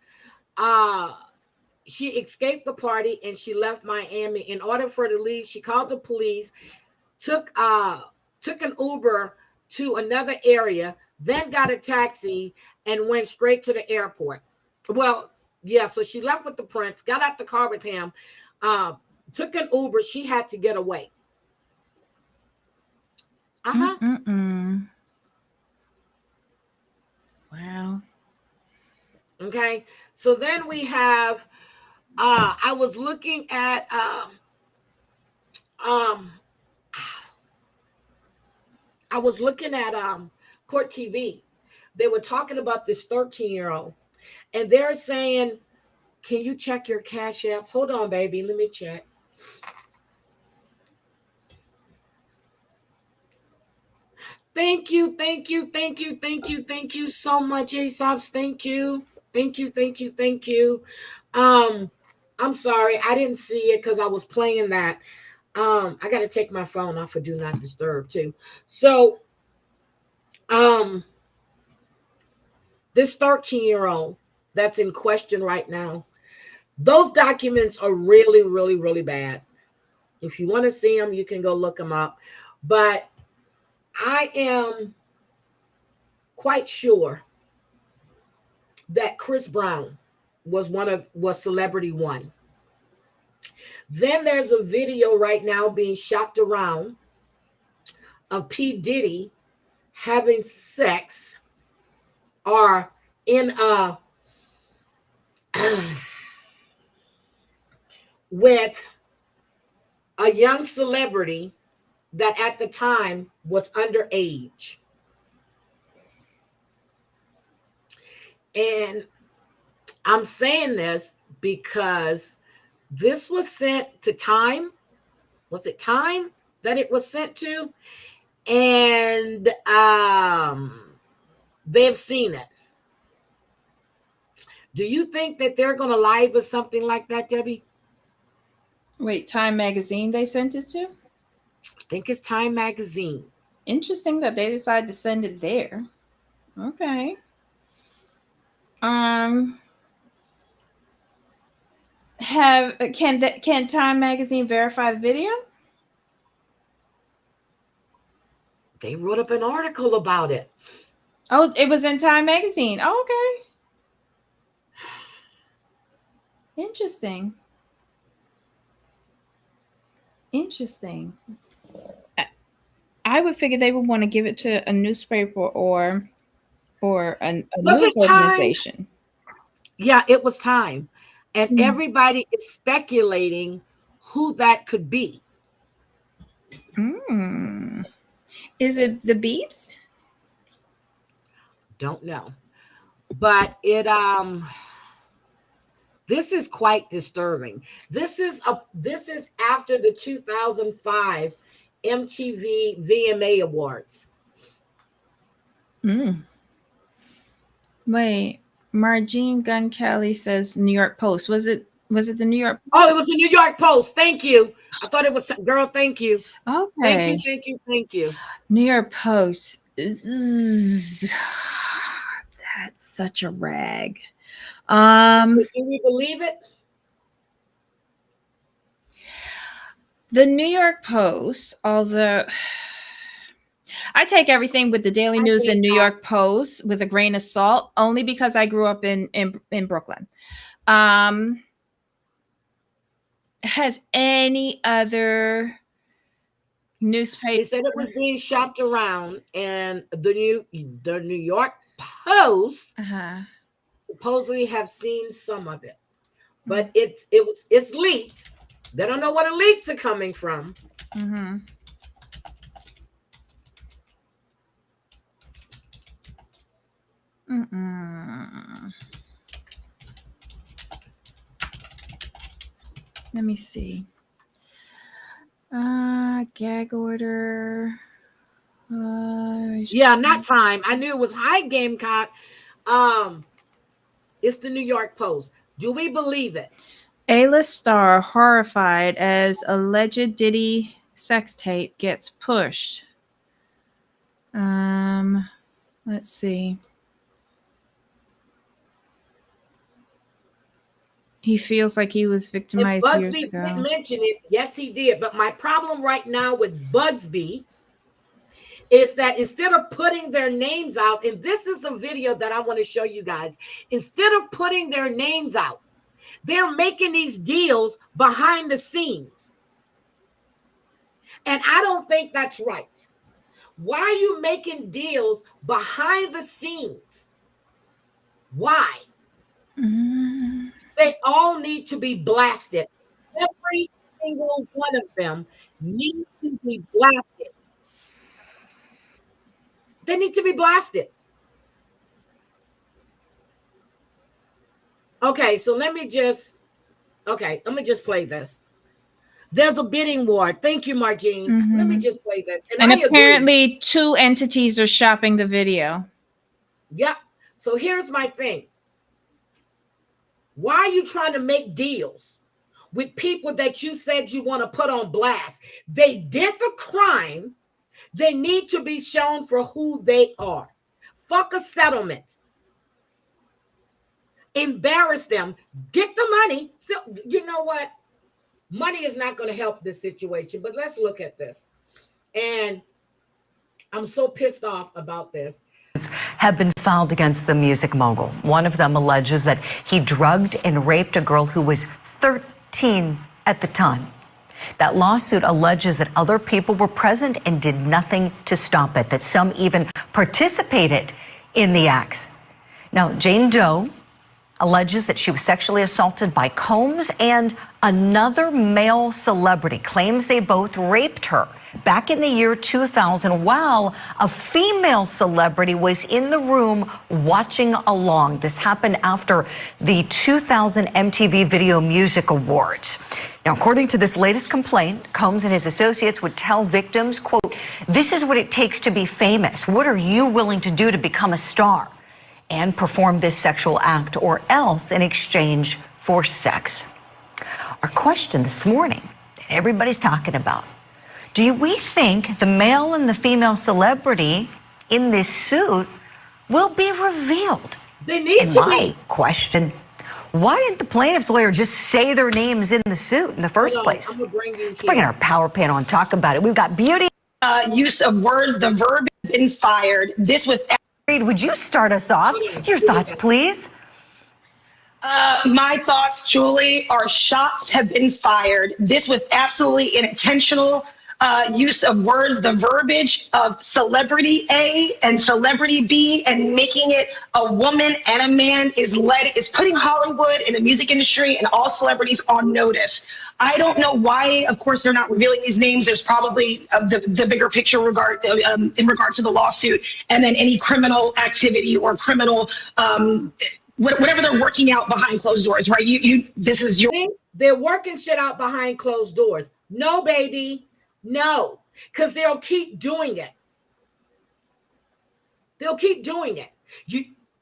She escaped the party and she left Miami. In order for her to leave, she called the police, took an Uber to another area, then got a taxi and went straight to the airport. Well, Yeah, so she left with the prince, got out the car with him, took an Uber. She had to get away. Uh-huh. Wow. Okay. So then we have I was looking at Court TV. They were talking about this 13-year-old, and they're saying, can you check your Cash App? Hold on, baby. Let me check. Thank you, thank you, thank you, thank you, thank you so much, Aesop's. Thank you, thank you, thank you, thank you. I'm sorry, I didn't see it because I was playing that. I gotta take my phone off of Do Not Disturb too. So, this 13-year-old that's in question right now, those documents are really, really, really bad. If you want to see them, you can go look them up. But I am quite sure that Chris Brown was celebrity one. Then there's a video right now being shopped around of P. Diddy having sex or in a with a young celebrity that at the time was underage. And I'm saying this because this was sent to Time. Was it Time that it was sent to? And they've seen it. Do you think that they're going to lie with something like that, Debbie? Wait, Time Magazine they sent it to? I think it's Time Magazine. Interesting that they decided to send it there. Okay. Can Time Magazine verify the video? They wrote up an article about it. Oh, it was in Time Magazine. Oh, okay. Interesting. I would figure they would want to give it to a newspaper or a news organization. Yeah, it was Time. And everybody is speculating who that could be. Is it the Beeps? Don't know. But this is quite disturbing. This is after the 2005 MTV VMA Awards. Wait, Margene Gunn Kelly says New York Post. Was it the New York Post? Oh, it was the New York Post. Thank you. I thought it was, girl, thank you. Okay. Thank you. New York Post. That's such a rag. So do we believe it? The New York Post, although I take everything with the Daily News and New York Post with a grain of salt, only because I grew up in Brooklyn. Has any other newspaper? They said it was being shopped around, and the New York Post supposedly have seen some of it, but it's leaked. They don't know where the leaks are coming from. Let me see. Gag order. Yeah, not Time. I knew it was High Gamecock. It's the New York Post. Do we believe it? A-list star horrified as alleged Diddy sex tape gets pushed. Let's see. He feels like he was victimized years ago. Did mention it. Yes, he did. But my problem right now with Bugsby is that instead of putting their names out, and this is a video that I want to show you guys, instead of putting their names out, they're making these deals behind the scenes. And I don't think that's right. Why are you making deals behind the scenes? Why? They all need to be blasted. Every single one of them needs to be blasted. They need to be blasted. Okay, so let me just play this. There's a bidding war. Thank you, Margene. Let me just play this. And apparently 2 entities are shopping the video. Yep. So here's my thing. Why are you trying to make deals with people that you said you want to put on blast? They did the crime. They need to be shown for who they are. Fuck a settlement. Embarrass them. Get the money. Still, you know what? Money is not going to help this situation, but let's look at this. And I'm so pissed off about this. Have been filed against the music mogul. One of them alleges that he drugged and raped a girl who was 13 at the time. That lawsuit alleges that other people were present and did nothing to stop it, that some even participated in the acts. Now, Jane Doe alleges that she was sexually assaulted by Combs and another male celebrity, claims they both raped her back in the year 2000 while a female celebrity was in the room watching along. This happened after the 2000 MTV Video Music Awards. Now, according to this latest complaint, Combs and his associates would tell victims, quote, "This is what it takes to be famous. What are you willing to do to become a star?" and perform this sexual act or else in exchange for sex. Our question this morning that everybody's talking about, do we think the male and the female celebrity in this suit will be revealed? They need to be. Question, why didn't the plaintiff's lawyer just say their names in the suit in the first place? Let's bring in our power panel and talk about it. We've got beauty. Use of words, the verb has been fired. This was... Would you start us off? Your thoughts, please. My thoughts, Julie, are shots have been fired. This was absolutely an intentional use of words, the verbiage of celebrity A and celebrity B, and making it a woman and a man is putting Hollywood and the music industry and all celebrities on notice. I don't know why, of course, they're not revealing these names. There's probably the bigger picture in regard to the lawsuit, and then any criminal activity or criminal, whatever they're working out behind closed doors, right? This is your... They're working shit out behind closed doors. No, baby. No, because they'll keep doing it. They'll keep doing it.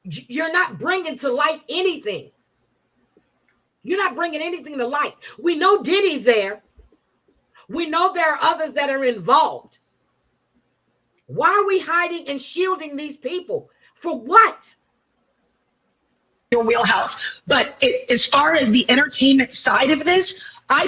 You're not bringing to light anything. You're not bringing anything to light. We know Diddy's there. We know there are others that are involved. Why are we hiding and shielding these people? For what? Your wheelhouse. But as far as the entertainment side of this, I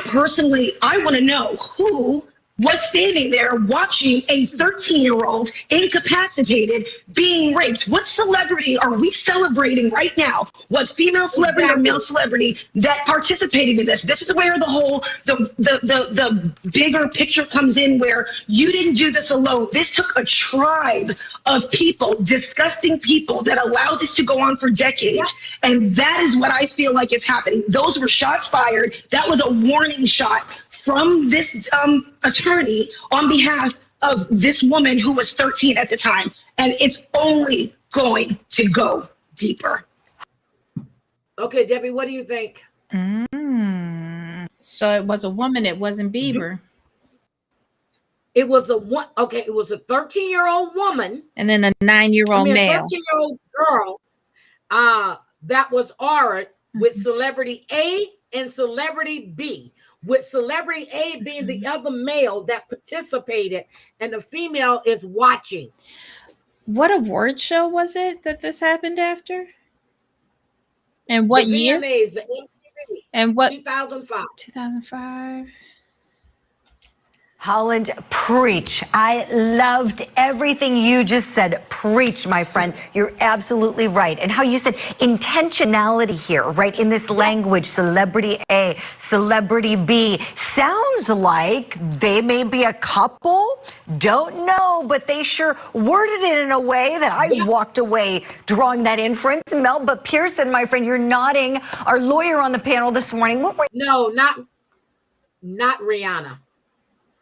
want to know who was standing there watching a 13-year-old incapacitated being raped. What celebrity are we celebrating right now? What female celebrity or male celebrity that participated in this? This is where the bigger picture comes in, where you didn't do this alone. This took a tribe of people, disgusting people, that allowed this to go on for decades. Yeah. And that is what I feel like is happening. Those were shots fired. That was a warning shot from this attorney on behalf of this woman who was 13 at the time. And it's only going to go deeper. Okay, Debbie, what do you think? So it was a woman, it wasn't Bieber. It was it was a 13-year-old woman. And then a 9-year-old male. A 13-year-old girl that was aura with celebrity A and celebrity B. With celebrity A being the other male that participated, and the female is watching. What award show was it that this happened after? And what year? VMAs, the MTV, and what? 2005. 2005. Holland, preach. I loved everything you just said. Preach, my friend. You're absolutely right. And how you said intentionality here, right? In this language, celebrity A, celebrity B. Sounds like they may be a couple. Don't know, but they sure worded it in a way that I walked away drawing that inference. Mel, but Pearson, my friend, you're nodding. Our lawyer on the panel this morning. No, not Rihanna.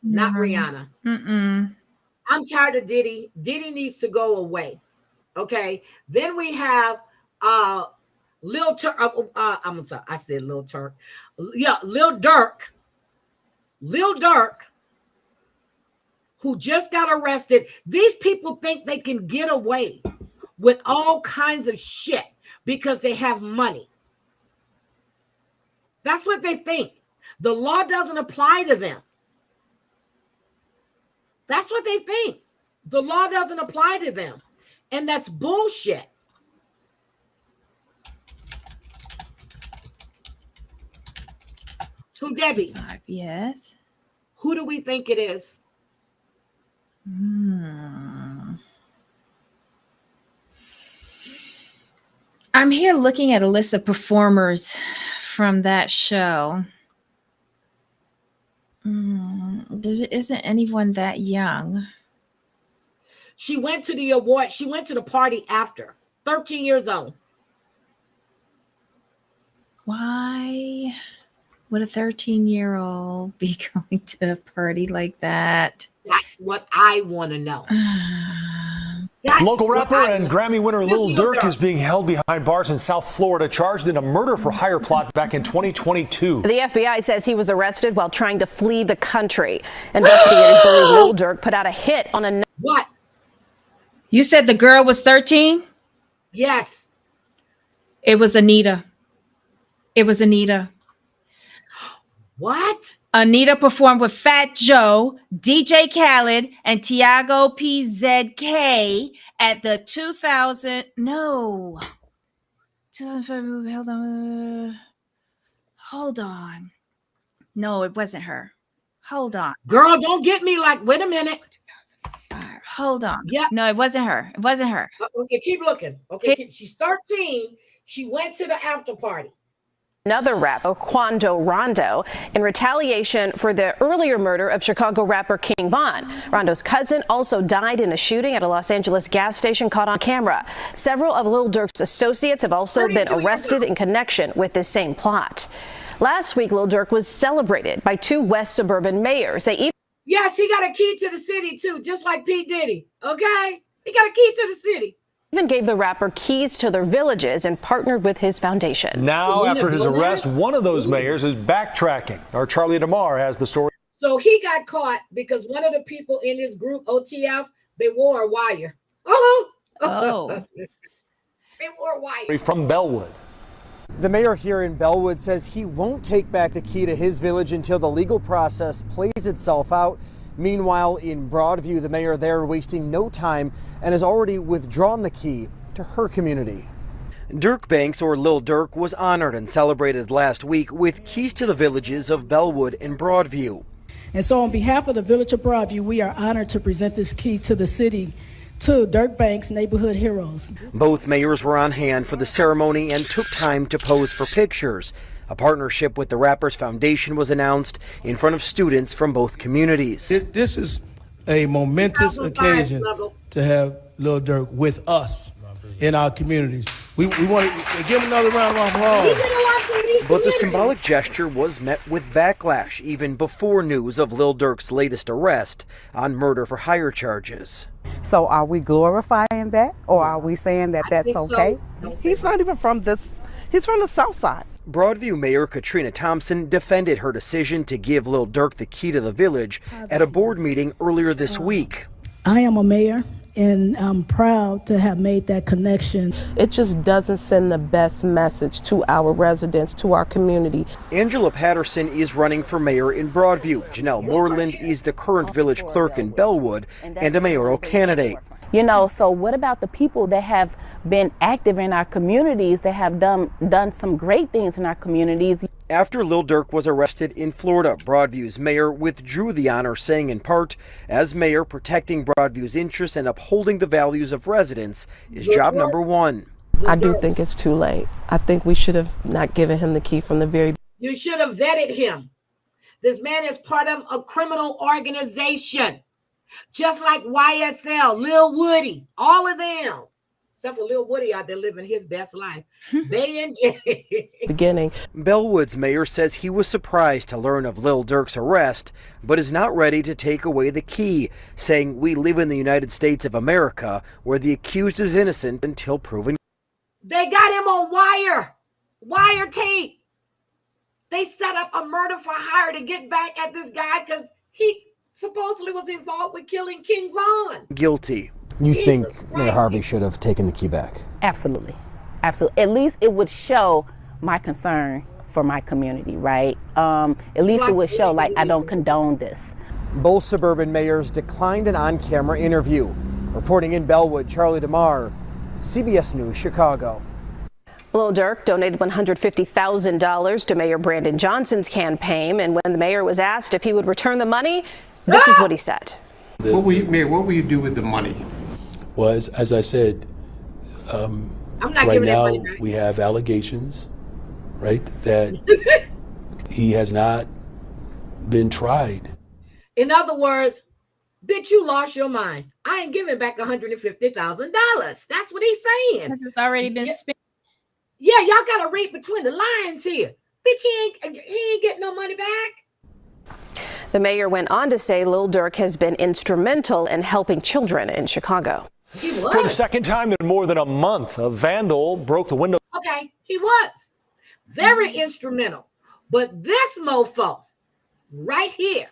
Not Rihanna. I'm tired of Diddy. Diddy needs to go away. Okay. Then we have Lil Turk. I'm sorry, I said Lil Turk. Yeah, Lil Durk. Lil Durk, who just got arrested. These people think they can get away with all kinds of shit because they have money. That's what they think. The law doesn't apply to them. That's what they think. The law doesn't apply to them. And that's bullshit. So, Debbie. Yes. Who do we think it is? I'm here looking at a list of performers from that show. There isn't anyone that young. She went to the award. She went to the party after. 13 years old. Why would a 13-year-old be going to a party like that? That's what I want to know. Local rapper and Grammy winner Lil Durk is being held behind bars in South Florida, charged in a murder-for-hire plot back in 2022. The FBI says he was arrested while trying to flee the country. Investigators believe Lil Durk put out a hit on a... What? You said the girl was 13? Yes. It was Anita. It was Anita. What? Anita performed with Fat Joe, DJ Khaled, and Tiago PZK at the 2005 hold on. No, it wasn't her. Hold on. Girl, don't get me like, wait a minute. Hold on. Yeah. No, it wasn't her. It wasn't her. Okay, keep looking. Okay, she's 13. She went to the after party. Another rapper, Quando Rondo, in retaliation for the earlier murder of Chicago rapper King Von. Rondo's cousin also died in a shooting at a Los Angeles gas station caught on camera. Several of Lil Durk's associates have also been arrested in connection with this same plot. Last week, Lil Durk was celebrated by two West suburban mayors. Yes, he got a key to the city too, just like P. Diddy. Okay? He got a key to the city. Even gave the rapper keys to their villages and partnered with his foundation. Now, after his arrest, one of those mayors is backtracking. Our Charlie DeMar has the story. So he got caught because one of the people in his group, OTF, they wore a wire. Oh. They wore a wire. From Bellwood. The mayor here in Bellwood says he won't take back the key to his village until the legal process plays itself out. Meanwhile, in Broadview, the mayor there wasting no time and has already withdrawn the key to her community. Durk Banks, or Lil Durk, was honored and celebrated last week with keys to the villages of Bellwood and Broadview. And so on behalf of the village of Broadview, we are honored to present this key to the city to Durk Banks Neighborhood Heroes. Both mayors were on hand for the ceremony and took time to pose for pictures. A partnership with the rapper's foundation was announced in front of students from both communities. This is a momentous occasion to have Lil Durk with us in our communities. We want to give him another round of applause. But the symbolic gesture was met with backlash even before news of Lil Durk's latest arrest on murder-for-hire charges. So are we glorifying that, or are we saying that that's okay? So. He's not even from this, he's from the South Side. Broadview Mayor Katrina Thompson defended her decision to give Lil Durk the key to the village at a board meeting earlier this week. I am a mayor, and I'm proud to have made that connection. It just doesn't send the best message to our residents, to our community. Angela Patterson is running for mayor in Broadview. Janelle Moreland is the current village clerk in Bellwood and a mayoral candidate. You know, so what about the people that have been active in our communities, that have done some great things in our communities? After Lil Durk was arrested in Florida, Broadview's mayor withdrew the honor, saying in part, as mayor, protecting Broadview's interests and upholding the values of residents is job number one. I do think it's too late. I think we should have not given him the key from the very beginning. You should have vetted him. This man is part of a criminal organization, just like YSL, Lil Woody, all of them. Except for Lil Woody out there living his best life. They in jail. Beginning. Bellwood's mayor says he was surprised to learn of Lil Durk's arrest, but is not ready to take away the key, saying we live in the United States of America where the accused is innocent until proven. They got him on wiretape. They set up a murder for hire to get back at this guy because he supposedly was involved with killing King Von. Guilty. You think Mayor Harvey should have taken the key back? Absolutely. Absolutely. At least it would show my concern for my community, right? At least it would show, like, I don't condone this. Both suburban mayors declined an on-camera interview. Reporting in Bellwood, Charlie DeMar, CBS News, Chicago. Lil Durk donated $150,000 to Mayor Brandon Johnson's campaign, and when the mayor was asked if he would return the money, this is what he said. What will you do with the money? Well, as I said, right now we have allegations, right, that he has not been tried. In other words, bitch, you lost your mind. I ain't giving back $150,000. That's what he's saying. Because it's already been spent. Yeah, y'all got to read between the lines here. Bitch, he ain't getting no money back. The mayor went on to say Lil Durk has been instrumental in helping children in Chicago. He was. For the second time in more than a month, a vandal broke the window. Okay, he was very instrumental. But this mofo right here,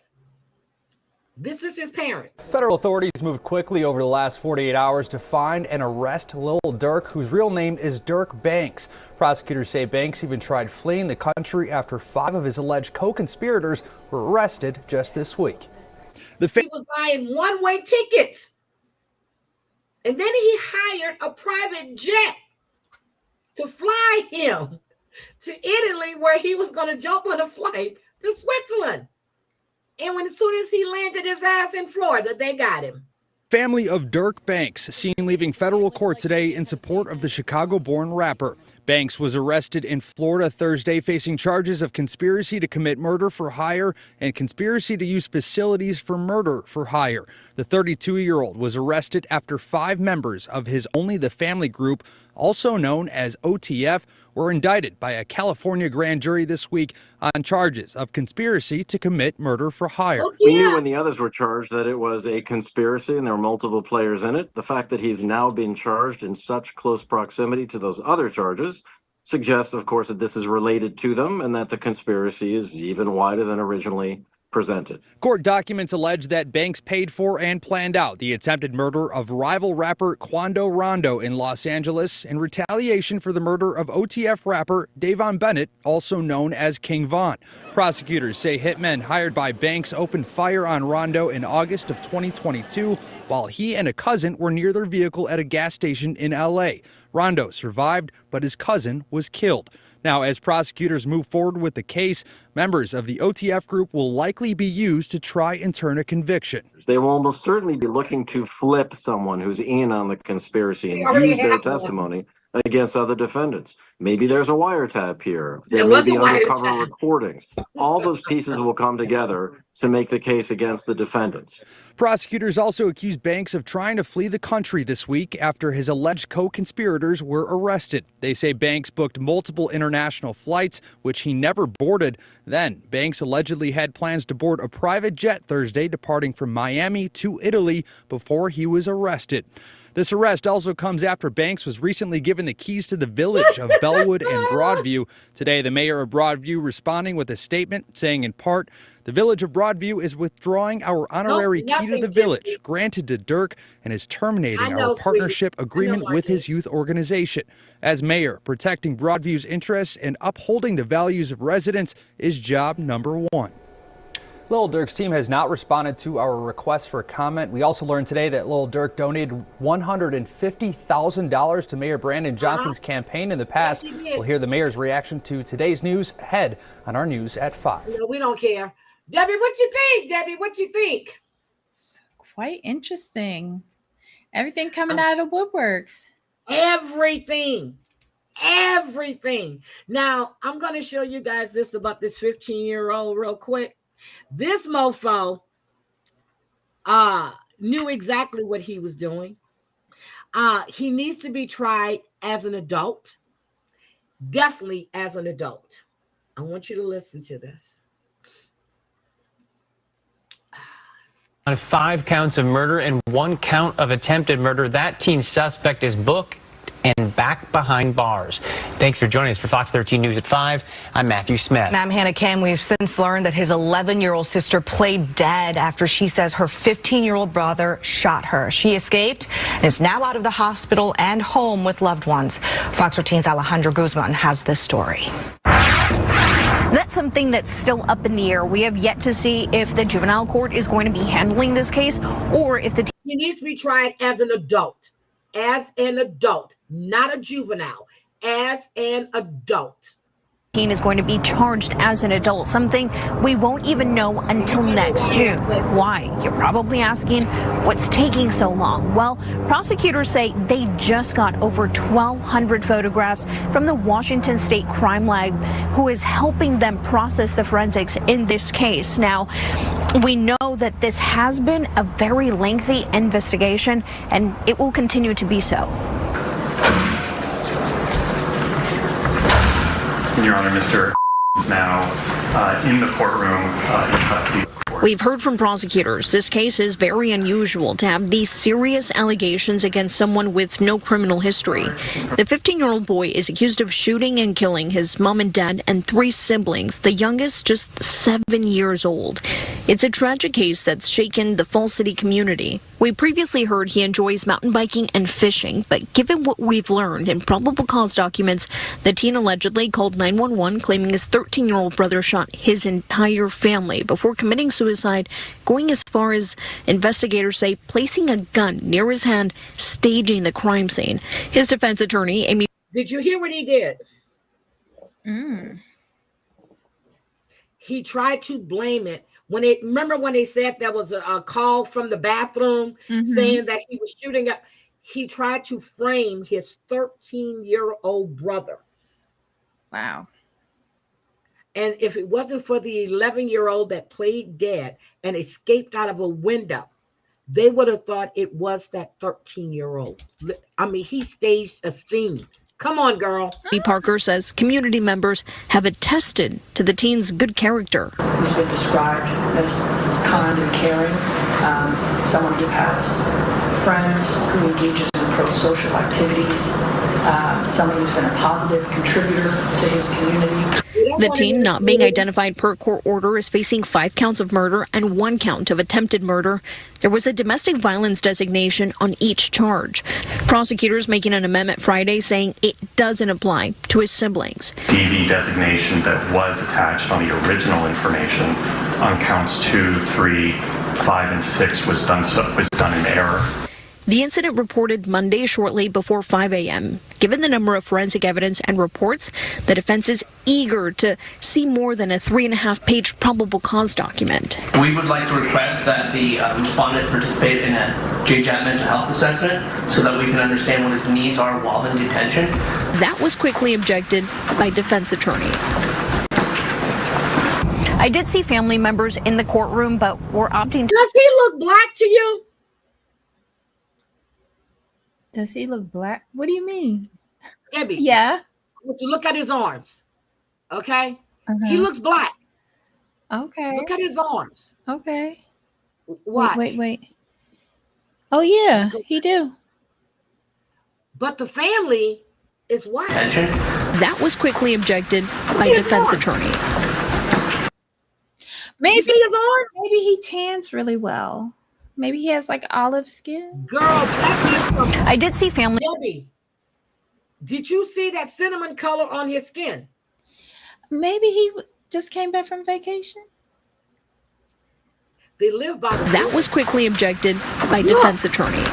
this is his parents. Federal authorities moved quickly over the last 48 hours to find and arrest Lil Durk, whose real name is Durk Banks. Prosecutors say Banks even tried fleeing the country after 5 of his alleged co-conspirators were arrested just this week. He was buying one-way tickets. And then he hired a private jet to fly him to Italy, where he was going to jump on a flight to Switzerland. And as soon as he landed his ass in Florida, they got him. Family of Durk Banks seen leaving federal court today in support of the Chicago-born rapper. Banks was arrested in Florida Thursday, facing charges of conspiracy to commit murder for hire and conspiracy to use facilities for murder for hire. The 32-year-old was arrested after 5 members of his Only the Family group, also known as OTF, were indicted by a California grand jury this week on charges of conspiracy to commit murder for hire. We knew when the others were charged that it was a conspiracy and there were multiple players in it. The fact that he's now been charged in such close proximity to those other charges suggests, of course, that this is related to them and that the conspiracy is even wider than originally presented. Court documents allege that Banks paid for and planned out the attempted murder of rival rapper Quando Rondo in Los Angeles in retaliation for the murder of OTF rapper Davon Bennett, also known as King Von. Prosecutors say hitmen hired by Banks opened fire on Rondo in August of 2022 while he and a cousin were near their vehicle at a gas station in LA. Rondo survived, but his cousin was killed. Now, as prosecutors move forward with the case, members of the OTF group will likely be used to try and turn a conviction. They will almost certainly be looking to flip someone who's in on the conspiracy and use their testimony against other defendants. Maybe there's a wiretap here. There may be undercover recordings. All those pieces will come together to make the case against the defendants. Prosecutors also accused Banks of trying to flee the country this week after his alleged co-conspirators were arrested. They say Banks booked multiple international flights, which he never boarded. Then, Banks allegedly had plans to board a private jet Thursday, departing from Miami to Italy before he was arrested. This arrest also comes after Banks was recently given the keys to the village of Bellwood and Broadview. Today, the mayor of Broadview responding with a statement saying, in part, the village of Broadview is withdrawing our honorary key to the village granted to Durk and is terminating our partnership agreement with his youth organization. As mayor, protecting Broadview's interests and upholding the values of residents is job number one. Lil Durk's team has not responded to our request for comment. We also learned today that Lil Durk donated $150,000 to Mayor Brandon Johnson's campaign in the past. Yes, he did. We'll hear the mayor's reaction to today's news ahead on our news at 5. No, we don't care. Debbie, what you think? Debbie, what you think? Quite interesting. Everything coming out of the woodworks. Everything. Now, I'm going to show you guys this about this 15-year-old real quick. This mofo knew exactly what he was doing. He needs to be tried as an adult. Definitely as an adult. I want you to listen to this. On 5 counts of murder and 1 count of attempted murder, that teen suspect is booked and back behind bars. Thanks for joining us for Fox 13 News at 5. I'm Matthew Smith. And I'm Hannah Kim. We've since learned that his 11-year-old sister played dead after she says her 15-year-old brother shot her. She escaped and is now out of the hospital and home with loved ones. Fox 13's Alejandro Guzman has this story. That's something that's still up in the air. We have yet to see if the juvenile court is going to be handling this case or if the he needs to be tried as an adult. As an adult, not a juvenile, as an adult. teen is going to be charged as an adult, something we won't even know until next June. Why? You're probably asking, what's taking so long? Well, prosecutors say they just got over 1,200 photographs from the Washington State Crime Lab, who is helping them process the forensics in this case. Now, we know that this has been a very lengthy investigation, and it will continue to be so. Your Honor, Mr. is now in the courtroom in custody. We've heard from prosecutors this case is very unusual to have these serious allegations against someone with no criminal history. The 15-year-old boy is accused of shooting and killing his mom and dad and 3 siblings, the youngest just 7 years old. It's a tragic case that's shaken the Falls City community. We previously heard he enjoys mountain biking and fishing, but given what we've learned in probable cause documents, the teen allegedly called 911 claiming his 13-year-old brother shot his entire family before committing suicide, going as far as investigators say placing a gun near his hand, staging the crime scene. His defense attorney, Amy... Did you hear what he did? He tried to blame it. Remember when they said there was a call from the bathroom saying that he was shooting up? He tried to frame his 13-year-old brother. Wow. And if it wasn't for the 11-year-old that played dead and escaped out of a window, they would have thought it was that 13-year-old. I mean, he staged a scene. Come on, girl. Parker says community members have attested to the teen's good character. He's been described as kind and caring, someone who has friends, who engages in pro-social activities, someone who's been a positive contributor to his community. The teen, not being identified per court order, is facing 5 counts of murder and 1 count of attempted murder. There was a domestic violence designation on each charge. Prosecutors making an amendment Friday saying it doesn't apply to his siblings. DV designation that was attached on the original information on counts 2, 3, 5, and 6 was done in error. The incident reported Monday shortly before 5 a.m. Given the number of forensic evidence and reports, the defense is eager to see more than a 3.5-page probable cause document. We would like to request that the respondent participate in a JJAT mental health assessment so that we can understand what his needs are while in detention. That was quickly objected by defense attorney. I did see family members in the courtroom, but were opting to... Does he look black to you? Does he look black? What do you mean? Debbie. Yeah. Would you look at his arms? Okay. He looks black. Okay. Look at his arms. Okay. Watch. Wait. Oh yeah, he do. But the family is white. That was quickly objected by defense attorney. Maybe see his arms? Maybe he tans really well. Maybe he has like olive skin. Girl, that is something. I did see family. Debbie, did you see that cinnamon color on his skin? Maybe he just came back from vacation. They live by the That was quickly objected by defense attorney.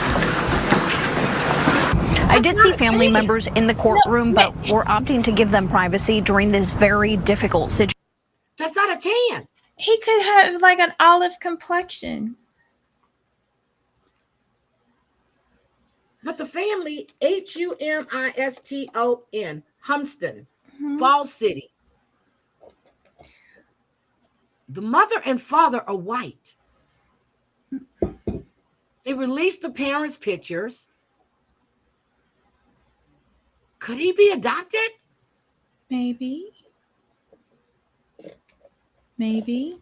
I did see family members in the courtroom, but we're opting to give them privacy during this very difficult situation. That's not a tan. He could have like an olive complexion. But the family, Humiston, Humston, Falls City. The mother and father are white. They released the parents' pictures. Could he be adopted? Maybe. Maybe.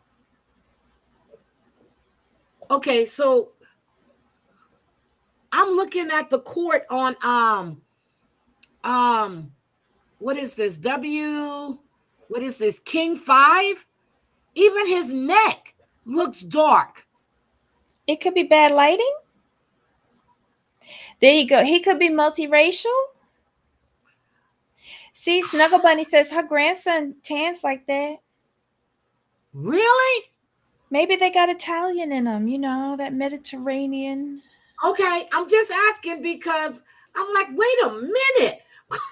Okay, so I'm looking at the court on what is this? What is this? King 5? Even his neck looks dark. It could be bad lighting. There you go. He could be multiracial. See, Snuggle Bunny says her grandson tans like that. Really? Maybe they got Italian in them, you know, that Mediterranean. Okay, I'm just asking because I'm like, wait a minute.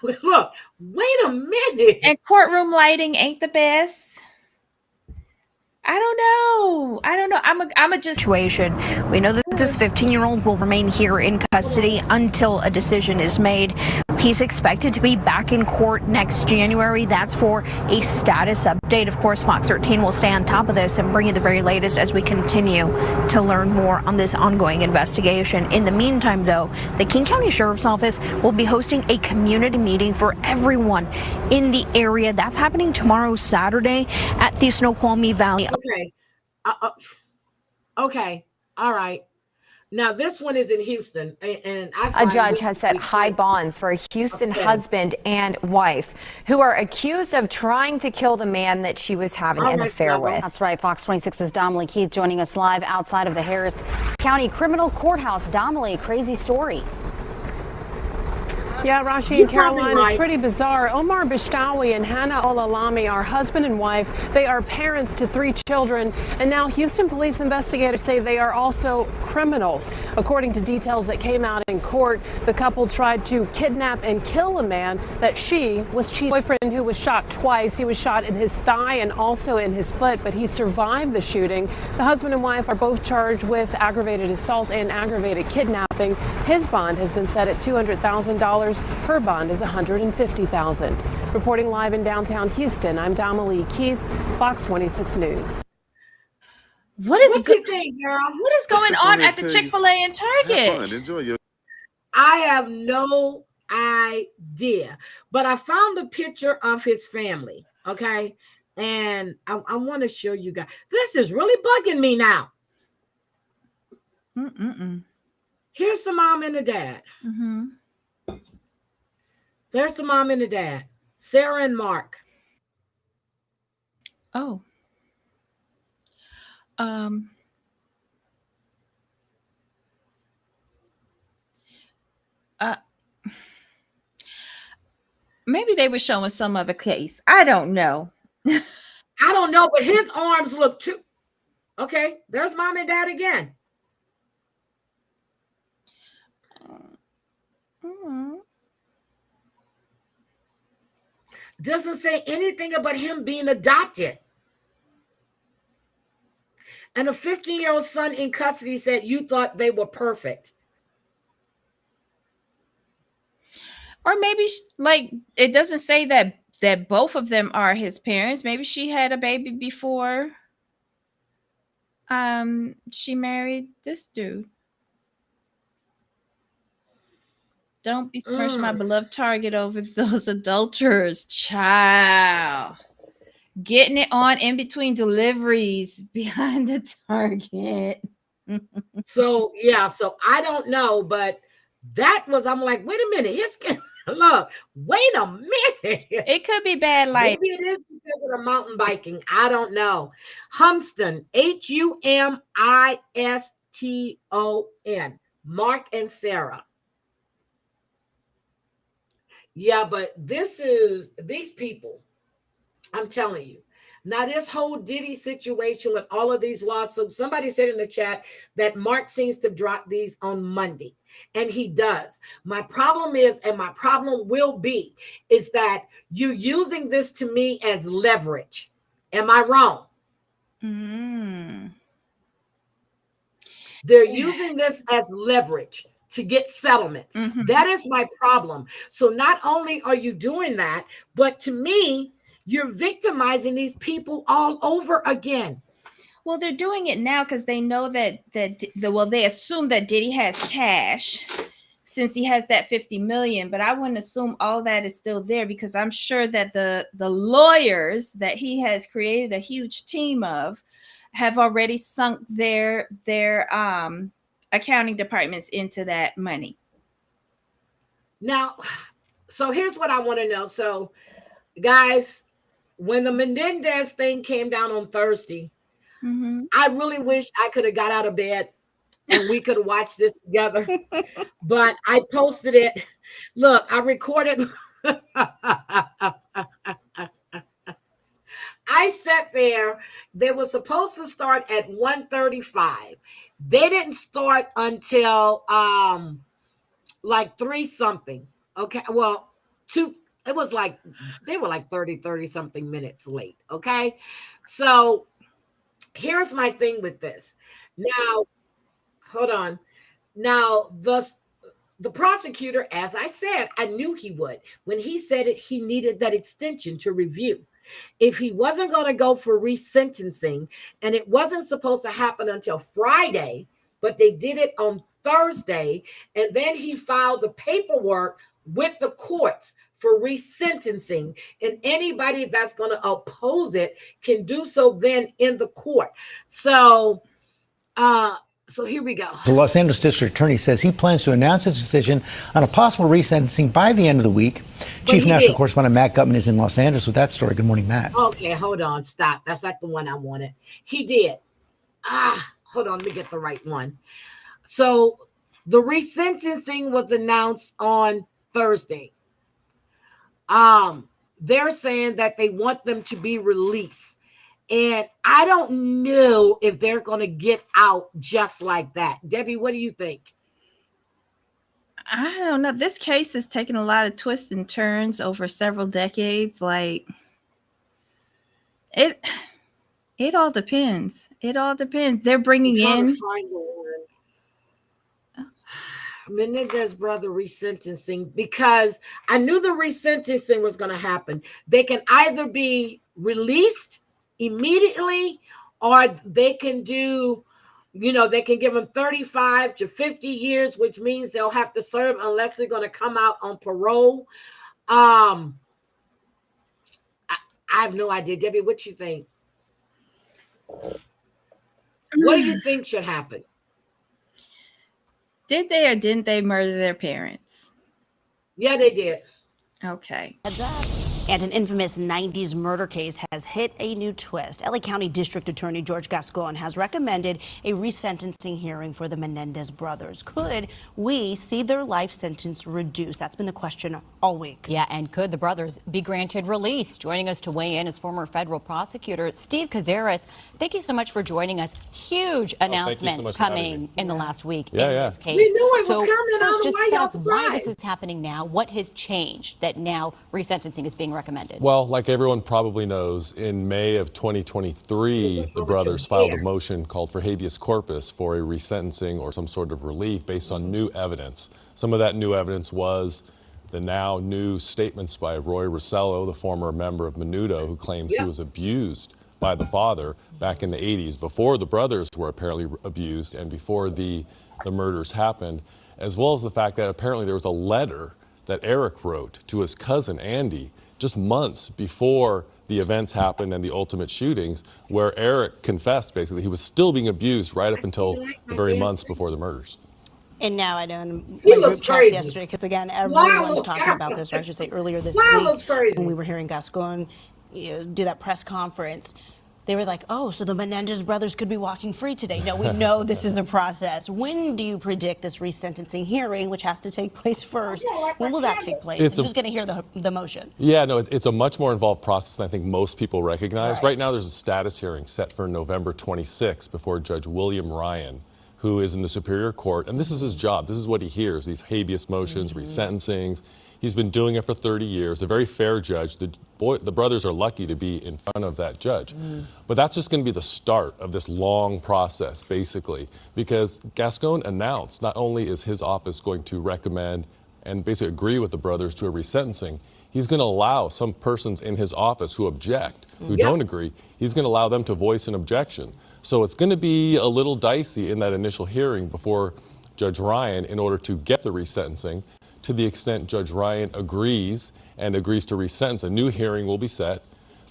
Look, wait a minute. And courtroom lighting ain't the best. I don't know. I'm a just Situation. We know that this 15-year-old will remain here in custody until a decision is made. He's expected to be back in court next January. That's for a status update. Of course, Fox 13 will stay on top of this and bring you the very latest as we continue to learn more on this ongoing investigation. In the meantime, though, the King County Sheriff's Office will be hosting a community meeting for everyone in the area. That's happening tomorrow, Saturday, at the Snoqualmie Valley. Okay. Okay. All right. Now this one is in Houston, and a judge has set high bonds for a Houston husband and wife who are accused of trying to kill the man that she was having an affair with. That's right. Fox 26's Domely Keith joining us live outside of the Harris County Criminal Courthouse. Domely, crazy story. Yeah, Rashi and Caroline, it's pretty bizarre. Omar Bishtawi and Hannah Olalami are husband and wife. They are parents to 3 children. And now Houston police investigators say they are also criminals. According to details that came out in court, the couple tried to kidnap and kill a man that she was cheating. Boyfriend who was shot twice. He was shot in his thigh and also in his foot, but he survived the shooting. The husband and wife are both charged with aggravated assault and aggravated kidnapping. His bond has been set at $200,000. Her bond is $150,000. Reporting live in downtown Houston, I'm Domely Keith, Fox 26 News. What is going on at the Chick-fil-A and Target? Enjoy I have no idea, but I found the picture of his family. Okay, and I want to show you guys. This is really bugging me now. Here's the mom and the dad. There's the mom and the dad, Sarah and Mark. Oh. Maybe they were showing some other case. I don't know. I don't know, but his arms look too. Okay, there's mom and dad again. Doesn't say anything about him being adopted. And a 15-year-old son in custody said you thought they were perfect. Or maybe like it doesn't say that both of them are his parents. Maybe she had a baby before she married this dude. Don't besmirch my beloved Target over those adulterers, child. Getting it on in between deliveries behind the Target. So I don't know, but that was, I'm like, wait a minute, look, wait a minute. It could be bad light. Maybe it is because of the mountain biking. I don't know. Humston, Humiston, Mark and Sarah. Yeah, but these people, I'm telling you, Now, this whole Diddy situation with all of these lawsuits, somebody said in the chat that Mark seems to drop these on Monday, and he does. My problem is, and my problem will be, is that you're using this to me as leverage. Am I wrong? They're using this as leverage to get settlements. That is my problem. So not only are you doing that, but to me, you're victimizing these people all over again. Well, they're doing it now because they know that they assume that Diddy has cash since he has that 50 million, but I wouldn't assume all that is still there, because I'm sure that the lawyers that he has created a huge team of have already sunk their accounting departments into that money. Now, so here's what I want to know. So, guys, when the Menendez thing came down on Thursday, I really wish I could have got out of bed and we could have watched this together. But I posted it. Look, I recorded. I sat there. They were supposed to start at 1:35. They didn't start until like 3 something. Okay. Well, 2. It was like they were like 30 something minutes late. Okay. So here's my thing with this. Now, hold on. Now, the prosecutor, as I said, I knew he would. When he said it, he needed that extension to review. If he wasn't going to go for resentencing, and it wasn't supposed to happen until Friday, but they did it on Thursday, and then he filed the paperwork with the courts for resentencing, and anybody that's going to oppose it can do so then in the court. So here we go. The Los Angeles District Attorney says he plans to announce his decision on a possible resentencing by the end of the week. Chief National Correspondent Matt Gutman is in Los Angeles with that story. Good morning, Matt. Okay, hold on. Stop. That's not the one I wanted. He did. Hold on. Let me get the right one. So the resentencing was announced on Thursday. They're saying that they want them to be released. And I don't know if they're going to get out just like that. Debbie, what do you think? I don't know. This case has taken a lot of twists and turns over several decades. Like, it all depends. It all depends. They're bringing in. Menendez brother resentencing, because I knew the resentencing was going to happen. They can either be released immediately, or they can do, they can give them 35 to 50 years, which means they'll have to serve unless they're going to come out on parole. I have no idea. Debbie, what you think? What do you think should happen? Did they or didn't they murder their parents? Yeah, they did. Okay. And an infamous 90s murder case has hit a new twist. LA County District Attorney George Gascon has recommended a resentencing hearing for the Menendez brothers. Could we see their life sentence reduced? That's been the question all week. Yeah, and could the brothers be granted release? Joining us to weigh in is former federal prosecutor Steve Cazares. Thank you so much for joining us. Huge announcement coming in the last week in this case. We knew it was coming. I don't know why y'all surprised. Why this is happening now? What has changed that now resentencing is being recommended? Well, like everyone probably knows, in May of 2023, the brothers filed a motion called for habeas corpus for a resentencing or some sort of relief based on new evidence. Some of that new evidence was the now new statements by Roy Rossello, the former member of Menudo, who claims he was abused by the father back in the 80s, before the brothers were apparently abused and before the murders happened, as well as the fact that apparently there was a letter that Eric wrote to his cousin Andy just months before the events happened and the ultimate shootings, where Eric confessed basically he was still being abused right up until the very months before the murders. And now I know in my group chats yesterday, because again, everyone's talking about this, or I should say earlier this week, when we were hearing Gascon do that press conference, they were like, oh, so the Menendez brothers could be walking free today. No, we know this is a process. When do you predict this resentencing hearing, which has to take place first? When will that take place? Who's going to hear the motion? Yeah, no, it's a much more involved process than I think most people recognize. Right now, there's a status hearing set for November 26th before Judge William Ryan, who is in the Superior Court, and this is his job. This is what he hears, these habeas motions, resentencings. He's been doing it for 30 years, a very fair judge. The brothers are lucky to be in front of that judge. But that's just going to be the start of this long process, basically, because Gascon announced not only is his office going to recommend and basically agree with the brothers to a resentencing, he's going to allow some persons in his office who object, who don't agree, he's going to allow them to voice an objection. So it's going to be a little dicey in that initial hearing before Judge Ryan in order to get the resentencing. To the extent Judge Ryan agrees and agrees to resentence, a new hearing will be set.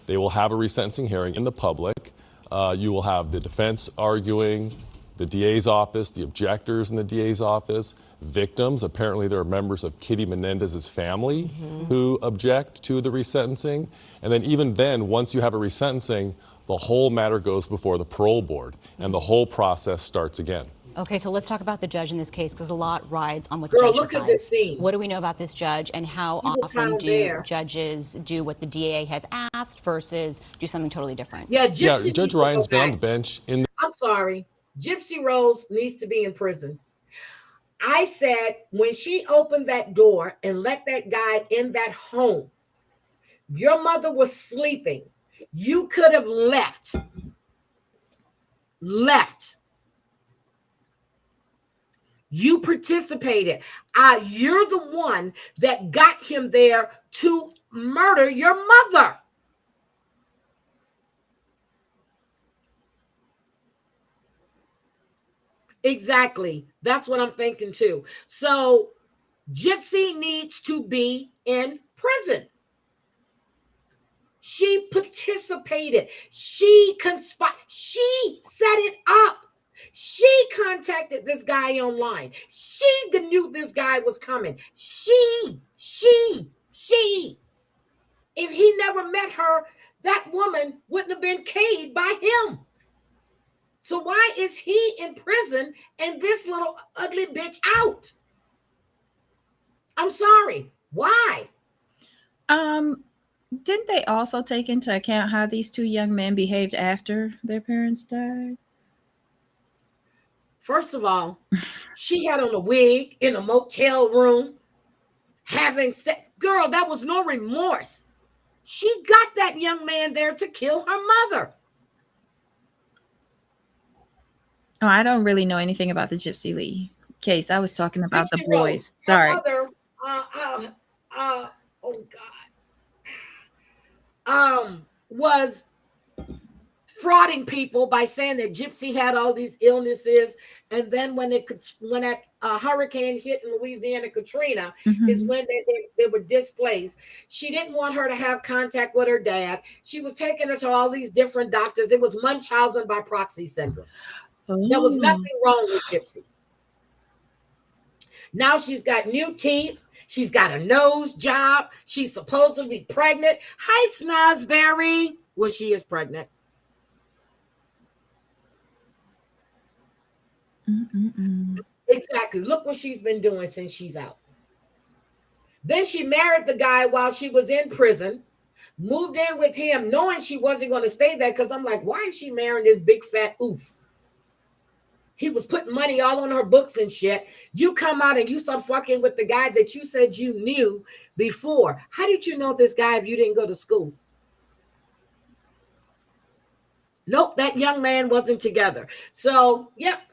They will have a resentencing hearing in the public. You will have the defense arguing, the DA's office, the objectors in the DA's office, victims. Apparently there are members of Kitty Menendez's family who object to the resentencing. And then even then, once you have a resentencing, the whole matter goes before the parole board and the whole process starts again. Okay, so let's talk about the judge in this case, because a lot rides on what the judge decides. Look at this scene. What do we know about this judge, and how often do judges do what the DA has asked versus do something totally different? Yeah, Gypsy Judge Ryan's been on the bench. I'm sorry. Gypsy Rose needs to be in prison. I said when she opened that door and let that guy in that home, your mother was sleeping. You could have left. You participated. You're the one that got him there to murder your mother. Exactly. That's what I'm thinking too. So Gypsy needs to be in prison. She participated. She conspired. She set it up. She contacted this guy online. She knew this guy was coming. She. If he never met her, that woman wouldn't have been killed by him. So why is he in prison and this little ugly bitch out? I'm sorry. Why? Didn't they also take into account how these two young men behaved after their parents died? First of all, she had on a wig in a motel room, having sex. Girl, that was no remorse. She got that young man there to kill her mother. Oh, I don't really know anything about the Gypsy Lee case. I was talking about Gypsy the boys. Rose, Sorry. Her mother, was frauding people by saying that Gypsy had all these illnesses, and then when that hurricane hit in Louisiana, Katrina, is when they were displaced. She didn't want her to have contact with her dad. She was taking her to all these different doctors. It was Munchausen by proxy syndrome. There was nothing wrong with Gypsy. Now she's got new teeth. She's got a nose job. She's supposedly pregnant. Hi, Snozberry. Well, she is pregnant. Exactly. Look what she's been doing since she's out. Then she married the guy while she was in prison, moved in with him, knowing she wasn't going to stay there, because I'm like, why is she marrying this big fat oof? He was putting money all on her books and shit. You come out and you start fucking with the guy that you said you knew before. How did you know this guy if you didn't go to school? Nope, that young man wasn't together. So, yep.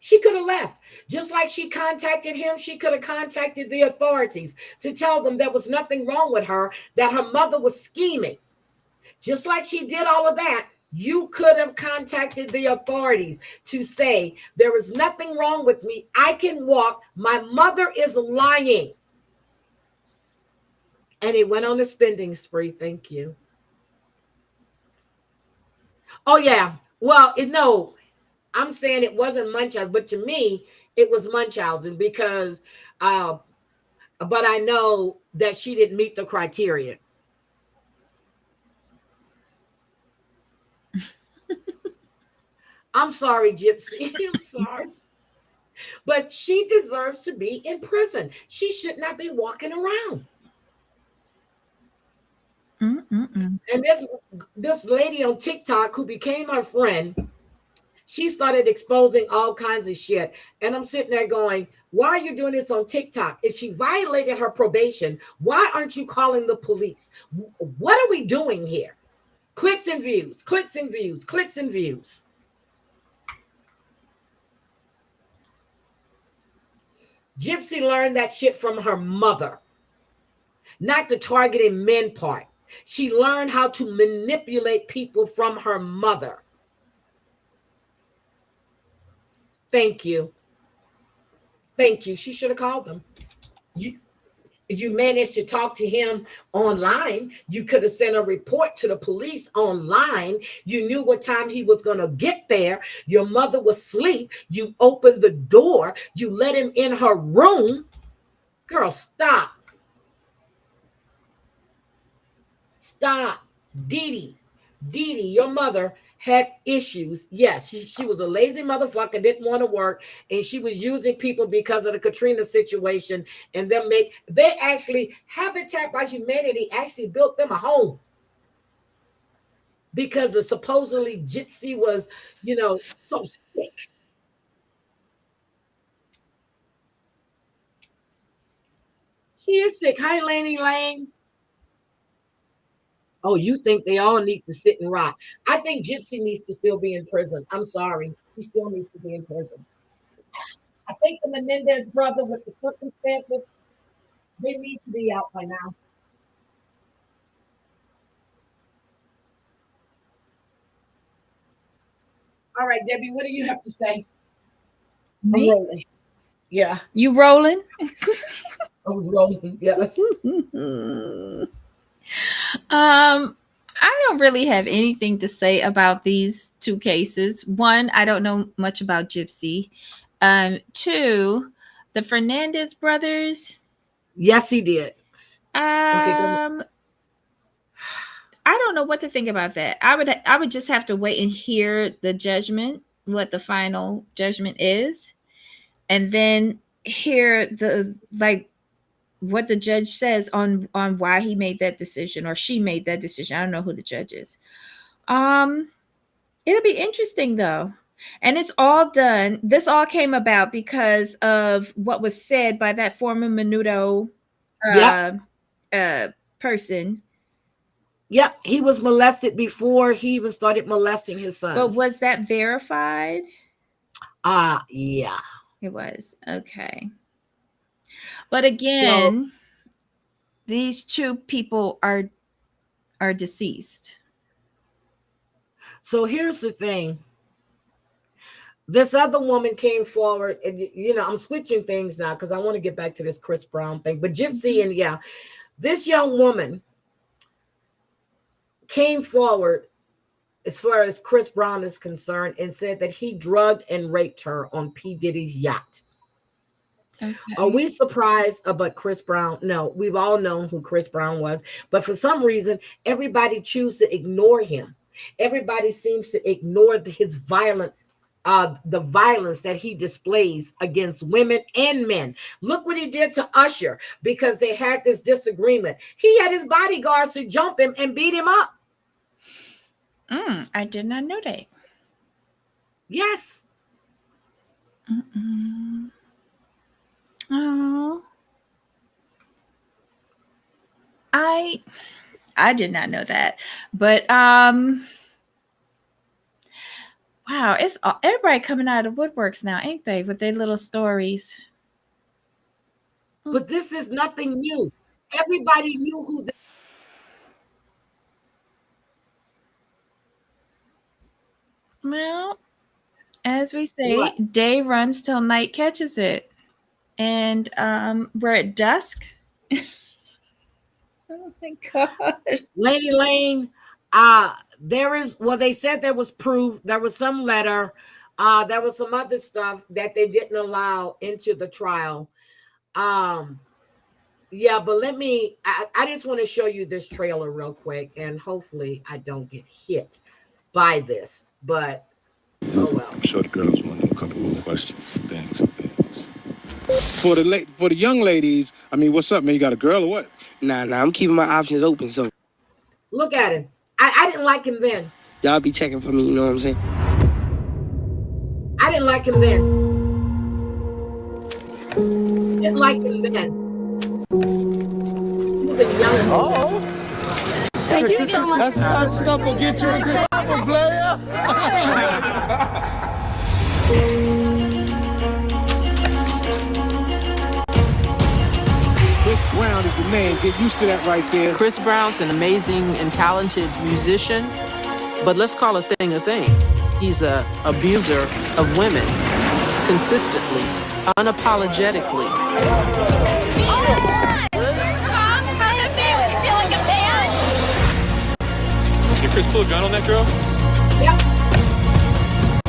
She could have left. Just like she contacted him, she could have contacted the authorities to tell them there was nothing wrong with her, that her mother was scheming. Just like she did all of that, you could have contacted the authorities to say, there is nothing wrong with me. I can walk. My mother is lying. And he went on a spending spree. Thank you. Oh, yeah. Well, no. I'm saying it wasn't Munchausen, but to me, it was Munchausen because, but I know that she didn't meet the criteria. I'm sorry, Gypsy. I'm sorry. But she deserves to be in prison. She should not be walking around. Mm-mm-mm. And this lady on TikTok who became her friend, she started exposing all kinds of shit. And I'm sitting there going, why are you doing this on TikTok? If she violated her probation, why aren't you calling the police? What are we doing here? Clicks and views, clicks and views, clicks and views. Gypsy learned that shit from her mother, not the targeting men part. She learned how to manipulate people from her mother. Thank you. Thank you. She should have called them. You managed to talk to him online. You could have sent a report to the police online. You knew what time he was going to get there. Your mother was asleep. You opened the door. You let him in her room. Girl, stop. Stop. Diddy, your mother had issues. Yes, she was a lazy motherfucker, didn't want to work, and she was using people because of the Katrina situation. And they actually, Habitat by Humanity actually built them a home because the supposedly Gypsy was, so sick. She is sick. Hi, Laney Lane. Oh, you think they all need to sit and rock? I think Gypsy needs to still be in prison. I'm sorry. She still needs to be in prison. I think the Menendez brother, with the circumstances, they need to be out by now. All right, Debbie, what do you have to say? Me? I'm rolling. Yeah. You rolling? I was rolling, yes. I don't really have anything to say about these two cases. One, I don't know much about Gypsy. Two, the Fernandez brothers. Yes, he did. I don't know what to think about that. I would just have to wait and hear the judgment, what the final judgment is, and then hear what the judge says on why he made that decision or she made that decision. I don't know who the judge is. It'll be interesting though. And it's all done. This all came about because of what was said by that former Menudo person. Yep, he was molested before he even started molesting his sons. But was that verified? Yeah. It was. Okay. But again, these two people are deceased. So here's the thing. This other woman came forward, and I'm switching things now because I want to get back to this Chris Brown thing. But Gypsy and this young woman came forward as far as Chris Brown is concerned and said that he drugged and raped her on P. Diddy's yacht. Okay. Are we surprised about Chris Brown? No, we've all known who Chris Brown was, but for some reason, everybody chooses to ignore him. Everybody seems to ignore his the violence that he displays against women and men. Look what he did to Usher because they had this disagreement. He had his bodyguards to jump him and beat him up. I did not know that. Yes. Oh, I did not know that, but wow, it's everybody coming out of the woodworks now, ain't they, with their little stories? But this is nothing new. Everybody knew who they. Well, as we say, day runs till night catches it. And we're at dusk. Oh my God. Lady Lane, they said there was proof. There was some letter. There was some other stuff that they didn't allow into the trial. But I just want to show you this trailer real quick, and hopefully I don't get hit by this. But Oh well. I'm sure the girls want a couple more questions and things. For the young ladies, I mean, what's up, man? You got a girl or what? Nah, I'm keeping my options open. So Look at him. I didn't like him then. y'all be checking for me. You know what I'm saying? I didn't like him then. Didn't like him then. He was a young. Oh. Thank you so much. That's the type of stuff will get you in trouble, player. Chris Brown is the name. Get used to that right there. Chris Brown's an amazing and talented musician, but let's call a thing a thing. He's an abuser of women, consistently, unapologetically. Did Chris pull a gun on that girl? Yep.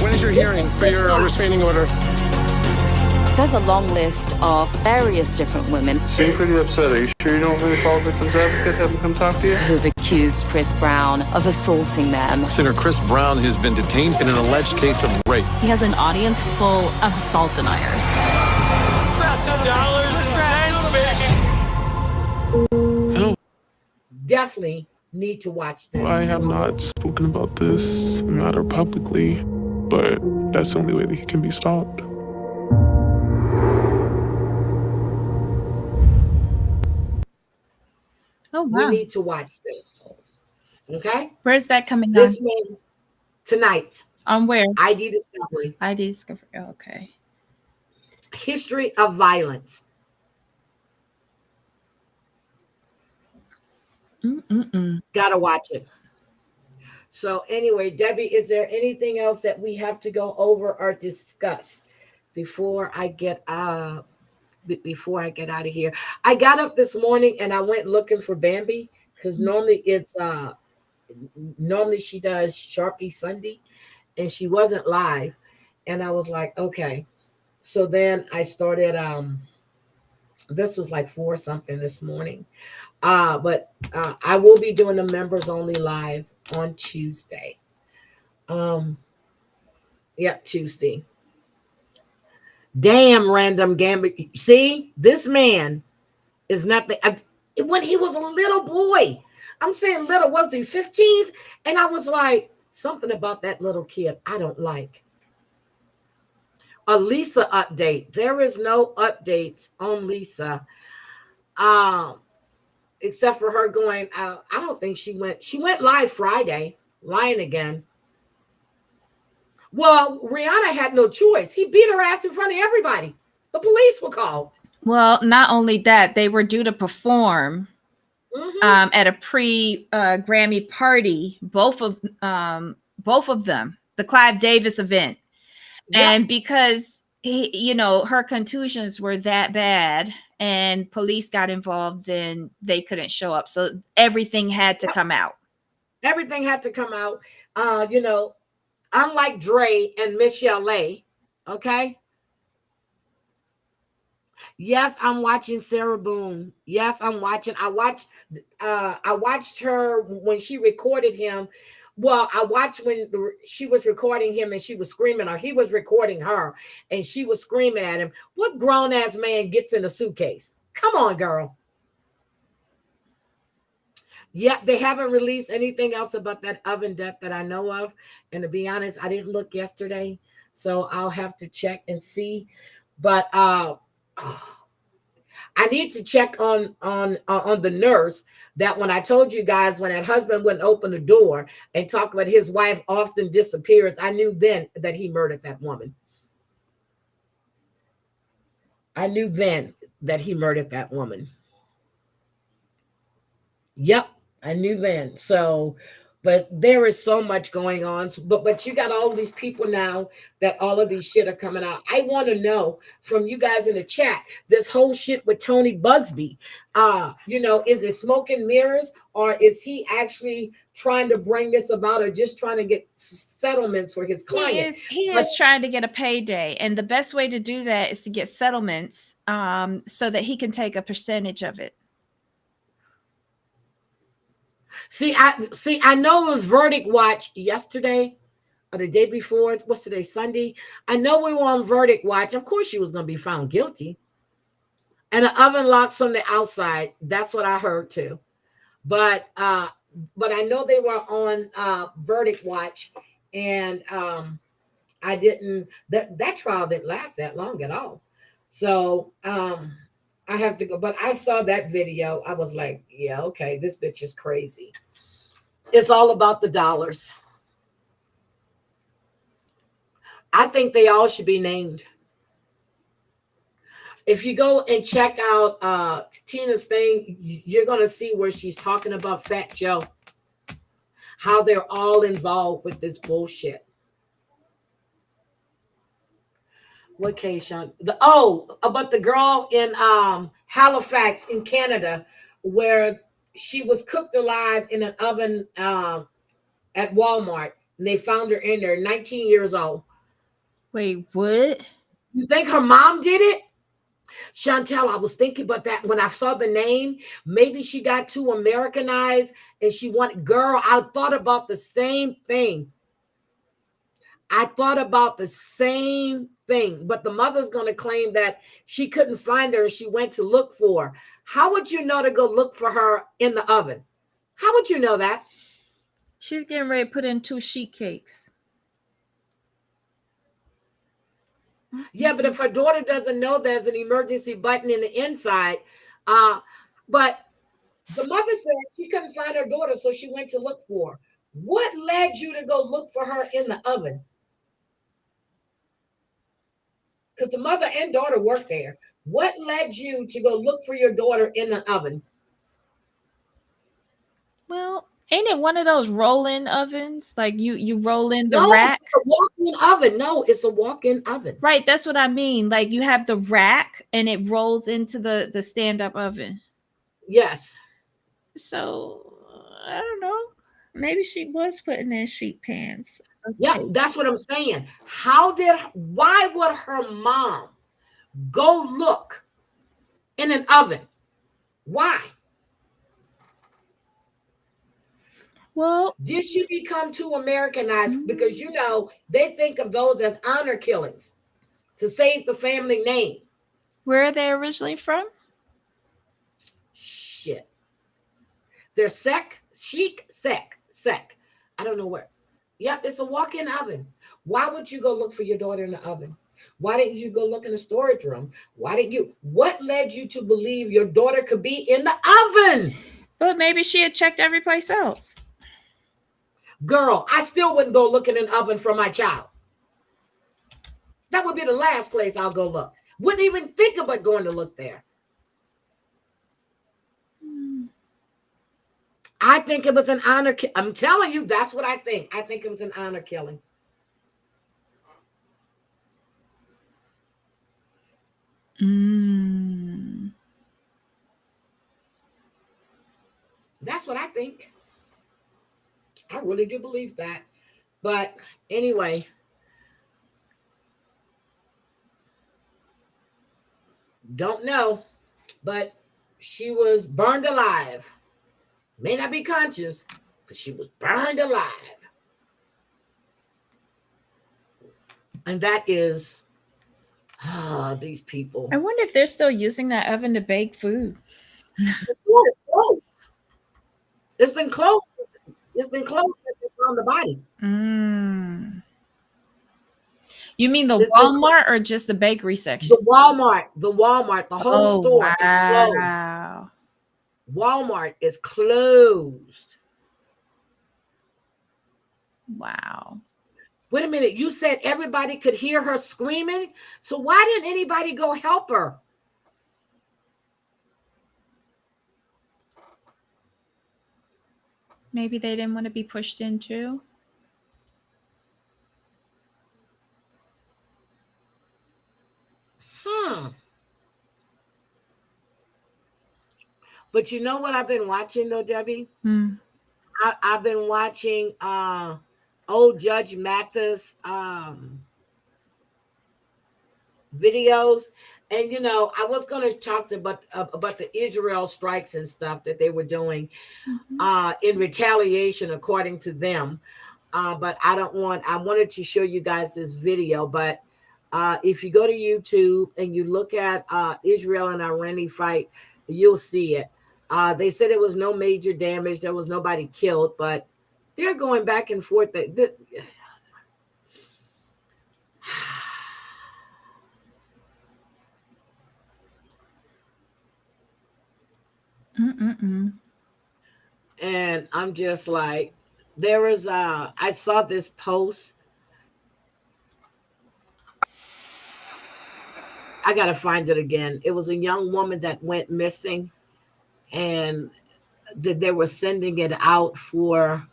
When is your hearing for your restraining order? There's a long list of various different women Seem pretty upset. Are you sure you don't really call victims advocates, have them come talk to you? who've accused Chris Brown of assaulting them. Senator Chris Brown has been detained in an alleged case of rape. He has an audience full of assault deniers. Definitely need to watch this. I have not spoken about this matter publicly, but that's the only way that he can be stopped. Oh, We wow. need to watch this. Okay? Where's that coming on? This man tonight. On where? ID Discovery. ID Discovery. Okay. History of violence. Gotta watch it. So anyway, Debbie, is there anything else that we have to go over or discuss before I get out of here? I got up this morning and I went looking for Bambi because normally she does Sharpie Sunday and she wasn't live. And I was like, okay. So then I started, this was like 4 something this morning. But I will be doing the members only live on Tuesday. Tuesday. Damn, random gambit. See, this man is not when he was a little boy. I'm saying little, was he 15s? And I was like, something about that little kid I don't like. A Lisa update. There is no updates on Lisa. Except for her going out. I don't think she went live Friday, lying again. Well, Rihanna had no choice. He beat her ass in front of everybody. The police were called. Well, not only that, they were due to perform at a pre-Grammy party, both of them, the Clive Davis event. Yeah. And because her contusions were that bad and police got involved, then they couldn't show up. So everything had to come out. Everything had to come out. Unlike Dre and Michelle A, okay? Yes, I'm watching Sarah Boone. Yes, I watched her when she recorded him. Well, I watched when she was recording him and she was screaming, or he was recording her and she was screaming at him. What grown-ass man gets in a suitcase? Come on, girl. Yeah, they haven't released anything else about that oven death that I know of. And to be honest, I didn't look yesterday, so I'll have to check and see. But I need to check on the nurse that when I told you guys when that husband wouldn't open the door and talk about his wife often disappears, I knew then that he murdered that woman. I knew then that he murdered that woman. Yep, I knew then. So, but there is so much going on. But you got all these people now that all of these shit are coming out. I want to know from you guys in the chat, this whole shit with Tony Bugsby, is it smoke and mirrors, or is he actually trying to bring this about, or just trying to get settlements for his client? He is trying to get a payday. And the best way to do that is to get settlements so that he can take a percentage of it. I know it was Verdict Watch yesterday. or the day before. What's today? Sunday. I know we were on verdict watch. Of course, she was going to be found guilty. And the oven locks from the outside. That's what I heard too. But I know they were on verdict watch, and I didn't. That trial didn't last that long at all. So I have to go. But I saw that video. I was like, yeah, okay, this bitch is crazy. It's all about the dollars. I think they all should be named. If you go and check out Tina's thing, you're going to see where she's talking about Fat Joe, how they're all involved with this bullshit. What case, Sean? About the girl in Halifax in Canada, where she was cooked alive in an oven at Walmart, and they found her in there, 19 years old. Wait, what? You think her mom did it? Chantel, I was thinking about that when I saw the name. Maybe she got too Americanized and she wanted, girl, I thought about the same thing. But the mother's going to claim that she couldn't find her and she went to look for her. How would you know to go look for her in the oven? How would you know that? She's getting ready to put in 2 sheet cakes. Yeah, but if her daughter doesn't know there's an emergency button in the inside, but the mother said she couldn't find her daughter, so she went to look for her. What led you to go look for her in the oven? Because the mother and daughter work there. What led you to go look for your daughter in the oven? Well, ain't it one of those roll-in ovens? Like you roll in the No, rack? it's a walk-in oven. No, it's a walk-in oven. Right, that's what I mean. Like you have the rack and it rolls into the stand-up oven. Yes. So, I don't know. Maybe she was putting in sheet pans. Okay. Yeah, that's what I'm saying. Why would her mom go look in an oven? Why? Well, did she become too Americanized? Because, they think of those as honor killings to save the family name. Where are they originally from? Shit. They're sec. I don't know where. Yep, it's a walk-in oven. Why would you go look for your daughter in the oven? Why didn't you go look in the storage room? What led you to believe your daughter could be in the oven? But maybe she had checked every place else. Girl, I still wouldn't go look in an oven for my child. That would be the last place I'll go look. Wouldn't even think about going to look there. I think it was an honor. I'm telling you, that's what I think. I think it was an honor killing. That's what I think. I really do believe that. But anyway, don't know. But she was burned alive. May not be conscious, but she was burned alive. And that is these people. I wonder if they're still using that oven to bake food. It's closed. It's been closed. It's been closed since they found the body. You mean the Walmart or just the bakery section? The Walmart, the whole store is closed. Wow. Walmart is closed. Wow. Wait a minute. You said everybody could hear her screaming. So why didn't anybody go help her? Maybe they didn't want to be pushed into. But you know what I've been watching though, Debbie? I've been watching old Judge Mathis videos. And, I was going to talk about the Israel strikes and stuff that they were doing in retaliation, according to them, but I wanted to show you guys this video, but if you go to YouTube and you look at Israel and Iranian fight, you'll see it. They said it was no major damage. There was nobody killed, but they're going back and forth. And I'm just like, I saw this post. I got to find it again. It was a young woman that went missing, and they were sending it out for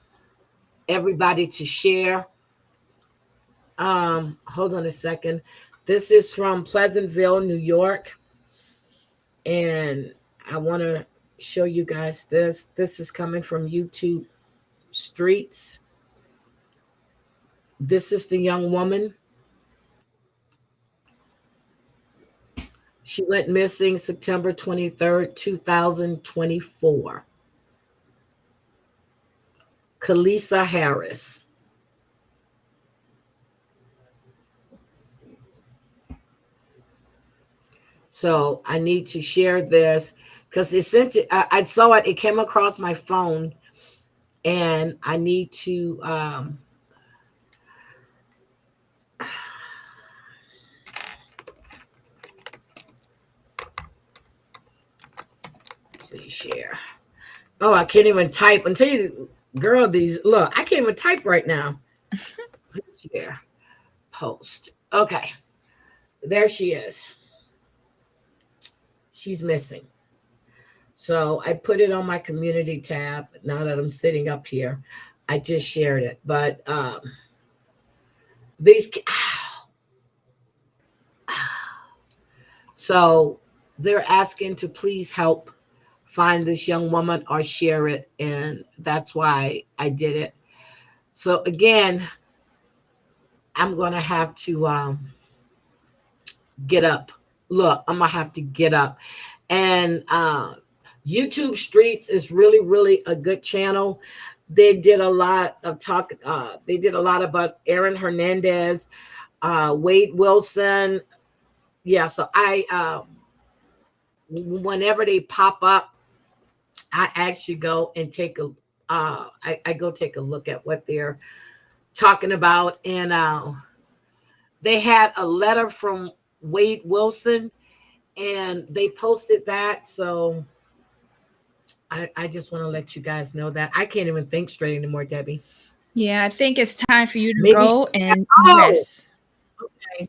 everybody to share. Hold on a second. This is from Pleasantville, New York. And I want to show you guys this. This is coming from YouTube Streets. This is the young woman. She went missing September 23rd, 2024. Kalisa Harris. So I need to share this because I saw it. It came across my phone, and I need to please share. Oh, I can't even type until you, girl. Look, I can't even type right now. Share, post. Okay, there she is. She's missing. So I put it on my community tab. Now that I'm sitting up here, I just shared it. But so they're asking to please help find this young woman or share it. And that's why I did it. So again, I'm going to have to get up. Look, I'm going to have to get up. And YouTube Streets is really, really a good channel. They did a lot of talk. They did a lot about Aaron Hernandez, Wade Wilson. Yeah, so whenever they pop up, I actually go and take I go take a look at what they're talking about. And they had a letter from Wade Wilson, and they posted that. So I just want to let you guys know that. I can't even think straight anymore, Debbie. Yeah, I think it's time for you to go and rest. Okay.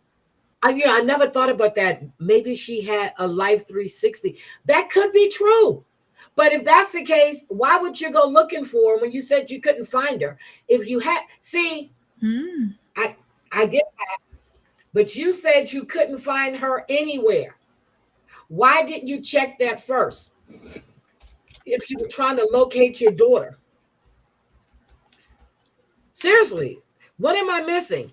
Yeah, I never thought about that. Maybe she had a Life 360. That could be true. But if that's the case, why would you go looking for her when you said you couldn't find her? If you had, I get that. But you said you couldn't find her anywhere. Why didn't you check that first? If you were trying to locate your daughter. Seriously, what am I missing?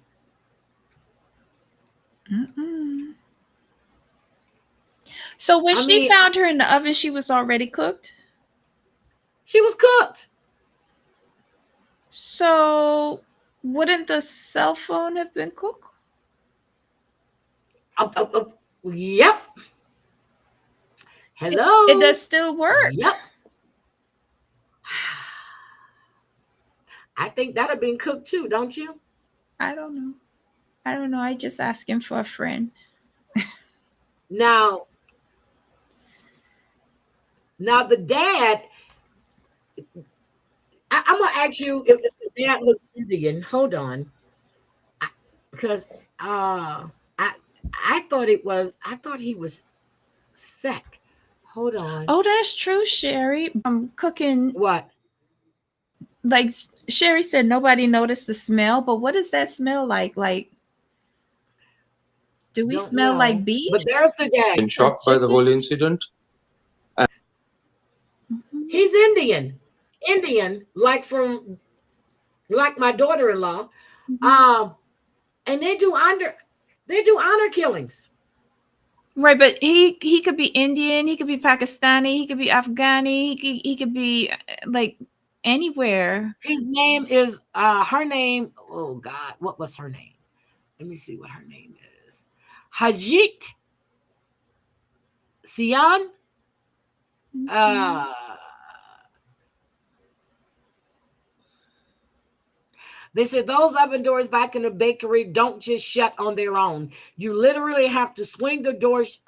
So when she found her in the oven, she was already cooked? She was cooked. So wouldn't the cell phone have been cooked? Yep. Hello. It does still work. Yep. I think that'd have been cooked too, don't you? I don't know. I just asking for a friend. Now the dad, I'm gonna ask you if the dad looks Indian. Hold on, because I thought he was Sikh. Hold on. Oh, that's true, Sherry. I'm cooking. What? Like Sherry said, nobody noticed the smell, but what does that smell like? Like, do we smell like beef? But there's the dad. In shock by the whole incident. He's Indian, like my daughter-in-law, and they do honor killings. Right, but he could be Indian, he could be Pakistani, he could be Afghani, he could be like anywhere. His name is her name. Oh God, what was her name? Let me see what her name is. Hajit Sian. They said those oven doors back in the bakery don't just shut on their own. You literally have to swing the doors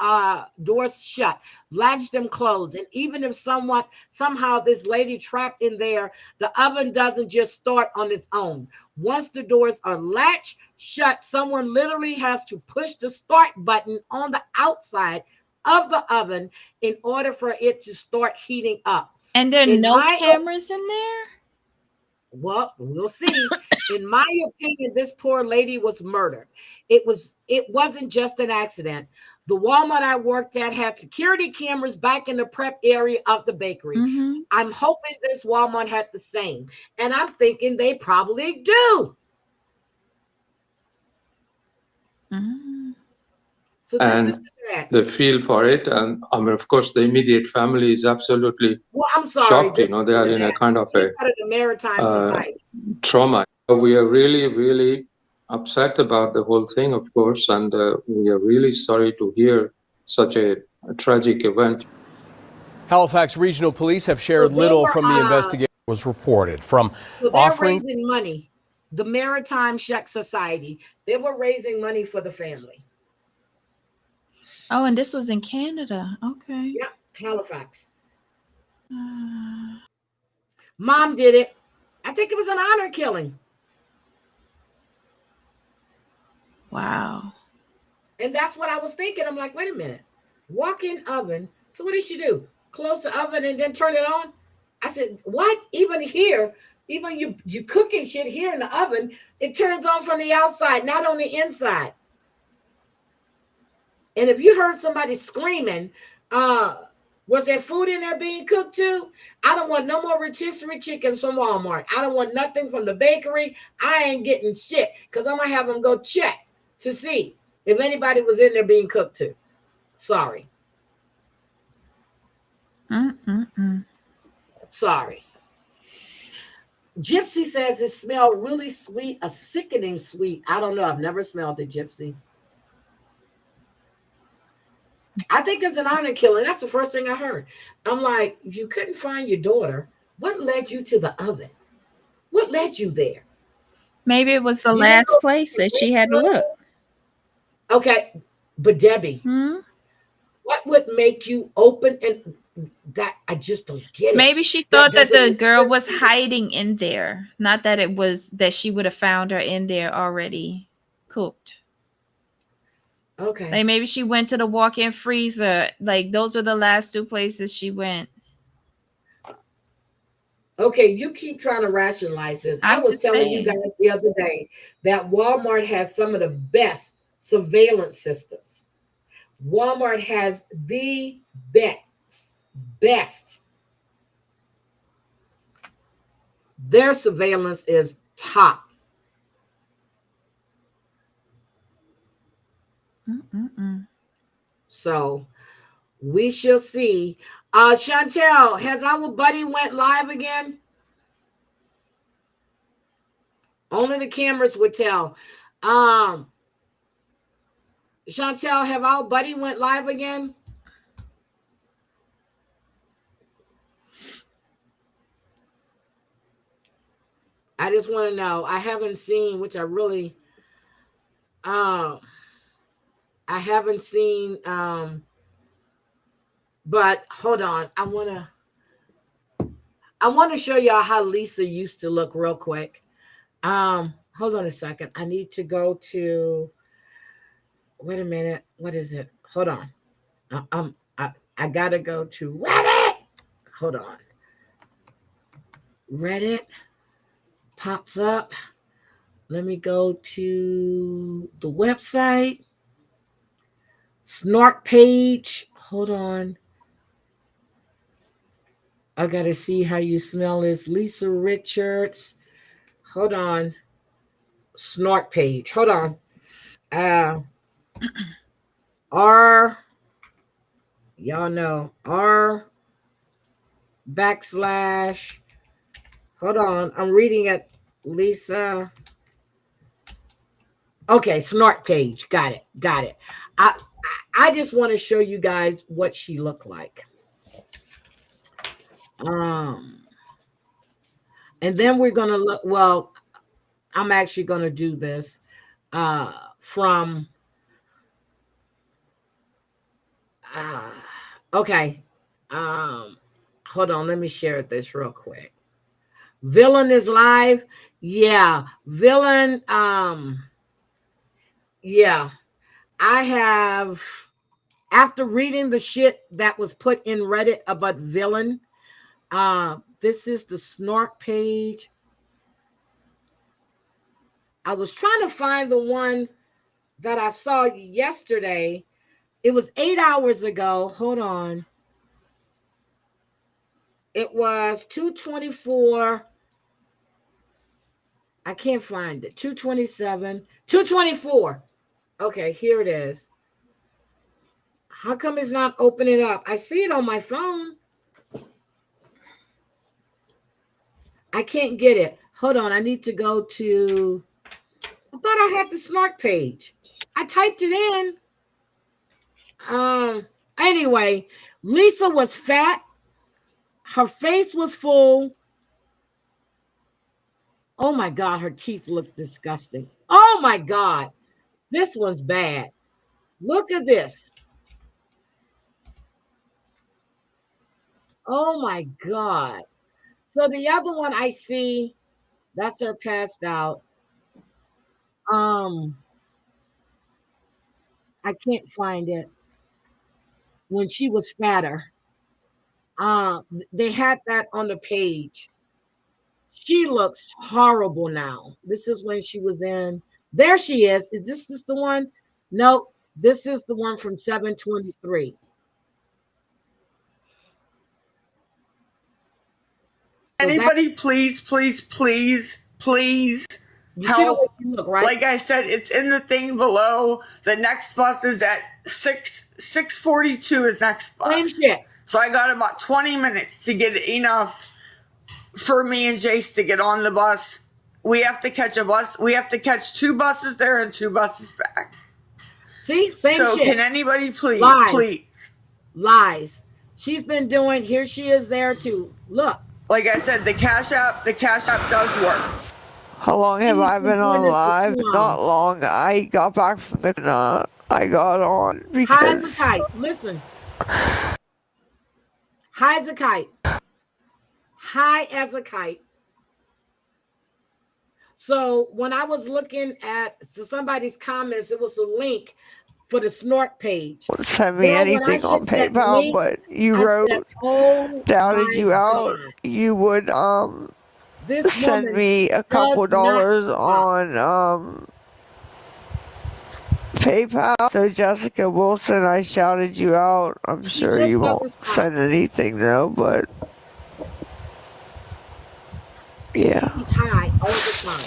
shut, latch them closed. And even if somehow this lady trapped in there, the oven doesn't just start on its own. Once the doors are latched shut, someone literally has to push the start button on the outside of the oven in order for it to start heating up. And there are no cameras in there? Well, we'll see. In my opinion, this poor lady was murdered. It wasn't just an accident. The Walmart I worked at had security cameras back in the prep area of the bakery. Mm-hmm. I'm hoping this Walmart had the same. And I'm thinking they probably do. Mm-hmm. So this is that. The feel for it. And I mean, of course, the immediate family is absolutely I'm sorry, shocked. You know, they are in a kind of a maritime society. Trauma. We are really, really upset about the whole thing, of course, and we are really sorry to hear such a tragic event. Halifax Regional Police have shared little from the investigation was reported from offering raising money. The Maritime Czech Society, they were raising money for the family. Oh, and this was in Canada. Okay. Yeah, Halifax. Mom did it. I think it was an honor killing. Wow. And that's what I was thinking. I'm like, wait a minute. Walk-in oven. So what did she do? Close the oven and then turn it on? I said, what? Even here, even you cooking shit here in the oven, it turns on from the outside, not on the inside. And if you heard somebody screaming, was there food in there being cooked too? I don't want no more rotisserie chickens from Walmart. I don't want nothing from the bakery. I ain't getting shit because I'm going to have them go check to see if anybody was in there being cooked too. Sorry. Sorry. Gypsy says it smelled really sweet, a sickening sweet. I don't know. I've never smelled it, Gypsy. I think it's an honor killing. That's the first thing I heard. I'm like, you couldn't find your daughter. What led you to the oven? What led you there? Maybe it was the last place that she had to look. Okay, but Debbie, what would make you open and that? I just don't get it. Maybe she thought that the girl was hiding in there, not that it was that she would have found her in there already cooked. Okay. Like maybe she went to the walk-in freezer. Like those are the last two places she went. Okay, you keep trying to rationalize this. I was telling you guys the other day that Walmart has some of the best surveillance systems. Walmart has the best. Their surveillance is top. So we shall see. Chantel, has our buddy went live again? Only the cameras would tell. Chantel, have our buddy went live again? I just want to know. I haven't seen, which I really I haven't seen but hold on. I want to show y'all how Lisa used to look real quick. Hold on a second. I need to go to wait a minute. What is it? Hold on. I gotta go to Reddit. Hold on. Reddit pops up. Let me go to the website. Snark page. Hold on. I gotta see how you smell this. Lisa Richards. Hold on. Snark page. Hold on. Y'all know R / Hold on. I'm reading it, Lisa. Okay, snort page. Got it. I just want to show you guys what she looked like. And then we're gonna look. Well, I'm actually gonna do this from. Okay. Hold on. Let me share this real quick. Villain is live. Yeah, Villain. Yeah, I have. After reading the shit that was put in Reddit about Villain, this is the snort page. I was trying to find the one that I saw yesterday. It was 8 hours ago. Hold on. It was 2:24. I can't find it. 2:27. 2:24. Okay, here it is. How come it's not opening up? I see it on my phone. I can't get it. Hold on. I need to go to. I thought I had the snort page. I typed it in. Anyway, Lisa was fat. Her face was full. Oh my God, her teeth look disgusting. Oh my God, this one's bad. Look at this. Oh my God. So the other one I see, that's her passed out. I can't find it. When she was fatter. They had that on the page. She looks horrible now. This is when she was in. There she is. Is this the one? No, this is the one from 7/23. So anybody, please help. Look, right? Like I said, it's in the thing below. The next bus is at 6:42 is next bus. Same shit. So I got about 20 minutes to get enough for me and Jace to get on the bus. We have to catch a bus. We have to catch 2 buses there and 2 buses back. See, same shit. So can anybody please, Lies. She's been doing. Here she is there too. Look. Like I said, the Cash App does work. How long have I been on live? Not long. I got back from the I got on because high as a kite. Listen. High as a kite. High as a kite. So when I was looking at somebody's comments, it was a link for the snort page. Send me anything on PayPal, link, but you wrote doubted you out. God. You would send me a couple dollars on PayPal. So Jessica Wilson, I shouted you out. I'm sure you won't send anything though, but yeah. He's high all the time.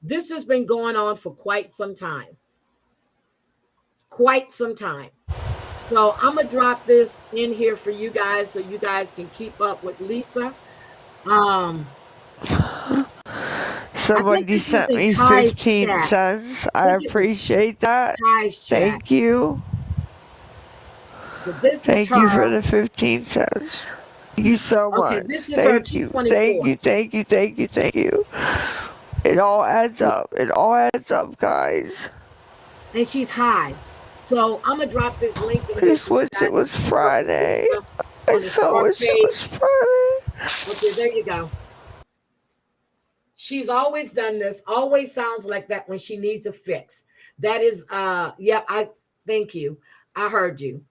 This has been going on for quite some time. So I'm gonna drop this in here for you guys so you guys can keep up with Lisa. Somebody sent me 15 cents. I appreciate that. Thank you. Thank you for the 15 cents. Thank you so much. Thank you. It all adds up. Guys. And she's high. So I'm gonna drop this link. I just wish it was Friday. I so wish it was Friday. Okay, there you go. She's always done this. Always sounds like that when she needs a fix. That is, yeah. I thank you. I heard you.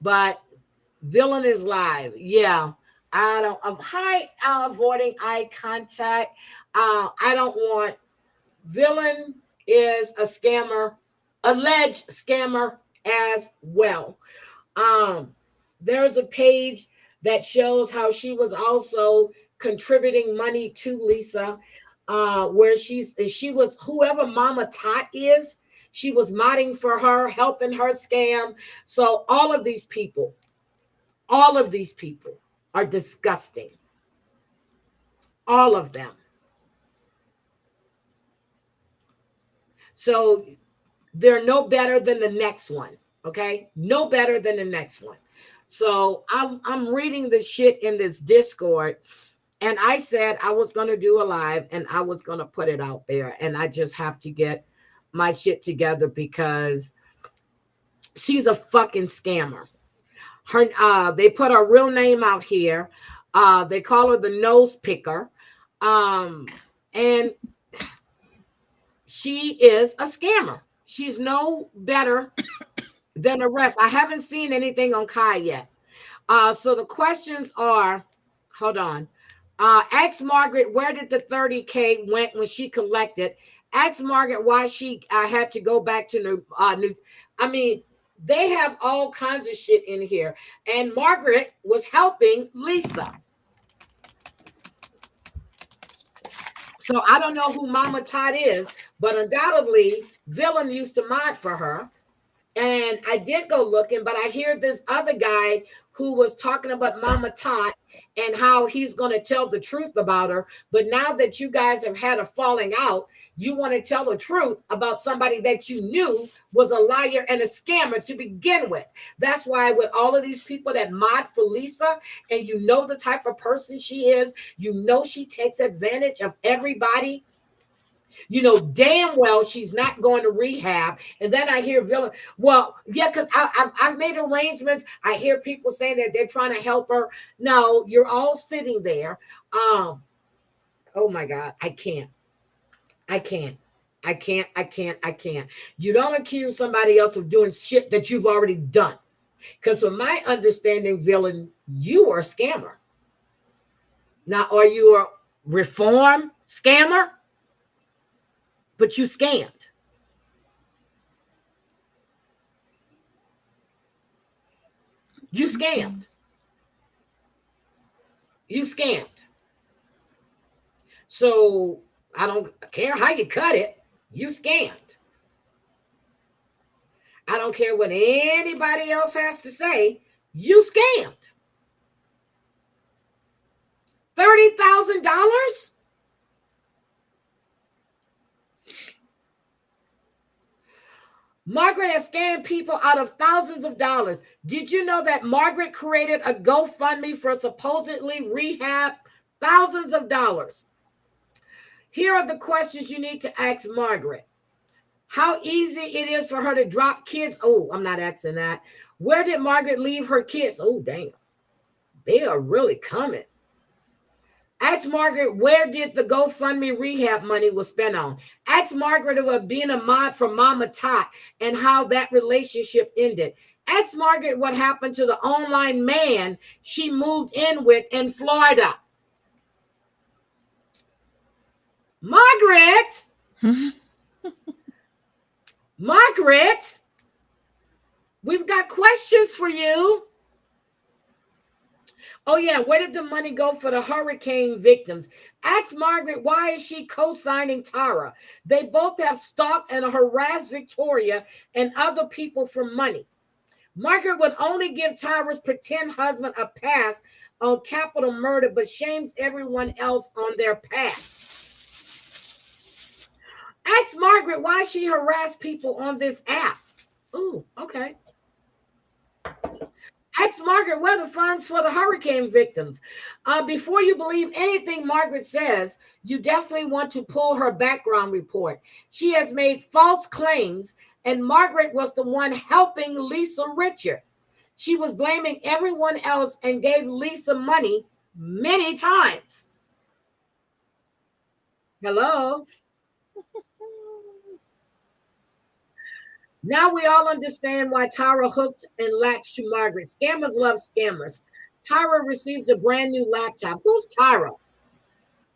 But Villain is live. Yeah. I'm avoiding eye contact. I don't want. Villain is a scammer. Alleged scammer as well. There's a page that shows how she was also contributing money to Lisa, where she was whoever Mama Tot is, she was modding for her, helping her scam. So all of these people are disgusting. All of them. So they're no better than the next one. Okay? No better than the next one. So I'm reading this shit in this Discord, and I said I was going to do a live and I was going to put it out there, and I just have to get my shit together because she's a fucking scammer. They put her real name out here. They call her the nose picker. And she is a scammer. She's no better than the rest. I haven't seen anything on Kai yet. So the questions are, hold on. Ask Margaret, where did the 30K went when she collected? Ask Margaret why she had to go back to New. I mean, they have all kinds of shit in here. And Margaret was helping Lisa. So I don't know who Mama Tot is, but undoubtedly, Villain used to mod for her. And I did go looking, but I hear this other guy who was talking about Mama Tot and how he's going to tell the truth about her. But now that you guys have had a falling out, you want to tell the truth about somebody that you knew was a liar and a scammer to begin with. That's why with all of these people that mod for Lisa, and you know the type of person she is, you know she takes advantage of everybody. You know damn well she's not going to rehab. And then I hear Villain, well, yeah, because I've made arrangements. I hear people saying that they're trying to help her. No, you're all sitting there. Oh my God, I can't. You don't accuse somebody else of doing shit that you've already done. Because from my understanding, Villain, you are a scammer. Now, are you a reform scammer? But you scammed. You scammed. You scammed. So I don't care how you cut it. You scammed. I don't care what anybody else has to say. You scammed. $30,000? Margaret has scammed people out of thousands of dollars. Did you know that Margaret created a GoFundMe for supposedly rehab? Thousands of dollars. Here are the questions you need to ask Margaret. How easy it is for her to drop kids. Oh, I'm not asking that. Where did Margaret leave her kids? Oh, damn. They are really coming. Ask Margaret, where did the GoFundMe rehab money was spent on? Ask Margaret about being a mod for Mama Tot and how that relationship ended. Ask Margaret what happened to the online man she moved in with in Florida. Margaret! Margaret! We've got questions for you. Oh, yeah. Where did the money go for the hurricane victims? Ask Margaret, why is she co-signing Tara? They both have stalked and harassed Victoria and other people for money. Margaret would only give Tara's pretend husband a pass on capital murder, but shames everyone else on their past. Ask Margaret why she harassed people on this app. Ooh, okay. Ask Margaret where the funds for the hurricane victims. Before you believe anything Margaret says, you definitely want to pull her background report. She has made false claims, and Margaret was the one helping Lisa Richard. She was blaming everyone else and gave Lisa money many times. Hello? Now we all understand why Tyra hooked and latched to Margaret. Scammers love scammers. Tyra received a brand new laptop. Who's Tyra?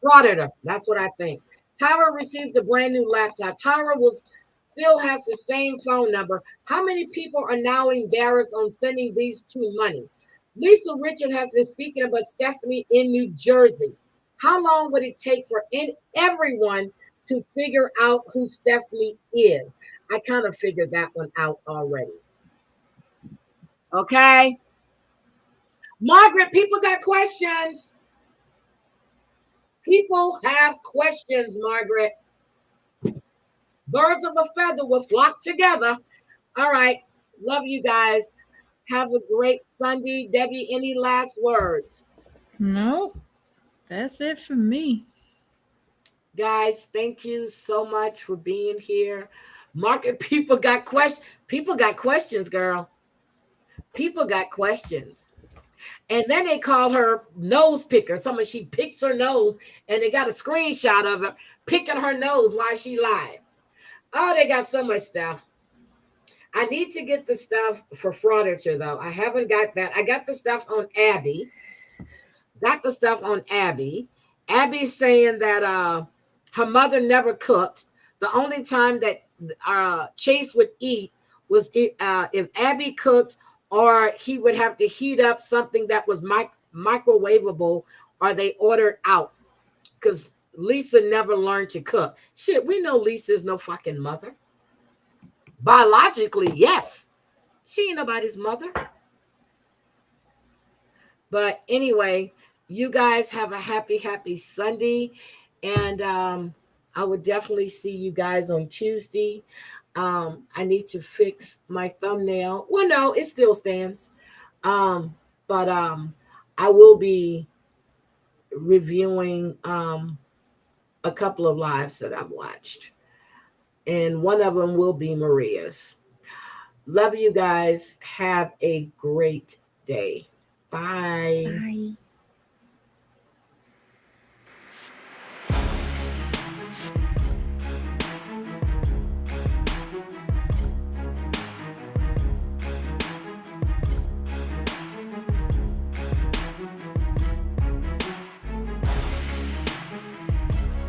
Frauditer. That's what I think. Tyra received a brand new laptop. Tyra still has the same phone number. How many people are now embarrassed on sending these two money? Lisa Richard has been speaking about Stephanie in New Jersey. How long would it take for everyone to figure out who Stephanie is? I kind of figured that one out already. Okay. Margaret, people got questions. People have questions, Margaret. Birds of a feather will flock together. All right. Love you guys. Have a great Sunday. Debbie, any last words? No, that's it for me. Guys, thank you so much for being here. Market people got questions. People got questions, girl. People got questions. And then they call her nose picker. Someone, she picks her nose, and they got a screenshot of her picking her nose while she lied. Oh, they got so much stuff. I need to get the stuff for Frauditor, though. I haven't got that. I got the stuff on Abby. Abby's saying that her mother never cooked. The only time that Chase would eat was if Abby cooked, or he would have to heat up something that was microwavable, or they ordered out, because Lisa never learned to cook. Shit, we know Lisa's no fucking mother. Biologically, yes. She ain't nobody's mother. But anyway, you guys have a happy Sunday. And I would definitely see you guys on Tuesday. I need to fix my thumbnail. Well, no, it still stands. But I will be reviewing a couple of lives that I've watched. And one of them will be Maria's. Love you guys. Have a great day. Bye. Bye.